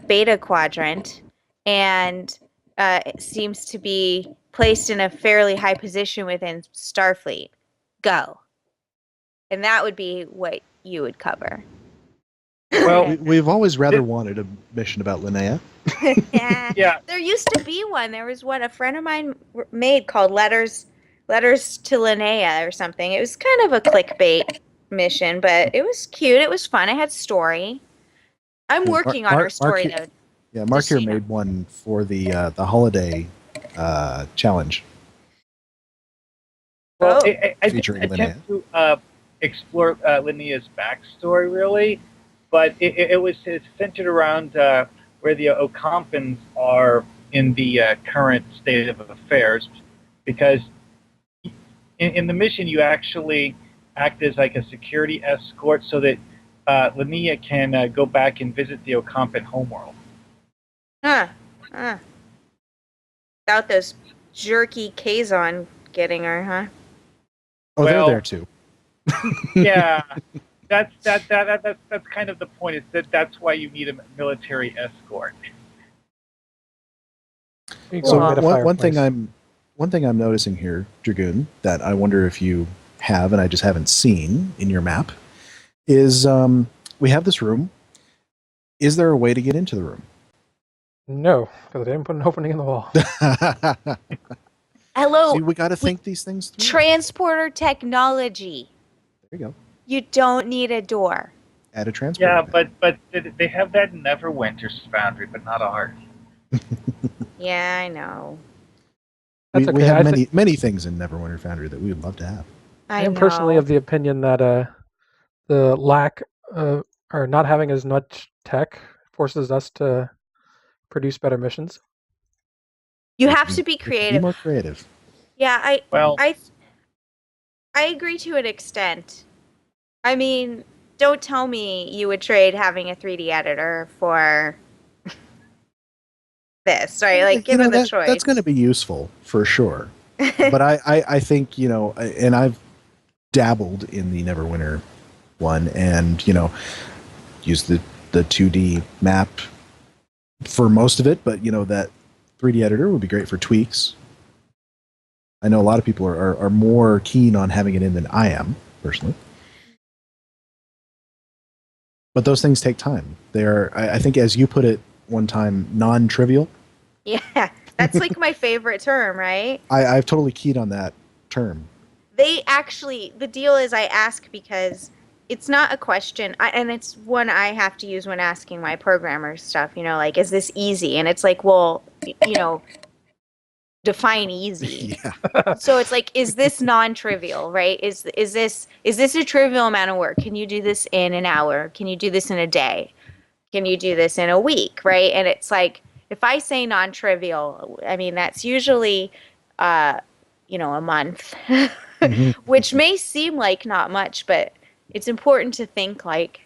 Speaker 4: Beta Quadrant, and it seems to be placed in a fairly high position within Starfleet. Go. And that would be what you would cover.
Speaker 3: Well,
Speaker 2: We've always rather wanted a mission about Linnea.
Speaker 3: Yeah.
Speaker 4: There used to be one. There was one a friend of mine made called Letters to Linnea or something. It was kind of a clickbait mission, but it was cute. It was fun. It had story. I'm working on her story though.
Speaker 2: Yeah, Mark
Speaker 4: Just so
Speaker 2: here
Speaker 4: you know.
Speaker 2: made one for the holiday challenge.
Speaker 3: Well,
Speaker 4: Oh.
Speaker 3: I did
Speaker 2: Featuring
Speaker 3: attempt to explore Linnea's backstory, really, but it was centered around where the Ocampans are in the current state of affairs, because in the mission you actually act as like a security escort so that Linnea can go back and visit the Ocampan homeworld.
Speaker 4: Without those jerky Kazon getting her, huh?
Speaker 2: Oh,
Speaker 3: Well-
Speaker 2: they're there too.
Speaker 3: Yeah, that's kind of the point. Is that's why you need a military escort.
Speaker 1: You
Speaker 2: So
Speaker 1: go light a
Speaker 2: one thing
Speaker 1: fireplace.
Speaker 2: I'm noticing here, Dragoon, that I wonder if you have and I just haven't seen in your map, is we have this room. Is there a way to get into the room?
Speaker 1: No, because I didn't put an opening in the wall.
Speaker 4: Hello,
Speaker 2: See, we got to think these things through.
Speaker 4: transporter technology.
Speaker 2: There you go.
Speaker 4: You don't need a door.
Speaker 2: Add a transport.
Speaker 3: Yeah, but they have that in Neverwinter's Foundry, but not ours.
Speaker 4: Yeah, I know.
Speaker 2: we,
Speaker 1: That's
Speaker 2: we
Speaker 1: okay.
Speaker 2: have
Speaker 1: I
Speaker 2: many things in Neverwinter Foundry that we would love to have.
Speaker 4: I
Speaker 1: am
Speaker 4: know.
Speaker 1: personally of the opinion that the lack or not having as much tech forces us to produce better missions.
Speaker 4: You have to be
Speaker 2: Be
Speaker 4: creative.
Speaker 2: more creative.
Speaker 4: Yeah,
Speaker 3: Well,
Speaker 4: I agree to an extent. I mean, don't tell me you would trade having a 3D editor for this, right? Like,
Speaker 2: You know,
Speaker 4: given the choice.
Speaker 2: that's going to be useful for sure. But I think, you know, and I've dabbled in the Neverwinter one and, you know, used the 2D map for most of it, but, you know, that 3D editor would be great for tweaks. I know a lot of people are more keen on having it in than I am, personally. But those things take time. They're, I think, as you put it one time, non-trivial.
Speaker 4: Yeah, that's like my favorite term, right?
Speaker 2: I've totally keyed on that term.
Speaker 4: They actually, the deal is I ask because it's not a question, and it's one I have to use when asking my programmers stuff, you know, like, is this easy? And it's like, well, you know, define easy.
Speaker 2: Yeah.
Speaker 4: So it's like, is this non-trivial, right? Is this a trivial amount of work? Can you do this in an hour? Can you do this in a day? Can you do this in a week, right? And it's like, if I say non-trivial, I mean, that's usually, you know, a month, which may seem like not much, but it's important to think like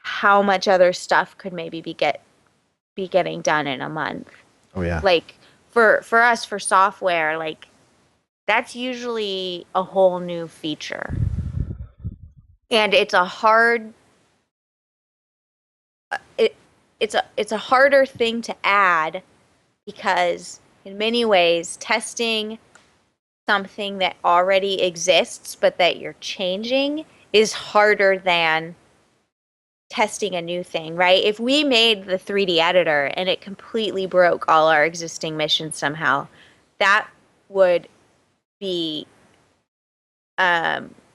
Speaker 4: how much other stuff could maybe be getting done in a month.
Speaker 2: Oh, yeah.
Speaker 4: Like for us, for software, like that's usually a whole new feature. And it's a hard, it's a harder thing to add because in many ways testing something that already exists but that you're changing is harder than testing a new thing, right? If we made the 3D editor and it completely broke all our existing missions somehow, that would be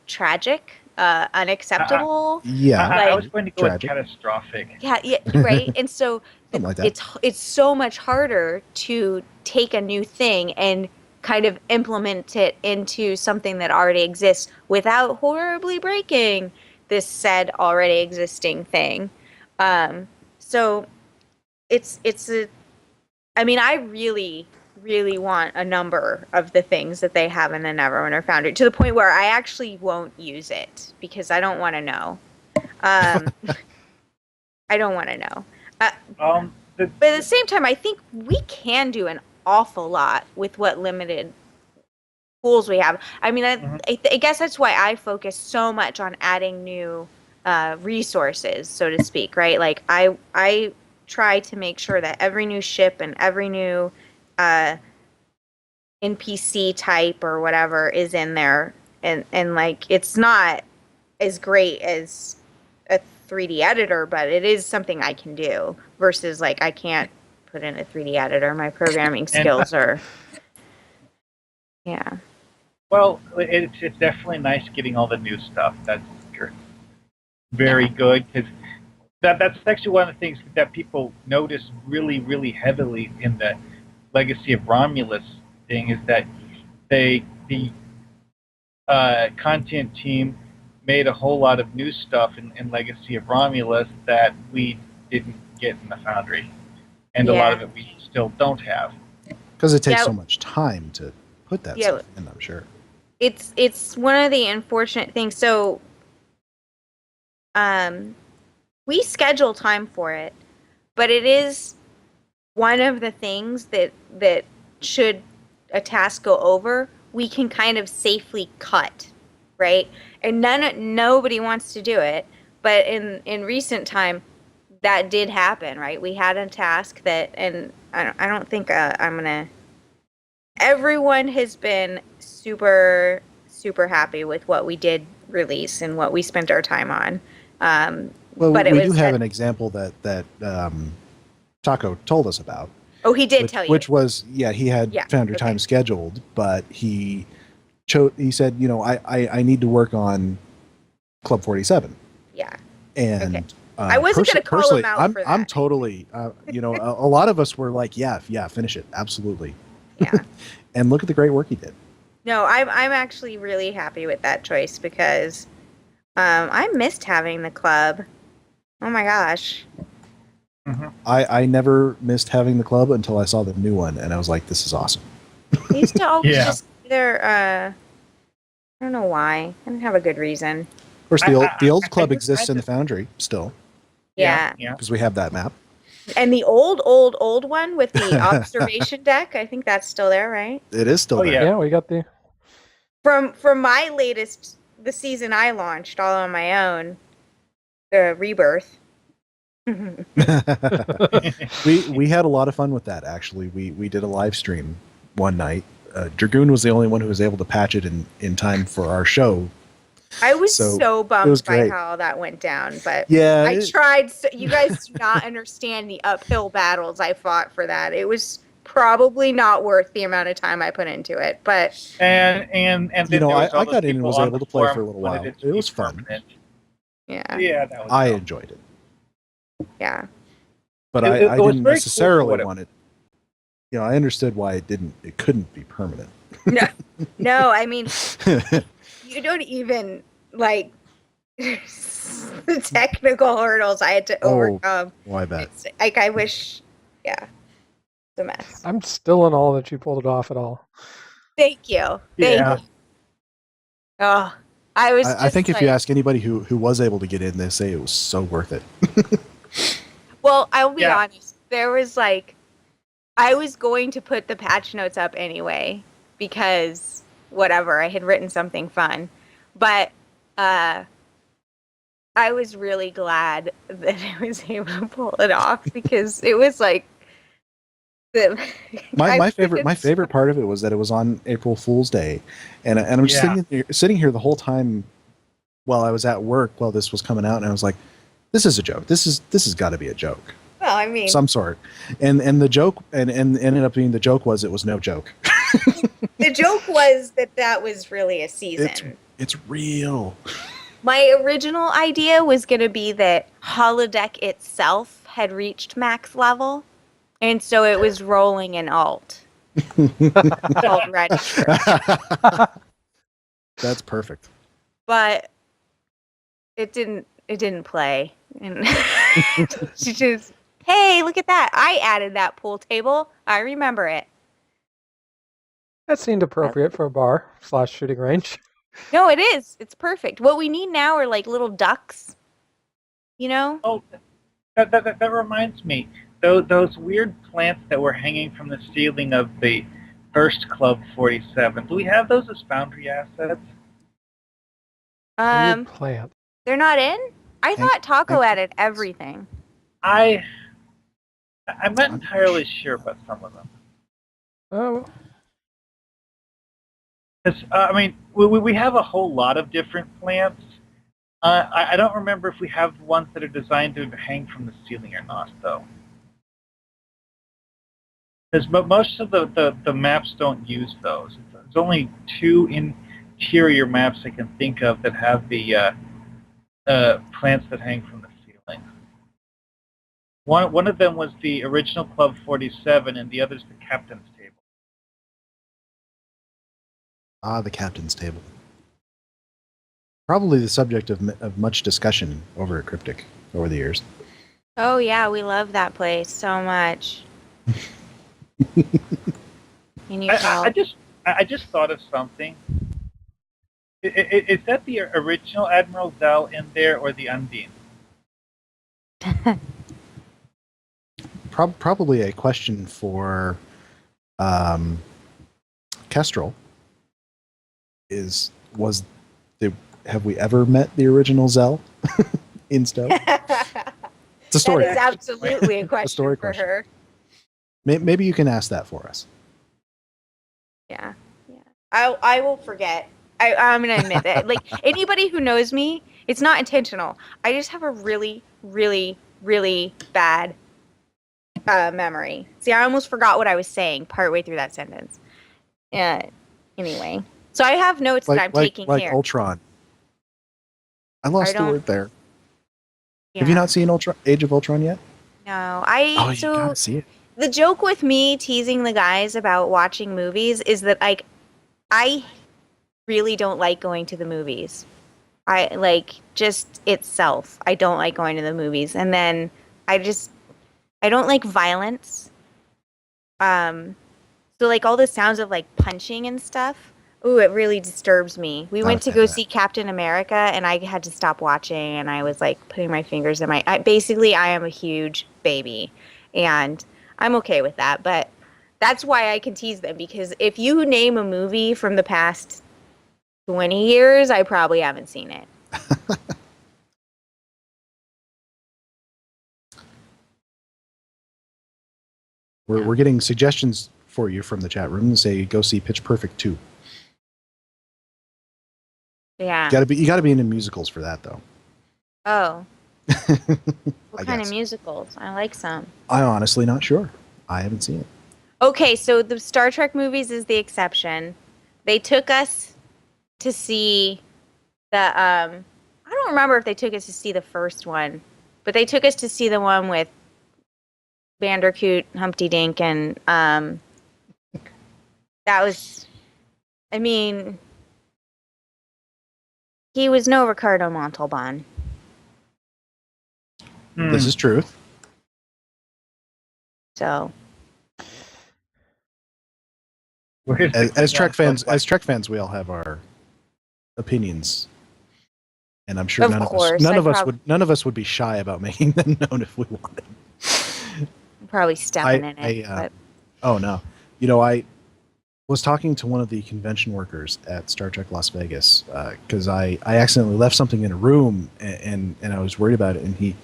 Speaker 4: tragic, unacceptable.
Speaker 2: Yeah.
Speaker 3: I was going to go
Speaker 2: Tragic.
Speaker 3: with catastrophic.
Speaker 4: Yeah, right. And so
Speaker 2: Something like that.
Speaker 4: it's so much harder to take a new thing and kind of implement it into something that already exists without horribly breaking this said already existing thing. So I mean, I really, really want a number of the things that they have in the Neverwinter Foundry to the point where I actually won't use it because I don't want to know. I don't want to know. But at the same time, I think we can do an awful lot with what limited tools we have. I mean, I guess that's why I focus so much on adding new resources, so to speak, right? Like I try to make sure that every new ship and every new NPC type or whatever is in there, and like it's not as great as a 3D editor, but it is something I can do versus like I can't put in a 3D editor. My programming skills are, yeah.
Speaker 3: Well, it's definitely nice getting all the new stuff. That's very good, because that's actually one of the things that people notice really, really heavily in the Legacy of Romulus thing is that the content team made a whole lot of new stuff in Legacy of Romulus that we didn't get in the Foundry, and a lot of it we still don't have.
Speaker 2: Because it takes so much time to put that stuff in, I'm sure.
Speaker 4: It's one of the unfortunate things. So, we schedule time for it, but it is one of the things that should a task go over, we can kind of safely cut, right? And nobody wants to do it, but in recent time, that did happen, right? We had a task that, and I don't think I'm gonna. Everyone has been super, super happy with what we did release and what we spent our time on.
Speaker 2: Well,
Speaker 4: but
Speaker 2: we do have an example that Taco told us about.
Speaker 4: Oh, he did tell you.
Speaker 2: Which was, he had Foundry time scheduled, but he said, I need to work on Club 47.
Speaker 4: Yeah.
Speaker 2: And
Speaker 4: I wasn't going to call him out for that.
Speaker 2: I'm totally, a lot of us were like, yeah, finish it. Absolutely.
Speaker 4: Yeah.
Speaker 2: And look at the great work he did.
Speaker 4: No, I'm actually really happy with that choice because I missed having the club. Oh my gosh.
Speaker 3: Mm-hmm.
Speaker 2: I never missed having the club until I saw the new one, and I was like, this is awesome.
Speaker 4: I used to always just either, I don't know why. I didn't have a good reason.
Speaker 2: Of course, the old club exists in the Foundry still.
Speaker 4: Yeah.
Speaker 2: Because we have that map.
Speaker 4: And the old one with the observation deck, I think that's still there, right?
Speaker 2: It is still there.
Speaker 1: Yeah, we got the...
Speaker 4: From my latest, the season I launched all on my own, the Rebirth.
Speaker 2: we had a lot of fun with that, actually. We did a live stream one night. Dragoon was the only one who was able to patch it in time for our show.
Speaker 4: I was so bummed by how that went down, but I tried. You guys do not understand the uphill battles I fought for that. It was probably not worth the amount of time I put into it, but
Speaker 3: and I
Speaker 2: got in and was able to play for a little while. It was fun.
Speaker 4: Yeah,
Speaker 3: that was
Speaker 2: I enjoyed it.
Speaker 4: Yeah,
Speaker 2: but I didn't necessarily want it. I understood why it couldn't be permanent.
Speaker 4: No, I mean. You don't even like the technical hurdles I had to overcome.
Speaker 2: Why that?
Speaker 4: Like I wish, it's a mess.
Speaker 1: I'm still in awe that you pulled it off at all.
Speaker 4: Thank you. Thank you. Oh, I
Speaker 2: think if you ask anybody who was able to get in, they say it was so worth it.
Speaker 4: Well, I'll be honest. There was I was going to put the patch notes up anyway because. Whatever, I had written something fun, but I was really glad that I was able to pull it off because it was like
Speaker 2: my favorite part of it was that it was on April Fool's Day, and I'm just sitting here the whole time while I was at work while this was coming out, and I was like, this is a joke. This has got to be a joke.
Speaker 4: Well, I mean,
Speaker 2: some sort, and the joke and ended up being the joke was it was no joke.
Speaker 4: The joke was that was really a season.
Speaker 2: It's real.
Speaker 4: My original idea was going to be that holodeck itself had reached max level, and so it was rolling in alt. Called register.
Speaker 2: That's perfect.
Speaker 4: But it didn't play. And she just, hey, look at that. I added that pool table. I remember it.
Speaker 1: That seemed appropriate for a bar/shooting range.
Speaker 4: No, it is. It's perfect. What we need now are like little ducks.
Speaker 3: Oh, that reminds me. Those weird plants that were hanging from the ceiling of the first Club 47. Do we have those as Foundry assets?
Speaker 1: Weird plant.
Speaker 4: They're not in? I thought Taco added everything.
Speaker 3: I'm not entirely sure about some of them.
Speaker 1: Oh.
Speaker 3: I mean, we have a whole lot of different plants. I don't remember if we have ones that are designed to hang from the ceiling or not, though. Because most of the maps don't use those. There's only 2 interior maps I can think of that have the plants that hang from the ceiling. One of them was the original Club 47, and the other's the Captain's Table.
Speaker 2: Ah, the captain's table. Probably the subject of much discussion over at Cryptic over the years.
Speaker 4: Oh yeah, we love that place so much. Can you tell?
Speaker 3: I just thought of something. Is that the original Admiral Zell in there, or the Undine?
Speaker 2: Probably a question for Kestrel. Have we ever met the original Zell in Stowe? It's a story.
Speaker 4: That is absolutely a question
Speaker 2: story
Speaker 4: for
Speaker 2: question.
Speaker 4: her.
Speaker 2: Maybe you can ask that for us.
Speaker 4: Yeah. I will forget. I'm gonna admit that. Like, anybody who knows me, it's not intentional. I just have a really, really, really bad memory. See, I almost forgot what I was saying partway through that sentence. Anyway, so I have notes that I'm taking
Speaker 2: like
Speaker 4: here.
Speaker 2: Ultron. I lost the
Speaker 4: don't-
Speaker 2: word there.
Speaker 4: Yeah.
Speaker 2: Have you not seen Age of Ultron yet?
Speaker 4: No,
Speaker 2: You gotta see it.
Speaker 4: The joke with me teasing the guys about watching movies is that, like, I really don't like going to the movies. I like just itself. I don't like going to the movies. And then I don't like violence. So like all the sounds of like punching and stuff, ooh, it really disturbs me. We went to go see Captain America and I had to stop watching and I was like putting my fingers in basically I am a huge baby and I'm okay with that, but that's why I can tease them, because if you name a movie from the past 20 years, I probably haven't seen it.
Speaker 2: We're getting suggestions for you from the chat room to say go see Pitch Perfect 2.
Speaker 4: Yeah.
Speaker 2: You gotta be into musicals for that though.
Speaker 4: Oh. What kind of musicals? I like some.
Speaker 2: I'm honestly not sure. I haven't seen it.
Speaker 4: Okay, so the Star Trek movies is the exception. They took us to see the I don't remember if they took us to see the first one, but they took us to see the one with Vandercoot, Humpty Dink, and that was, I mean, he was no Ricardo Montalban.
Speaker 2: This is truth.
Speaker 4: So
Speaker 2: as Trek fans, we all have our opinions, and I'm sure none of us would be shy about making them known if we wanted.
Speaker 4: I'm probably stepping in it. But.
Speaker 2: Oh no! You know, I was talking to one of the convention workers at Star Trek Las Vegas because I accidentally left something in a room and I was worried about it, and he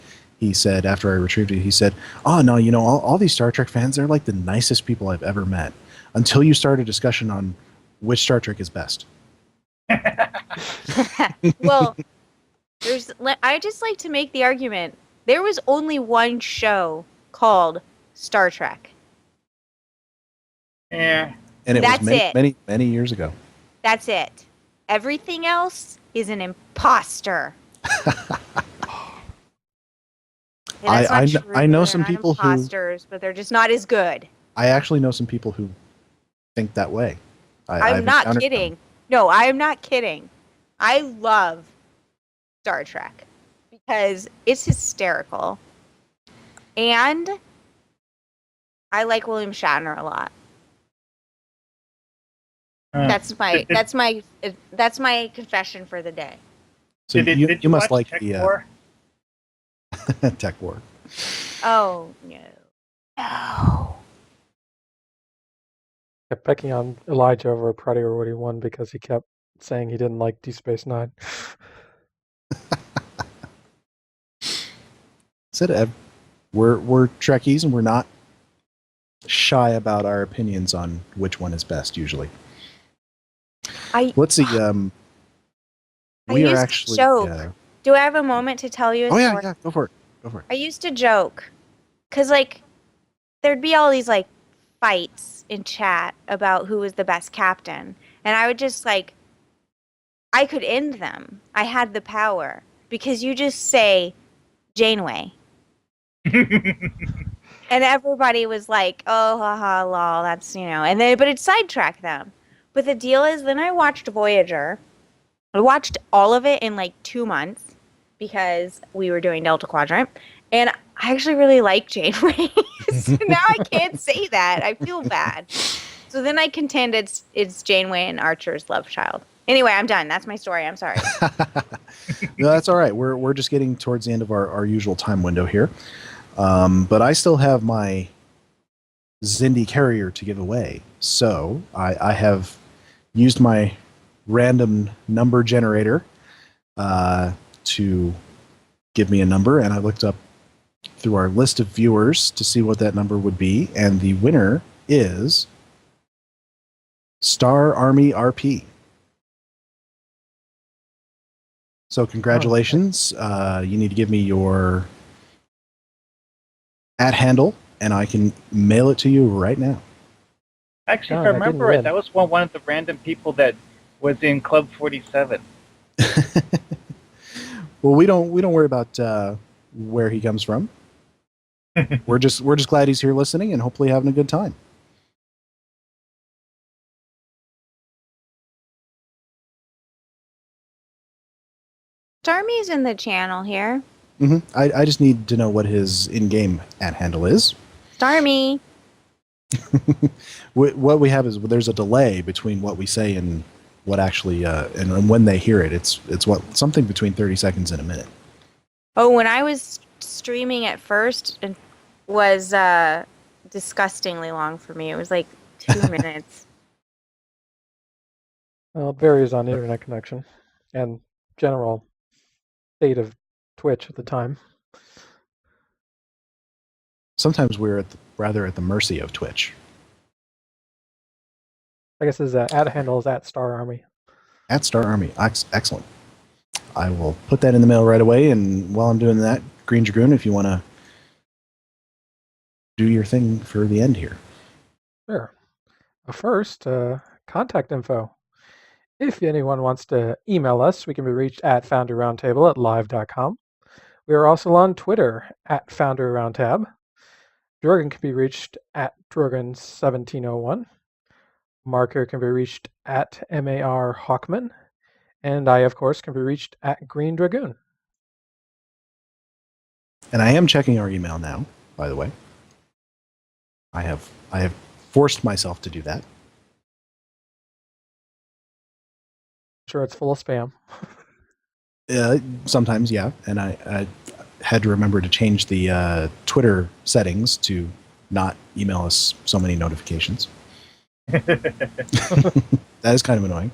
Speaker 2: said after I retrieved it, he said, "Oh no, you know, all these Star Trek fans, they're like the nicest people I've ever met." Until you start a discussion on which Star Trek is best.
Speaker 4: Well, I just like to make the argument. There was only one show called Star Trek.
Speaker 3: Yeah.
Speaker 2: And it was many years ago.
Speaker 4: That's it. Everything else is an imposter.
Speaker 2: I know some people
Speaker 4: imposters, but they're just not as good.
Speaker 2: I actually know some people who think that way.
Speaker 4: I'm not kidding. No, I am not kidding. I love Star Trek because it's hysterical. And I like William Shatner a lot. That's my confession for the day.
Speaker 2: So you must like
Speaker 3: Tech
Speaker 2: the
Speaker 3: War?
Speaker 2: Tech War.
Speaker 4: Oh no.
Speaker 1: Kept picking on Elijah over Predator Woody 1 because he kept saying he didn't like Deep Space Nine.
Speaker 2: Said we're Trekkies and we're not shy about our opinions on which one is best usually. Let's see.
Speaker 4: I
Speaker 2: We are
Speaker 4: used to
Speaker 2: actually.
Speaker 4: joke. Do I have a moment to tell you a
Speaker 2: Oh
Speaker 4: story?
Speaker 2: yeah. Go for it. Go for it.
Speaker 4: I used to joke, because, like, there'd be all these, like, fights in chat about who was the best captain. And I would just, like, I could end them. I had the power. Because you just say, Janeway. And everybody was like, oh, haha, lol, that's, and then, but it sidetracked them. But the deal is, then I watched Voyager. I watched all of it in like 2 months because we were doing Delta Quadrant. And I actually really like Janeway. So now I can't say that. I feel bad. So then I contend it's Janeway and Archer's love child. Anyway, I'm done. That's my story. I'm sorry.
Speaker 2: No, that's all right. We're just getting towards the end of our usual time window here. But I still have my Xindi carrier to give away. So I have used my random number generator to give me a number, and I looked up through our list of viewers to see what that number would be, and the winner is Star Army RP. So congratulations. You need to give me your @ and I can mail it to you right now.
Speaker 3: Actually,
Speaker 1: God,
Speaker 3: if I
Speaker 1: I
Speaker 3: remember
Speaker 1: didn't
Speaker 3: right,
Speaker 1: win.
Speaker 3: that was one of the random people that was in Club 47.
Speaker 2: Well, we don't worry about where he comes from. We're just glad he's here listening and hopefully having a good time.
Speaker 4: Starmy's in the channel here.
Speaker 2: I just need to know what his in-game @ is.
Speaker 4: Starmy.
Speaker 2: What we have is there's a delay between what we say and what actually and when they hear it. It's something between 30 seconds and a minute.
Speaker 4: Oh, when I was streaming at first, it was disgustingly long for me. It was like 2 minutes.
Speaker 1: Well, it varies on internet connection and general state of Twitch at the time.
Speaker 2: Sometimes we're rather at the mercy of Twitch.
Speaker 1: I guess his @ is @StarArmy.
Speaker 2: @StarArmy. Excellent. I will put that in the mail right away. And while I'm doing that, Greendragoon, if you want to do your thing for the end here.
Speaker 1: Sure. But first, contact info. If anyone wants to email us, we can be reached at foundryroundtable@live.com. We are also on Twitter at foundryroundtab. Drogan can be reached at Drogan1701. Marker can be reached at Markhawkman. And I, of course, can be reached at Greendragoon.
Speaker 2: And I am checking our email now, by the way. I have forced myself to do that.
Speaker 1: Sure, it's full of spam.
Speaker 2: Sometimes, yeah. And I had to remember to change the Twitter settings to not email us so many notifications. That is kind of annoying.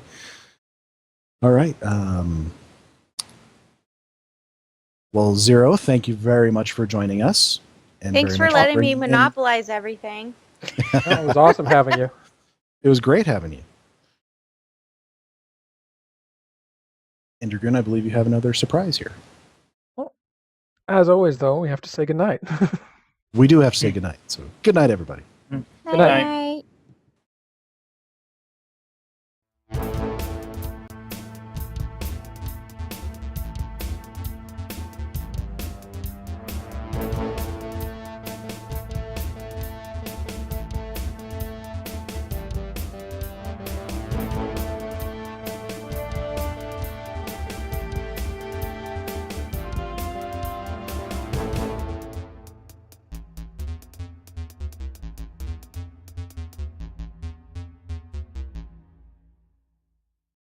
Speaker 2: All right. Well, Zero, thank you very much for joining us. And
Speaker 4: Thanks
Speaker 2: very
Speaker 4: for
Speaker 2: much
Speaker 4: letting me
Speaker 2: bringing in-
Speaker 4: monopolize everything.
Speaker 1: It was awesome having you.
Speaker 2: It was great having you. And Dragoon, I believe you have another surprise here.
Speaker 1: Well, as always, though, we have to say goodnight.
Speaker 2: We do have to say goodnight. So good night, everybody.
Speaker 1: Good night.
Speaker 4: Night.